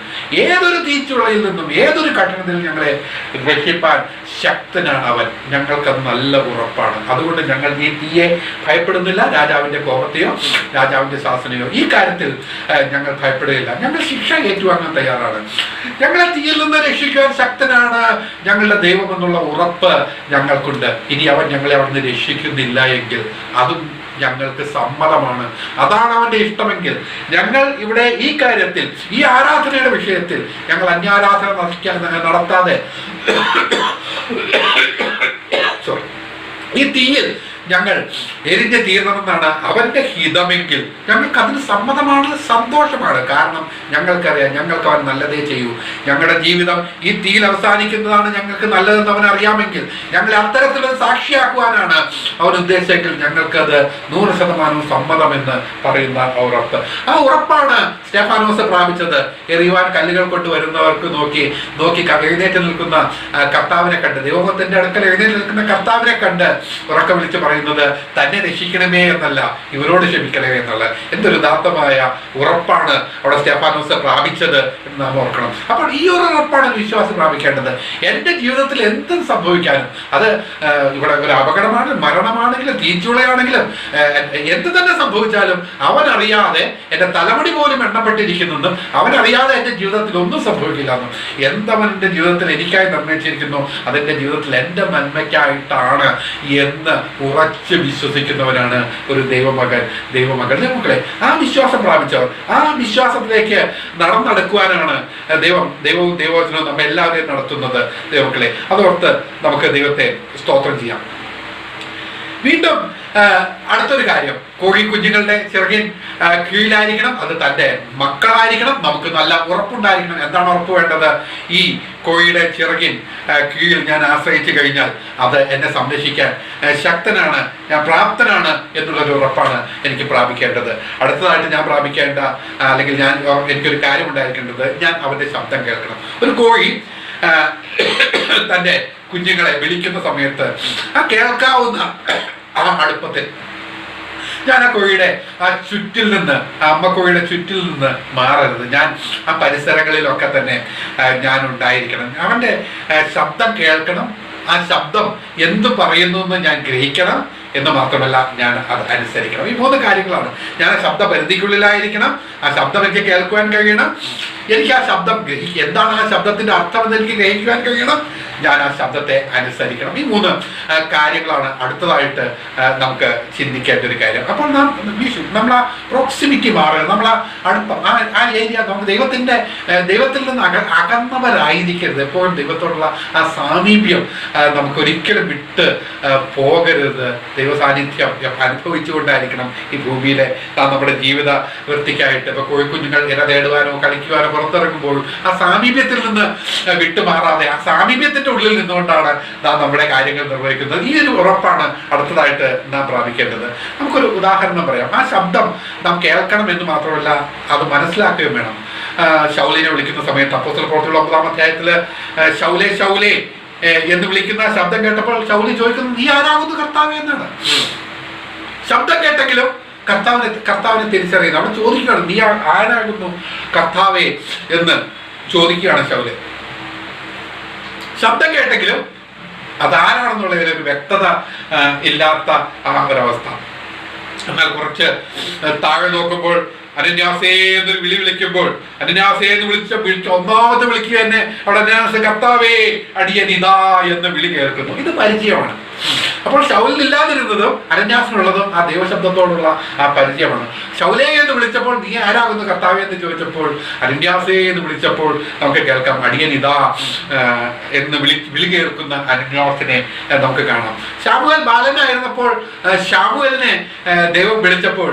S5: ഏതൊരു തീച്ചുളയിൽ നിന്നും ഏതൊരു കഠിനത്തിൽ ഞങ്ങളെ രക്ഷിപ്പാൻ ശക്തനാണ് അവൻ. ഞങ്ങൾക്കത് നല്ല ഉറപ്പാണ്. അതുകൊണ്ട് ഞങ്ങൾ ഈ തീയെ ഭയപ്പെടുന്നില്ല, രാജാവിന്റെ കോപത്തെയോ രാജാവിന്റെ ശാസനയോ. ഈ കാര്യത്തിൽ ഞങ്ങൾ ഭയപ്പെടുകയില്ല. ഞങ്ങൾ ശിക്ഷ ഏറ്റുവാങ്ങാൻ തയ്യാറാണ്. ഞങ്ങളെ തീയിൽ നിന്ന് രക്ഷിക്കാൻ ശക്തനാണ് ഞങ്ങളുടെ ദൈവം എന്നുള്ള ഉറപ്പ് ഞങ്ങൾക്കുണ്ട്. ഇനി അവൻ ഞങ്ങളെ അവിടുന്ന് രക്ഷിക്കുന്നില്ല എങ്കിൽ അതും ഞങ്ങൾക്ക് സമ്മതമാണ്. അതാണ് അവന്റെ ഇഷ്ടമെങ്കിൽ ഞങ്ങൾ ഇവിടെ ഈ കാര്യത്തിൽ, ഈ ആരാധനയുടെ വിഷയത്തിൽ ഞങ്ങൾ അന്യാരാധന നടത്താതെ ഈ തീയിൽ ഞങ്ങൾ എരിഞ്ഞ് തീരണമെന്നാണ് അവന്റെ ഹിതമെങ്കിൽ ഞങ്ങൾക്ക് അതിന് സമ്മതമാണ്, സന്തോഷമാണ്. കാരണം ഞങ്ങൾക്കറിയാം ഞങ്ങൾക്ക് അവൻ നല്ലതേ ചെയ്യൂ. ഞങ്ങളുടെ ജീവിതം ഈ തീയിൽ അവസാനിക്കുന്നതാണ് ഞങ്ങൾക്ക് നല്ലതെന്ന് അവൻ അറിയാമെങ്കിൽ ഞങ്ങളെ അത്തരത്തിലൊരു സാക്ഷിയാക്കുവാനാണ് അവൻ ഉദ്ദേശിച്ചെങ്കിൽ ഞങ്ങൾക്കത് 100% സമ്മതമെന്ന് പറയുന്ന ഉറപ്പ്. ആ ഉറപ്പാണ് സ്റ്റെഫാനോസ് പ്രാപിച്ചത്. എറിയുവാൻ കല്ലുകൾ കൊണ്ട് വരുന്നവർക്ക് നോക്കി എഴുന്നേറ്റ് നിൽക്കുന്ന കർത്താവിനെ കണ്ട്, ദൈവത്തിന്റെ അടുക്കൽ എഴുന്നേറ്റ് നിൽക്കുന്ന കർത്താവിനെ കണ്ട് ഉറക്കം വിളിച്ച് പറയുന്നത് തന്നെ രക്ഷിക്കണമേ എന്നല്ല, ഇവരോട് ക്ഷമിക്കണമേ എന്നുള്ള എന്തൊരു ഉദാത്തമായ ഉറപ്പാണ് അവിടെ സ്റ്റെഫാനോസ് പ്രാപിച്ചത് എന്ന് നാം ഓർക്കണം. അപ്പോൾ ഈ ഒരു ഉറപ്പാണ് വിശ്വാസം പ്രാപിക്കേണ്ടത്. എൻ്റെ ജീവിതത്തിൽ എന്തും സംഭവിക്കാനും, അത് ഇവിടെ ഒരു അപകടമാണ്, മരണമാണെങ്കിലും തീച്ചുളയാണെങ്കിലും എന്ത് തന്നെ സംഭവിച്ചാലും അവനറിയാതെ എൻ്റെ തലമുടി പോലും എണ്ണപ്പെട്ടിരിക്കുന്നെന്നും അവനറിയാതെ എൻ്റെ ജീവിതത്തിൽ ഒന്നും സംഭവിക്കില്ല എന്നും, എന്തവൻ എൻ്റെ ജീവിതത്തിൽ എനിക്കായി നിർണയിച്ചിരിക്കുന്നു അതെൻ്റെ ജീവിതത്തിൽ എൻ്റെ നന്മയ്ക്കായിട്ടാണ് എന്ന് ഉറച്ച് വിശ്വസിക്കുന്നവനാണ് ഒരു ദൈവമകൻ. ദൈവമക്കളെ, ആ വിശ്വാസം പ്രാപിച്ചവർ, ആ വിശ്വാസത്തിലേക്ക് നടന്നെടുക്കുവാനാണ് ദൈവവും ദൈവവചനവും നമ്മെ എല്ലാവരെയും നടത്തുന്നത്. ദൈവമക്കളെ, അതോർത്ത് നമുക്ക് ദൈവത്തെ സ്തോത്രം ചെയ്യാം. വീണ്ടും അടുത്തൊരു കാര്യം, കോഴി കുഞ്ഞുങ്ങളുടെ ചിറകിൻ കീഴിലായിരിക്കണം, അത് തൻ്റെ മക്കളായിരിക്കണം. നമുക്ക് നല്ല ഉറപ്പുണ്ടായിരിക്കണം. എന്താണ് ഉറപ്പ് വേണ്ടത്? ഈ കോഴിയുടെ ചിറകിൻ കീഴിൽ ഞാൻ ആശ്രയിച്ചു കഴിഞ്ഞാൽ അത് എന്നെ സംരക്ഷിക്കാൻ ശക്തനാണ്, ഞാൻ പ്രാപ്തനാണ് എന്നുള്ളൊരു ഉറപ്പാണ് എനിക്ക് പ്രാപിക്കേണ്ടത്. അടുത്തതായിട്ട് ഞാൻ പ്രാപിക്കേണ്ട, അല്ലെങ്കിൽ എനിക്കൊരു കാര്യം ഉണ്ടായിരിക്കേണ്ടത്, ഞാൻ അവൻ്റെ ശബ്ദം കേൾക്കണം. ഒരു കോഴി തൻ്റെ കുഞ്ഞുങ്ങളെ വിളിക്കുന്ന സമയത്ത് ആ കേൾക്കാവുന്ന ആ അടുപ്പത്തിൽ ഞാൻ ആ കോഴിയുടെ ആ ചുറ്റിൽ നിന്ന്, ആ അമ്മക്കോഴിയുടെ ചുറ്റിൽ നിന്ന് മാറരുത്. ഞാൻ ആ പരിസരങ്ങളിലൊക്കെ തന്നെ ഞാൻ ഉണ്ടായിരിക്കണം. അവൻ്റെ ശബ്ദം കേൾക്കണം. ആ ശബ്ദം എന്ത് പറയുന്നു എന്ന് ഞാൻ ഗ്രഹിക്കണം എന്ന് മാത്രമല്ല, ഞാൻ അത് അനുസരിക്കണം. ഈ 3 കാര്യങ്ങളാണ്. ഞാൻ ആ ശബ്ദ പരിധിക്കുള്ളിലായിരിക്കണം, ആ ശബ്ദം എനിക്ക് കേൾക്കുവാൻ കഴിയണം, എനിക്ക് ആ ശബ്ദം എന്താണ് ആ ശബ്ദത്തിന്റെ അർത്ഥം എന്ന് എനിക്ക് ഗ്രഹിക്കുവാൻ കഴിയണം, ഞാൻ ആ ശബ്ദത്തെ അനുസരിക്കണം. ഈ 3 കാര്യങ്ങളാണ് അടുത്തതായിട്ട് നമുക്ക് ചിന്തിക്കേണ്ട ഒരു കാര്യം. അപ്പോൾ നമ്മൾ ആ പ്രോക്സിമിറ്റി മാറുക, നമ്മൾ ആ അടുപ്പം, ആ ഏരിയ, നമുക്ക് ദൈവത്തിൽ നിന്ന് അകന്നവരായിരിക്കരുത്. എപ്പോഴും ദൈവത്തോടുള്ള ആ സാമീപ്യം നമുക്കൊരിക്കലും വിട്ട് പോകരുത്. ദൈവ സാന്നിധ്യം അനുഭവിച്ചുകൊണ്ടായിരിക്കണം ഈ ഭൂമിയിലെ നമ്മുടെ ജീവിത വൃത്തിക്കായിട്ട്. ഇപ്പൊ കോഴിക്കുഞ്ഞുങ്ങൾ ഇര തേടുവാനോ കളിക്കുവാനോ പുറത്തിറങ്ങുമ്പോഴും ആ സാമീപ്യത്തിൽ നിന്ന് വിട്ടുമാറാതെ ആ സാമീപ്യത്തിന്റെ ഉള്ളിൽ നിന്നുകൊണ്ടാണ് നാം നമ്മുടെ കാര്യങ്ങൾ നിർവഹിക്കുന്നത്. ഈ ഒരു ഉറപ്പാണ് അടുത്തതായിട്ട് നാം പ്രാപിക്കേണ്ടത്. നമുക്കൊരു ഉദാഹരണം പറയാം. ആ ശബ്ദം നാം കേൾക്കണം എന്ന് മാത്രമല്ല, അത് മനസ്സിലാക്കുകയും വേണം. ശൗലിനെ വിളിക്കുന്ന സമയത്ത് അപ്പോസ്തല പ്രവൃത്തികളുടെ 9-ാം അധ്യായത്തില് ശൗലേ ശൗലേ എന്ന് വിളിക്കുന്ന ശബ്ദം കേട്ടപ്പോൾ ശൗലി ചോദിക്കുന്നത്, നീ ആരാകുന്നു കർത്താവേ എന്നാണ്. ശബ്ദം കേട്ടെങ്കിലും കർത്താവിനെ തിരിച്ചറിയുന്നു. അവിടെ ചോദിക്കുകയാണ്, നീ ആരാകുന്നു കർത്താവേ എന്ന് ചോദിക്കുകയാണ് ശൗല്. ശബ്ദം കേട്ടെങ്കിലും അതാരാണെന്നുള്ളതിൽ ഒരു വ്യക്തത ഇല്ലാത്ത ആ ഒരവസ്ഥ. എന്നാൽ കുറച്ച് താഴെ നോക്കുമ്പോൾ അനന്യാസേ എന്നൊരു വിളിക്കുമ്പോൾ, അനന്യാസേ എന്ന് വിളിച്ച ഒന്നാമത്തെ വിളിക്കുക തന്നെ അവിടെ അനന്യാസ കർത്താവേ അടിയനിതാ എന്ന വിളി കേൾക്കുന്നു. ഇത് പരിചയമാണ്. അപ്പോൾ ശൗലിനില്ലാതിരുന്നതും അനന്യാസിനുള്ളതും ആ ദൈവശബ്ദത്തോടുള്ള ആ പരിചയമാണ്. ശൗലേ എന്ന് വിളിച്ചപ്പോൾ നീ ആരാകുന്നു കർത്താവേ എന്ന് ചോദിച്ചപ്പോൾ, അനന്യാസേ എന്ന് വിളിച്ചപ്പോൾ നമുക്ക് കേൾക്കാം അടിയനിതാ എന്ന് വിളി കേൾക്കുന്ന അനന്യാസിനെ നമുക്ക് കാണാം. ശാമുവേൽ ബാലനായിരുന്നപ്പോൾ ശാമുവേലിനെ ദൈവം വിളിച്ചപ്പോൾ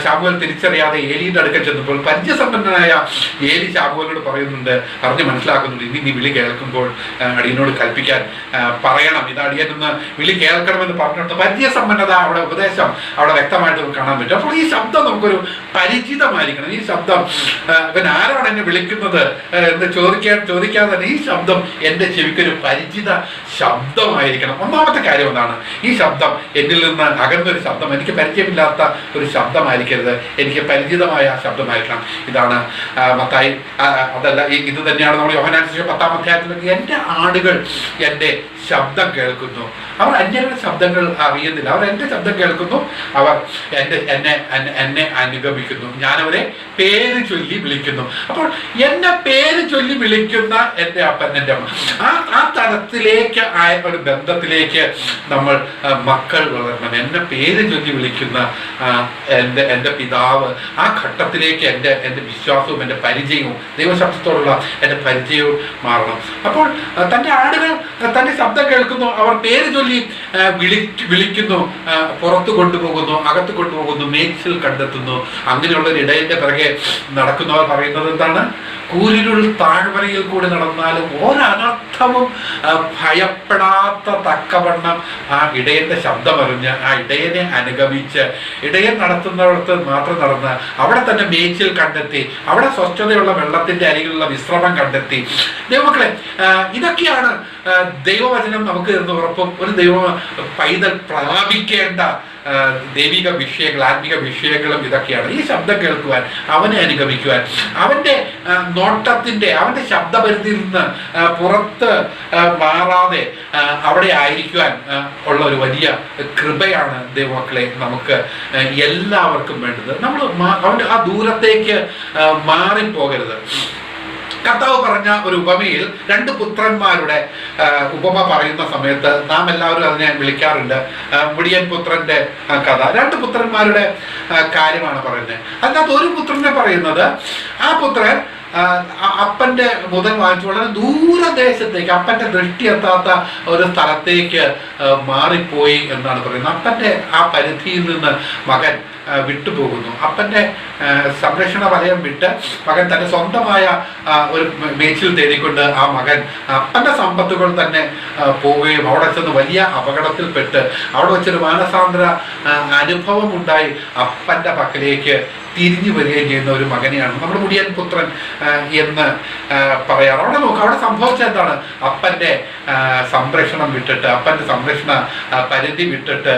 S5: ശാമുവേൽ തിരിച്ചറിയാതെ ഏലിയുടെ അടുക്കൽ ചെന്നപ്പോൾ പരിചയസമ്പന്നനായ ഏലി ശാമുവേലിനോട് പറഞ്ഞ് മനസ്സിലാക്കുന്നുണ്ട്, ഇനി നീ വിളി കേൾക്കുമ്പോൾ അടിയനോട് കൽപ്പിക്കാൻ പറയണം, ഇത് അടിയനെന്ന് വിളി കേൾക്കണം ഉപയോഗിക്കണമെന്ന് പറഞ്ഞിട്ട് പരിചയസമ്പന്നത അവിടെ ഉപദേശം അവിടെ വ്യക്തമായിട്ട് നമുക്ക് കാണാൻ പറ്റും. അപ്പോൾ ഈ ശബ്ദം നമുക്കൊരു പരിചിതമായിരിക്കണം. ഈ ശബ്ദം പിന്നെ ആരാണ് എന്നെ വിളിക്കുന്നത് എന്ന് ചോദിക്കാതെ തന്നെ ഈ ശബ്ദം എൻ്റെ ചെവിക്കൊരു പരിചിത ശബ്ദമായിരിക്കണം. ഒന്നാമത്തെ കാര്യം എന്താണ്? ഈ ശബ്ദം എന്നിൽ നിന്ന് അകന്നൊരു ശബ്ദം, എനിക്ക് പരിചയമില്ലാത്ത ഒരു ശബ്ദമായിരിക്കരുത്, എനിക്ക് പരിചിതമായ ശബ്ദമായിരിക്കണം. ഇതാണ് മത്തായി, അതല്ല ഇത് തന്നെയാണ് നമ്മൾ യോഹന്നാൻ സുവിശേഷം 10-ാം അധ്യായത്തിലൊക്കെ എൻ്റെ ആടുകൾ എൻ്റെ ശബ്ദം കേൾക്കുന്നു, അവർ അന്യരുടെ ശബ്ദങ്ങൾ അറിയുന്നില്ല, അവർ എൻ്റെ ശബ്ദം കേൾക്കുന്നു, അവർ എന്നെ അനുഗമിക്കുന്നു, ഞാനവരെ പേര് ചൊല്ലി വിളിക്കുന്നു. അപ്പോൾ എന്നെ പേര് ചൊല്ലി വിളിക്കുന്ന എൻ്റെ അപ്പൻ, എൻ്റെ അമ്മ, ആ തലത്തിലേക്ക് ആയ ഒരു ബന്ധത്തിലേക്ക് നമ്മൾ മക്കൾ വളരണം. എന്നെ പേര് ചൊല്ലി വിളിക്കുന്ന എൻ്റെ പിതാവ്, ആ ഘട്ടത്തിലേക്ക് എൻ്റെ വിശ്വാസവും എൻ്റെ പരിചയവും ദൈവശബ്ദത്തോടുള്ള എൻ്റെ പരിചയവും മാറണം. അപ്പോൾ തൻ്റെ ആടുകൾ തൻ്റെ ശബ്ദം കേൾക്കുന്നു, അവർ പേര് ചൊല്ലി വിളിക്കുന്നു, പുറത്തു കൊണ്ടുപോകുന്നു, അകത്ത് കൊണ്ടുപോകുന്നു, മേച്ചിൽ കണ്ടെത്തുന്നു. അങ്ങനെയുള്ള ഒരു ഇടയന്റെ പിറകെ നടക്കുന്നവർ പറയുന്നത് എന്താണ്? കൂരിരുൾ താഴ്വരയിൽ കൂടി നടന്നാലും ഒരനർത്ഥവും ഭയപ്പെടാത്ത തക്കവണ്ണം ആ ഇടയന്റെ ശബ്ദമറിഞ്ഞ് ആ ഇടയനെ അനുഗമിച്ച് ഇടയൻ നടത്തുന്നിടത്ത് മാത്രം നടന്ന് അവിടെ തന്നെ മേച്ചിൽ കണ്ടെത്തി, അവിടെ സ്വച്ഛതയുള്ള വെള്ളത്തിന്റെ അരികിലുള്ള വിശ്രമം കണ്ടെത്തി. ദൈവമക്കളെ, ഇതൊക്കെയാണ് ദൈവവചനം നമുക്ക് തരുന്ന ഉറപ്പും ഒരു ദൈവ പൈതൽ പ്രാപിക്കേണ്ട ദൈവിക വിഷയങ്ങൾ, ആത്മിക വിഷയങ്ങളും ഇതൊക്കെയാണ്. ഈ ശബ്ദം കേൾക്കുവാൻ, അവനെ അനുഗമിക്കുവാൻ, അവൻ്റെ നോട്ടത്തിൻ്റെ, അവൻ്റെ ശബ്ദപരിധിയിൽ നിന്ന് പുറത്ത് മാറാതെ അവിടെ ആയിരിക്കുവാൻ ഉള്ള ഒരു വലിയ കൃപയാണ് ദൈവമക്കളെ നമുക്ക് എല്ലാവർക്കും വേണ്ടത്. നമ്മൾ അവൻ്റെ ആ ദൂരത്തേക്ക് മാറിപ്പോകരുത്. കർത്താവ് പറഞ്ഞ ഒരു ഉപമയിൽ 2 പുത്രന്മാരുടെ ഉപമ പറയുന്ന സമയത്ത് നാം എല്ലാവരും അതിനെ വിളിക്കാറുണ്ട് മുടിയൻ പുത്രന്റെ കഥ. 2 പുത്രന്മാരുടെ കാര്യമാണ് പറയുന്നത്. അതിനകത്ത് ഒരു പുത്രനെ പറയുന്നത്, ആ പുത്രൻ അപ്പൻ്റെ മുതൽ വാങ്ങിച്ചു വളരെ ദൂരദേശത്തേക്ക്, അപ്പൻ്റെ ദൃഷ്ടി എത്താത്ത ഒരു സ്ഥലത്തേക്ക് മാറിപ്പോയി എന്നാണ് പറയുന്നത്. അപ്പൻ്റെ ആ പരിധിയിൽ നിന്ന് മകൻ വിട്ടുപോകുന്നു. അപ്പൻ്റെ സംരക്ഷണ വലയം വിട്ട് മകൻ തൻ്റെ സ്വന്തമായ ഒരു മേച്ചിൽ തേടിക്കൊണ്ട് ആ മകൻ അപ്പൻ്റെ സമ്പത്തുകൾ തന്നെ പോവുകയും അവിടെ ചെന്ന് വലിയ അപകടത്തിൽപ്പെട്ട് അവിടെ വെച്ചൊരു മാനസാന്തര അനുഭവം ഉണ്ടായി അപ്പൻ്റെ പക്കലേക്ക് തിരിഞ്ഞു വരികയും ചെയ്യുന്ന ഒരു മകനെയാണ് നമ്മുടെ മുടിയൻ പുത്രൻ എന്ന് പറയാറ്. അവിടെ നോക്കുക, അവിടെ സംഭവിച്ചത് എന്താണ്? അപ്പൻ്റെ സംരക്ഷണം വിട്ടിട്ട്, അപ്പൻ്റെ സംരക്ഷണ പരിധി വിട്ടിട്ട്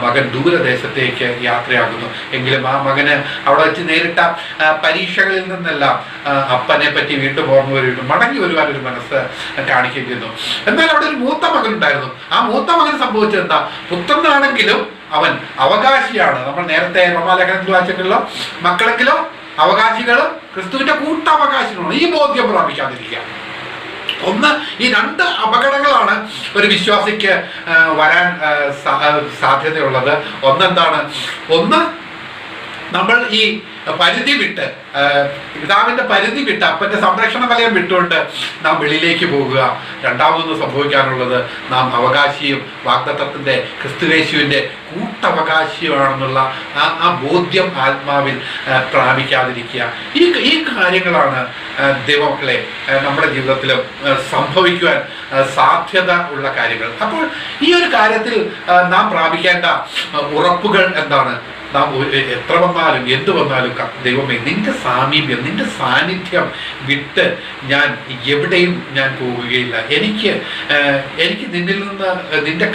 S5: മകൻ ദൂരദേശത്തേക്ക് യാത്രയാകുന്നു. എങ്കിലും ആ മകന് അവിടെ വെച്ച് നേരിട്ട പരീക്ഷകളിൽ നിന്നെല്ലാം അപ്പനെ പറ്റി വീണ്ടും ഓർമ്മ വരികയും മടങ്ങി വരുവാൻ ഒരു മനസ്സ് കാണിക്കുകയും ചെയ്യുന്നു. എന്നാൽ അവിടെ ഒരു മൂത്ത മകനുണ്ടായിരുന്നു. ആ മൂത്ത മകന് സംഭവിച്ചത് എന്താ? പുത്രനാണെങ്കിലും അവൻ അവകാശിയാണ്. നമ്മൾ നേരത്തെ റോമാലേഖനത്തിൽ വായിച്ചിട്ടുള്ള മക്കളെങ്കിലും അവകാശികളും ക്രിസ്തുവിന്റെ കൂട്ടവകാശികളാണ്. ഈ ബോധ്യം പ്രാപിക്കാതിരിക്കുക. ഒന്ന്, ഈ 2 അപകടങ്ങളാണ് ഒരു വിശ്വാസിക്ക് വരാൻ സാധ്യതയുള്ളത്. ഒന്നെന്താണ്? ഒന്ന്, നമ്മൾ ഈ പരിധി വിട്ട്, പിതാവിന്റെ പരിധി വിട്ട്, അപ്പന്റെ സംരക്ഷണ വലയം വിട്ടുകൊണ്ട് നാം വെളിയിലേക്ക് പോകുക. രണ്ടാമതൊന്ന് സംഭവിക്കാനുള്ളത്, നാം അവകാശിയും വാഗ്ദത്തത്തിന്റെ ക്രിസ്തുയേശുവിന്റെ കൂട്ടവകാശിയുമാണെന്നുള്ള ആ ബോധ്യം ആത്മാവിൽ പ്രാപിക്കാതിരിക്കുക. ഈ കാര്യങ്ങളാണ് ദൈവമക്കളെ നമ്മുടെ ജീവിതത്തിലും സംഭവിക്കുവാൻ സാധ്യത ഉള്ള കാര്യങ്ങൾ. അപ്പോൾ ഈ ഒരു കാര്യത്തിൽ നാം പ്രാപിക്കേണ്ട ഉറപ്പുകൾ എന്താണ്? നാം എത്ര വന്നാലും എന്ത് വന്നാലും ദൈവമേ, നിന്റെ സാമീപ്യം, നിന്റെ സാന്നിധ്യം വിട്ട് ഞാൻ എവിടെയും ഞാൻ പോകുകയില്ല. എനിക്ക് നിന്നിൽ നിന്ന്, നിന്റെ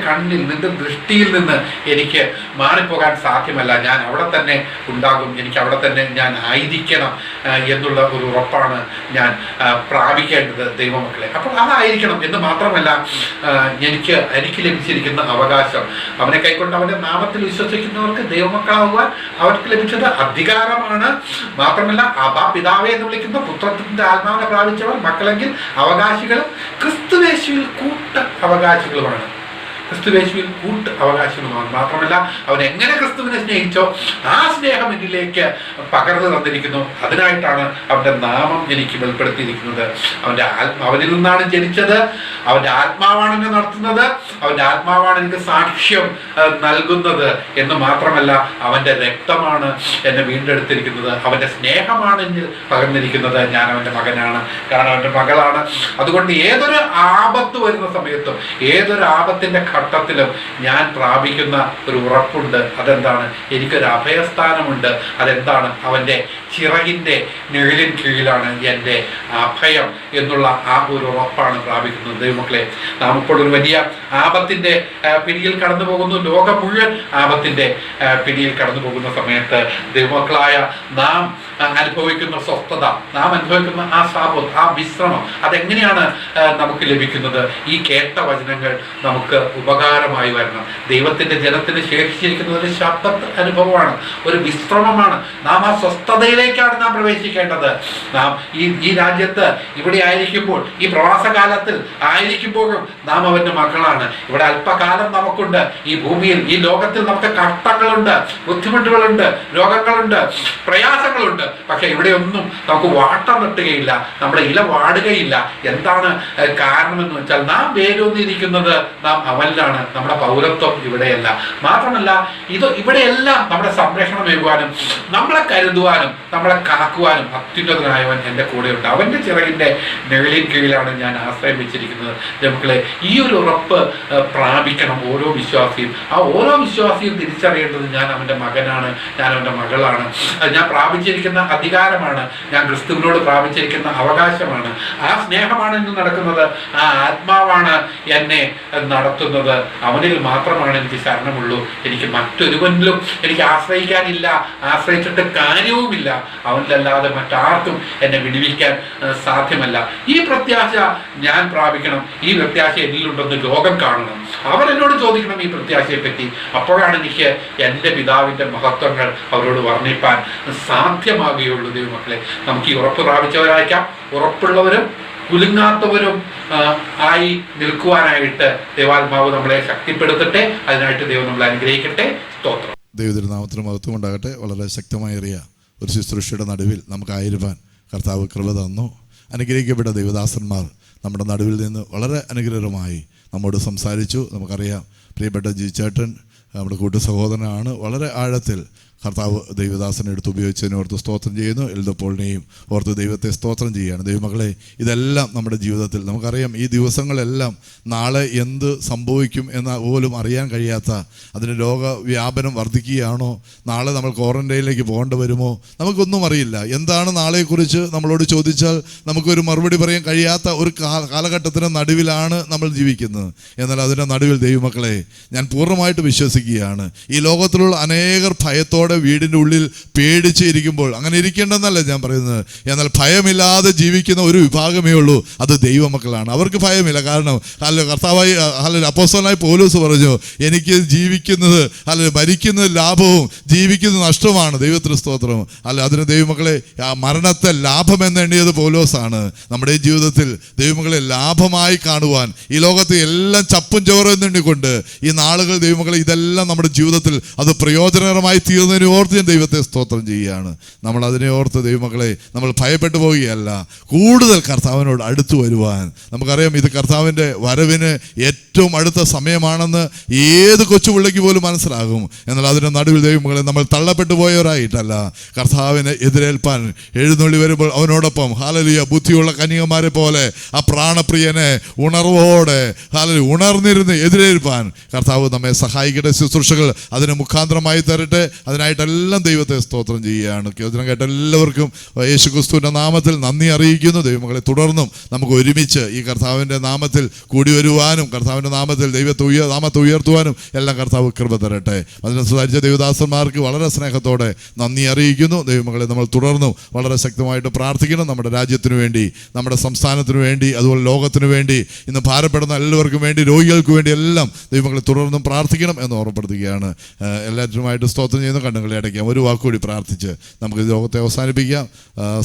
S5: കണ്ണിൽ, നിന്റെ ദൃഷ്ടിയിൽ നിന്ന് എനിക്ക് മാറിപ്പോകാൻ സാധ്യമല്ല. ഞാൻ അവിടെ തന്നെ ഉണ്ടാകും, എനിക്ക് അവിടെ തന്നെ ഞാൻ ആയിരിക്കണം എന്നുള്ള ഒരു ഉറപ്പാണ് ഞാൻ പ്രാപിക്കേണ്ടത് ദൈവമക്കളെ. അപ്പോൾ അതായിരിക്കണം എന്ന് മാത്രമല്ല, എനിക്ക് ലഭിച്ചിരിക്കുന്ന അവകാശം, അവനെ കൈക്കൊണ്ട് അവന്റെ നാമത്തിൽ വിശ്വസിക്കുന്നവർക്ക് ദൈവമക്കളാകുവാൻ അവർക്ക് ലഭിച്ചത് അധികാരമാണ്. മാത്രമല്ല, അബാ പിതാവേ എന്ന് വിളിക്കുന്ന പുത്രത്തിന്റെ ആത്മാവിനെ പ്രാപിച്ചവർ മക്കളെങ്കിൽ അവകാശികളും ക്രിസ്തുയേശുവിൽ കൂട്ട അവകാശികളുമാണ്. ക്രിസ്തുയേശുവിൽ കൂട്ട് അവകാശികളുമാണ്. മാത്രമല്ല, അവൻ എങ്ങനെ ക്രിസ്തുവിനെ സ്നേഹിച്ചോ ആ സ്നേഹം എന്നിലേക്ക് പകർന്നു തന്നിരിക്കുന്നു. അതിനായിട്ടാണ് അവൻ്റെ നാമം എനിക്ക് വെളിപ്പെടുത്തിയിരിക്കുന്നത്. അവനിൽ നിന്നാണ് ജനിച്ചത്, അവൻ്റെ ആത്മാവാണ് എന്നെ നടത്തുന്നത്, അവൻ്റെ ആത്മാവാണ് എനിക്ക് സാക്ഷ്യം നൽകുന്നത് എന്ന് മാത്രമല്ല, അവൻ്റെ രക്തമാണ് എന്നെ വീണ്ടെടുത്തിരിക്കുന്നത്, അവൻ്റെ സ്നേഹമാണ് എന്നിൽ പകർന്നിരിക്കുന്നത്. ഞാൻ അവൻ്റെ മകനാണ്, കാരണം അവൻ്റെ മകളാണ്. അതുകൊണ്ട് ഏതൊരു ആപത്ത് വരുന്ന സമയത്തും, ഏതൊരു ആപത്തിൻ്റെ ഘട്ടത്തിലും ഞാൻ പ്രാപിക്കുന്ന ഒരു ഉറപ്പുണ്ട്. അതെന്താണ്? എനിക്കൊരു അഭയസ്ഥാനമുണ്ട്. അതെന്താണ്? അവൻ്റെ ചിറകിൻ്റെ നിഴലിൻ കീഴിലാണ് എൻ്റെ അഭയം എന്നുള്ള ആ ഒരു ഉറപ്പാണ് പ്രാപിക്കുന്നത്. ദൈവമക്കളെ, നാം ഇപ്പോൾ ഒരു വലിയ ആപത്തിൻ്റെ പിടിയിൽ കടന്നു പോകുന്നു. ലോകം മുഴുവൻ ആപത്തിൻ്റെ പിടിയിൽ കടന്നു പോകുന്ന സമയത്ത് ദൈവമക്കളായ നാം അനുഭവിക്കുന്ന സ്വസ്ഥത, നാം അനുഭവിക്കുന്ന ആ സാബോധം, ആ വിശ്രമം, അതെങ്ങനെയാണ് നമുക്ക് ലഭിക്കുന്നത്? ഈ കേട്ട വചനങ്ങൾ നമുക്ക് ഉപകാരമായി വരണം. ദൈവത്തിൻ്റെ ജനത്തിന് ശേഷിച്ചിരിക്കുന്നത് ഒരു ശബ്ദ അനുഭവമാണ്, ഒരു വിശ്രമമാണ്. നാം ആ സ്വസ്ഥതയിലേക്കാണ് നാം പ്രവേശിക്കേണ്ടത്. നാം ഈ രാജ്യത്ത് ഇവിടെ ആയിരിക്കുമ്പോൾ, ഈ പ്രവാസകാലത്തിൽ ആയിരിക്കുമ്പോഴും നാം അവൻ്റെ മക്കളാണ്. ഇവിടെ അല്പകാലം നമുക്കുണ്ട്. ഈ ഭൂമിയിൽ, ഈ ലോകത്തിൽ നമുക്ക് കഷ്ടങ്ങളുണ്ട്, ബുദ്ധിമുട്ടുകളുണ്ട്, രോഗങ്ങളുണ്ട്, പ്രയാസങ്ങളുണ്ട്. പക്ഷെ ഇവിടെയൊന്നും നമുക്ക് വാട്ടം തട്ടുകയില്ല, നമ്മുടെ ഇല വാടുകയില്ല. എന്താണ് കാരണമെന്ന് വെച്ചാൽ നാം വേരൂന്നിരിക്കുന്നത് നാം അവനിലാണ്. നമ്മുടെ പൗരത്വം ഇവിടെയല്ല. മാത്രമല്ല, ഇവിടെയെല്ലാം നമ്മുടെ സംരക്ഷണം ഏകുവാനും നമ്മളെ കരുതുവാനും നമ്മളെ കാക്കുവാനും അത്യുന്നതനായവൻ എൻ്റെ കൂടെയുണ്ട്. അവൻ്റെ ചിറകിൻ്റെ നിഴലിൻ കീഴിലാണ് ഞാൻ ആശ്രയം വെച്ചിരിക്കുന്നത്. നമുക്കളെ, ഈ ഒരു ഉറപ്പ് പ്രാപിക്കണം ഓരോ വിശ്വാസിയും. ആ ഓരോ വിശ്വാസിയും തിരിച്ചറിയേണ്ടത് ഞാൻ അവൻ്റെ മകനാണ്, ഞാൻ അവൻ്റെ മകളാണ്, ഞാൻ പ്രാപിച്ചിരിക്കുന്ന അധികാരമാണ്, ഞാൻ ക്രിസ്തുവിനോട് പ്രാപിച്ചിരിക്കുന്ന അവകാശമാണ്. ആ സ്നേഹമാണ് ഇന്ന് നടക്കുന്നത്. ആ ആത്മാവാണ് എന്നെ നടത്തുന്നത്. അവനിൽ മാത്രമാണ് എനിക്ക് ശരണമുള്ളൂ. എനിക്ക് മറ്റൊരുവനിലും എനിക്ക് ആശ്രയിക്കാനില്ല, ആശ്രയിച്ചിട്ട് കാര്യവുമില്ല. അവനിലല്ലാതെ മറ്റാർക്കും എന്നെ വിടുവിക്കാൻ സാധ്യമല്ല. ഈ പ്രത്യാശ ഞാൻ പ്രാപിക്കണം. ഈ പ്രത്യാശ എന്നിലുണ്ടെന്ന് ലോകം കാണണം. അവർ എന്നോട് ചോദിക്കണം ഈ പ്രത്യാശയെ പറ്റി. അപ്പോഴാണ് എനിക്ക് എൻ്റെ പിതാവിൻ്റെ മഹത്വങ്ങൾ അവരോട് വർണ്ണിപ്പാൻ സാധ്യമാകുകയുള്ളൂ. ദൈവമക്കളെ, നമുക്ക് ഈ ഉറപ്പ് പ്രാപിച്ചവരായിരിക്കാം, ഉറപ്പുള്ളവരും കുലുങ്ങാത്തവരും ആയി നിൽക്കുവാനായിട്ട് ദൈവാത്മാവ് നമ്മളെ ശക്തിപ്പെടുത്തട്ടെ. അതിനായിട്ട് ദൈവം നമ്മളെ അനുഗ്രഹിക്കട്ടെ. സ്തോത്രം.
S1: ദൈവത്തിരുനാമത്തിന് മഹത്വം ഉണ്ടാകട്ടെ. വളരെ ശക്തമായേറിയ ഒരു ശുശ്രൂഷയുടെ നടുവിൽ നമുക്കായിരിക്കാൻ കർത്താവ് കൃപ തന്നു. അനുഗ്രഹിക്കപ്പെട്ട ദൈവദാസന്മാർ നമ്മുടെ നടുവിൽ നിന്ന് വളരെ അനുഗ്രഹമായി നമ്മോട് സംസാരിച്ചു. നമുക്കറിയാം, പ്രിയപ്പെട്ട ജിച്ചേട്ടൻ നമ്മുടെ കൂട്ടു സഹോദരനാണ്. വളരെ ആഴത്തിൽ കർത്താവ് ദൈവദാസനെ എടുത്ത് ഉപയോഗിച്ചതിനെ ഓർത്ത് സ്തോത്രം ചെയ്യുന്നു. എൽദപ്പോളിനെയും ഓർത്ത് ദൈവത്തെ സ്തോത്രം ചെയ്യുകയാണ്. ദൈവമക്കളെ, ഇതെല്ലാം നമ്മുടെ ജീവിതത്തിൽ നമുക്കറിയാം. ഈ ദിവസങ്ങളെല്ലാം നാളെ എന്ത് സംഭവിക്കും എന്ന് പോലും അറിയാൻ കഴിയാത്ത, അതിന് രോഗവ്യാപനം വർദ്ധിക്കുകയാണോ, നാളെ നമ്മൾ ക്വാറന്റൈനിലേക്ക് പോകേണ്ടി വരുമോ, നമുക്കൊന്നും അറിയില്ല. എന്താണ് നാളെക്കുറിച്ച് നമ്മളോട് ചോദിച്ചാൽ നമുക്കൊരു മറുപടി പറയാൻ കഴിയാത്ത ഒരു കാലഘട്ടത്തിന് നടുവിലാണ് നമ്മൾ ജീവിക്കുന്നത്. എന്നാൽ അതിൻ്റെ നടുവിൽ ദൈവമക്കളെ, ഞാൻ പൂർണ്ണമായിട്ട് വിശ്വസിക്കുകയാണ്, ഈ ലോകത്തിലുള്ള അനേകർ ഭയത്തോടെ വീടിൻ്റെ ഉള്ളിൽ പേടിച്ച് ഇരിക്കുമ്പോൾ, അങ്ങനെ ഇരിക്കേണ്ടെന്നല്ല ഞാൻ പറയുന്നത്, എന്നാൽ ഭയമില്ലാതെ ജീവിക്കുന്ന ഒരു വിഭാഗമേ ഉള്ളൂ, അത് ദൈവമക്കളാണ്. അവർക്ക് ഭയമില്ല. കാരണം കർത്താവായി അപ്പോസ്തലനായ പൗലോസ് പറഞ്ഞു, എനിക്ക് ജീവിക്കുന്നത് മരിക്കുന്നത് ലാഭവും ജീവിക്കുന്നത് നഷ്ടമാണ്. ദൈവത്തിന് സ്തോത്രം. അതിന് ദൈവമക്കളെ, ആ മരണത്തെ ലാഭമെന്ന് എണ്ണിയത് പൗലോസാണ്. നമ്മുടെ ജീവിതത്തിൽ ദൈവമക്കളെ ലാഭമായി കാണുവാൻ, ഈ ലോകത്തെ എല്ലാം ചപ്പും ചോറും എന്നെണ്ണിക്കൊണ്ട് ഈ നാളുകൾ ദൈവമക്കളെ, ഇതെല്ലാം നമ്മുടെ ജീവിതത്തിൽ അത് പ്രയോജനകരമായി തീർന്നതിന് ഓർത്ത് ഞാൻ ദൈവത്തെ സ്തോത്രം ചെയ്യുകയാണ്. നമ്മൾ അതിനെ ഓർത്ത് ദൈവമക്കളെ, നമ്മൾ ഭയപ്പെട്ടു പോവുകയല്ല, കൂടുതൽ കർത്താവിനോട് അടുത്തു വരുവാൻ. നമുക്കറിയാം, ഇത് കർത്താവിൻ്റെ വരവിന് ഏറ്റവും അടുത്ത സമയമാണെന്ന് ഏത് കൊച്ചുപിള്ളയ്ക്ക് പോലും മനസ്സിലാകും. എന്നാൽ അതിൻ്റെ നടുവിൽ ദൈവമക്കളെ, നമ്മൾ തള്ളപ്പെട്ടു പോയവരായിട്ടല്ല, കർത്താവിനെ എതിരേൽപ്പാൻ എഴുന്നള്ളി വരുമ്പോൾ അവനോടൊപ്പം ഹല്ലേലൂയ ബുദ്ധിയുള്ള കന്യകമാരെ പോലെ ആ പ്രാണപ്രിയനെ ഉണർവോടെ ഉണർന്നിരുന്ന് എതിരേൽപ്പാൻ കർത്താവ് നമ്മെ സഹായിക്കട്ടെ. ശുശ്രൂഷകൾ അതിന് മുഖാന്തരമായി തരട്ടെ. അതിനായിട്ടെല്ലാം ദൈവത്തെ സ്തോത്രം ചെയ്യുകയാണ്. കേൾക്കാൻ കേട്ട എല്ലാവർക്കും യേശുക്രിസ്തുവിൻ്റെ നാമത്തിൽ നന്ദി അറിയിക്കുന്നു. ദൈവമക്കളെ, തുടർന്നും നമുക്ക് ഒരുമിച്ച് ഈ കർത്താവിൻ്റെ നാമത്തിൽ കൂടി വരുവാനും കർത്താവിൻ്റെ നാമത്തിൽ നാമത്തെ ഉയർത്തുവാനും എല്ലാം കർത്താവ് കൃപ തരട്ടെ. അതിനെ സംസാരിച്ച ദൈവദാസന്മാർക്ക് വളരെ സ്നേഹത്തോടെ നന്ദി അറിയിക്കുന്നു. ദൈവമക്കളെ, നമ്മൾ തുടർന്നും വളരെ ശക്തമായിട്ട് പ്രാർത്ഥിക്കണം. നമ്മുടെ രാജ്യത്തിനു വേണ്ടി, നമ്മുടെ സംസ്ഥാനത്തിനു വേണ്ടി, അതുപോലെ ലോകത്തിനു വേണ്ടി, ഇന്ന് ഭാരപ്പെടുന്ന എല്ലാവർക്കും വേണ്ടി, രോഗികൾക്ക് വേണ്ടി എല്ലാം ദൈവമക്കളെ തുടർന്നും പ്രാർത്ഥിക്കണം എന്ന് ഓർമ്മപ്പെടുത്തുകയാണ്. എല്ലാവരുമായിട്ട് സ്തോത്രം ചെയ്യുന്ന കണ്ണുകളെ അടയ്ക്കാം. ഒരു വാക്കുകൂടി പ്രാർത്ഥിച്ച് നമുക്ക് ലോകത്തെ അവസാനിപ്പിക്കാം.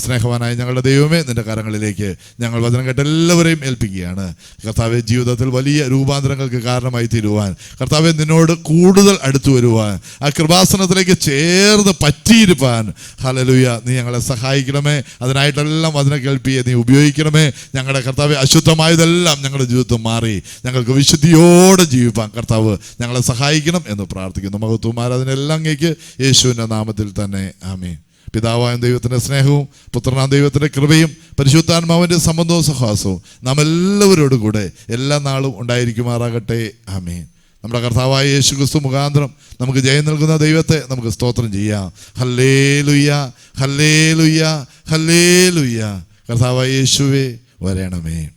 S1: സ്നേഹവാനായ ഞങ്ങളുടെ ദൈവമേ, നിന്റെ കരങ്ങളിലേക്ക് ഞങ്ങൾ വചനം കേട്ട എല്ലാവരെയും ഏൽപ്പിക്കുകയാണ്. കർത്താവെ, ജീവിതത്തിൽ വലിയ രൂപാന്തരങ്ങൾക്ക് കാരണമായി തീരുവാൻ, കർത്താവെ നിന്നോട് കൂടുതൽ അടുത്തു വരുവാൻ, ആ കൃപാസനത്തിലേക്ക് ചേർന്ന് പറ്റിയിരുപ്പാൻ ഹല്ലേലൂയ നീ ഞങ്ങളെ സഹായിക്കണമേ. അതിനായിട്ടെല്ലാം വചനം കേൾപ്പിയെ നീ ഉപയോഗിക്കണമേ. ഞങ്ങളുടെ കർത്താവെ, അശുദ്ധമായതെല്ലാം ഞങ്ങളുടെ ജീവിതത്തിൽ മാറി ഞങ്ങൾക്ക് വിശുദ്ധിയോടെ ജീവിപ്പാൻ കർത്താവ് ഞങ്ങളെ സഹായിക്കണം എന്ന് പ്രാർത്ഥിക്കുന്നു. മഹത്വം ആരാധനയെല്ലാം അങ്ങേക്ക് യേശുവിൻ്റെ നാമത്തിൽ തന്നെ ആമേൻ. പിതാവായ ദൈവത്തിൻ്റെ സ്നേഹവും പുത്രനാം ദൈവത്തിൻ്റെ കൃപയും പരിശുദ്ധാത്മാവിൻ്റെ സംബന്ധവും സഹവാസവും നാം എല്ലാവരോടും കൂടെ എല്ലാ നാളും ഉണ്ടായിരിക്കുമാറാകട്ടെ. ആമേൻ. നമ്മുടെ കർത്താവായ യേശു ക്രിസ്തു മുഖാന്തരം നമുക്ക് ജയം നൽകുന്ന ദൈവത്തെ നമുക്ക് സ്തോത്രം ചെയ്യാം. Hallelujah, hallelujah, hallelujah. കർത്താവായ യേശുവേ വരണമേ.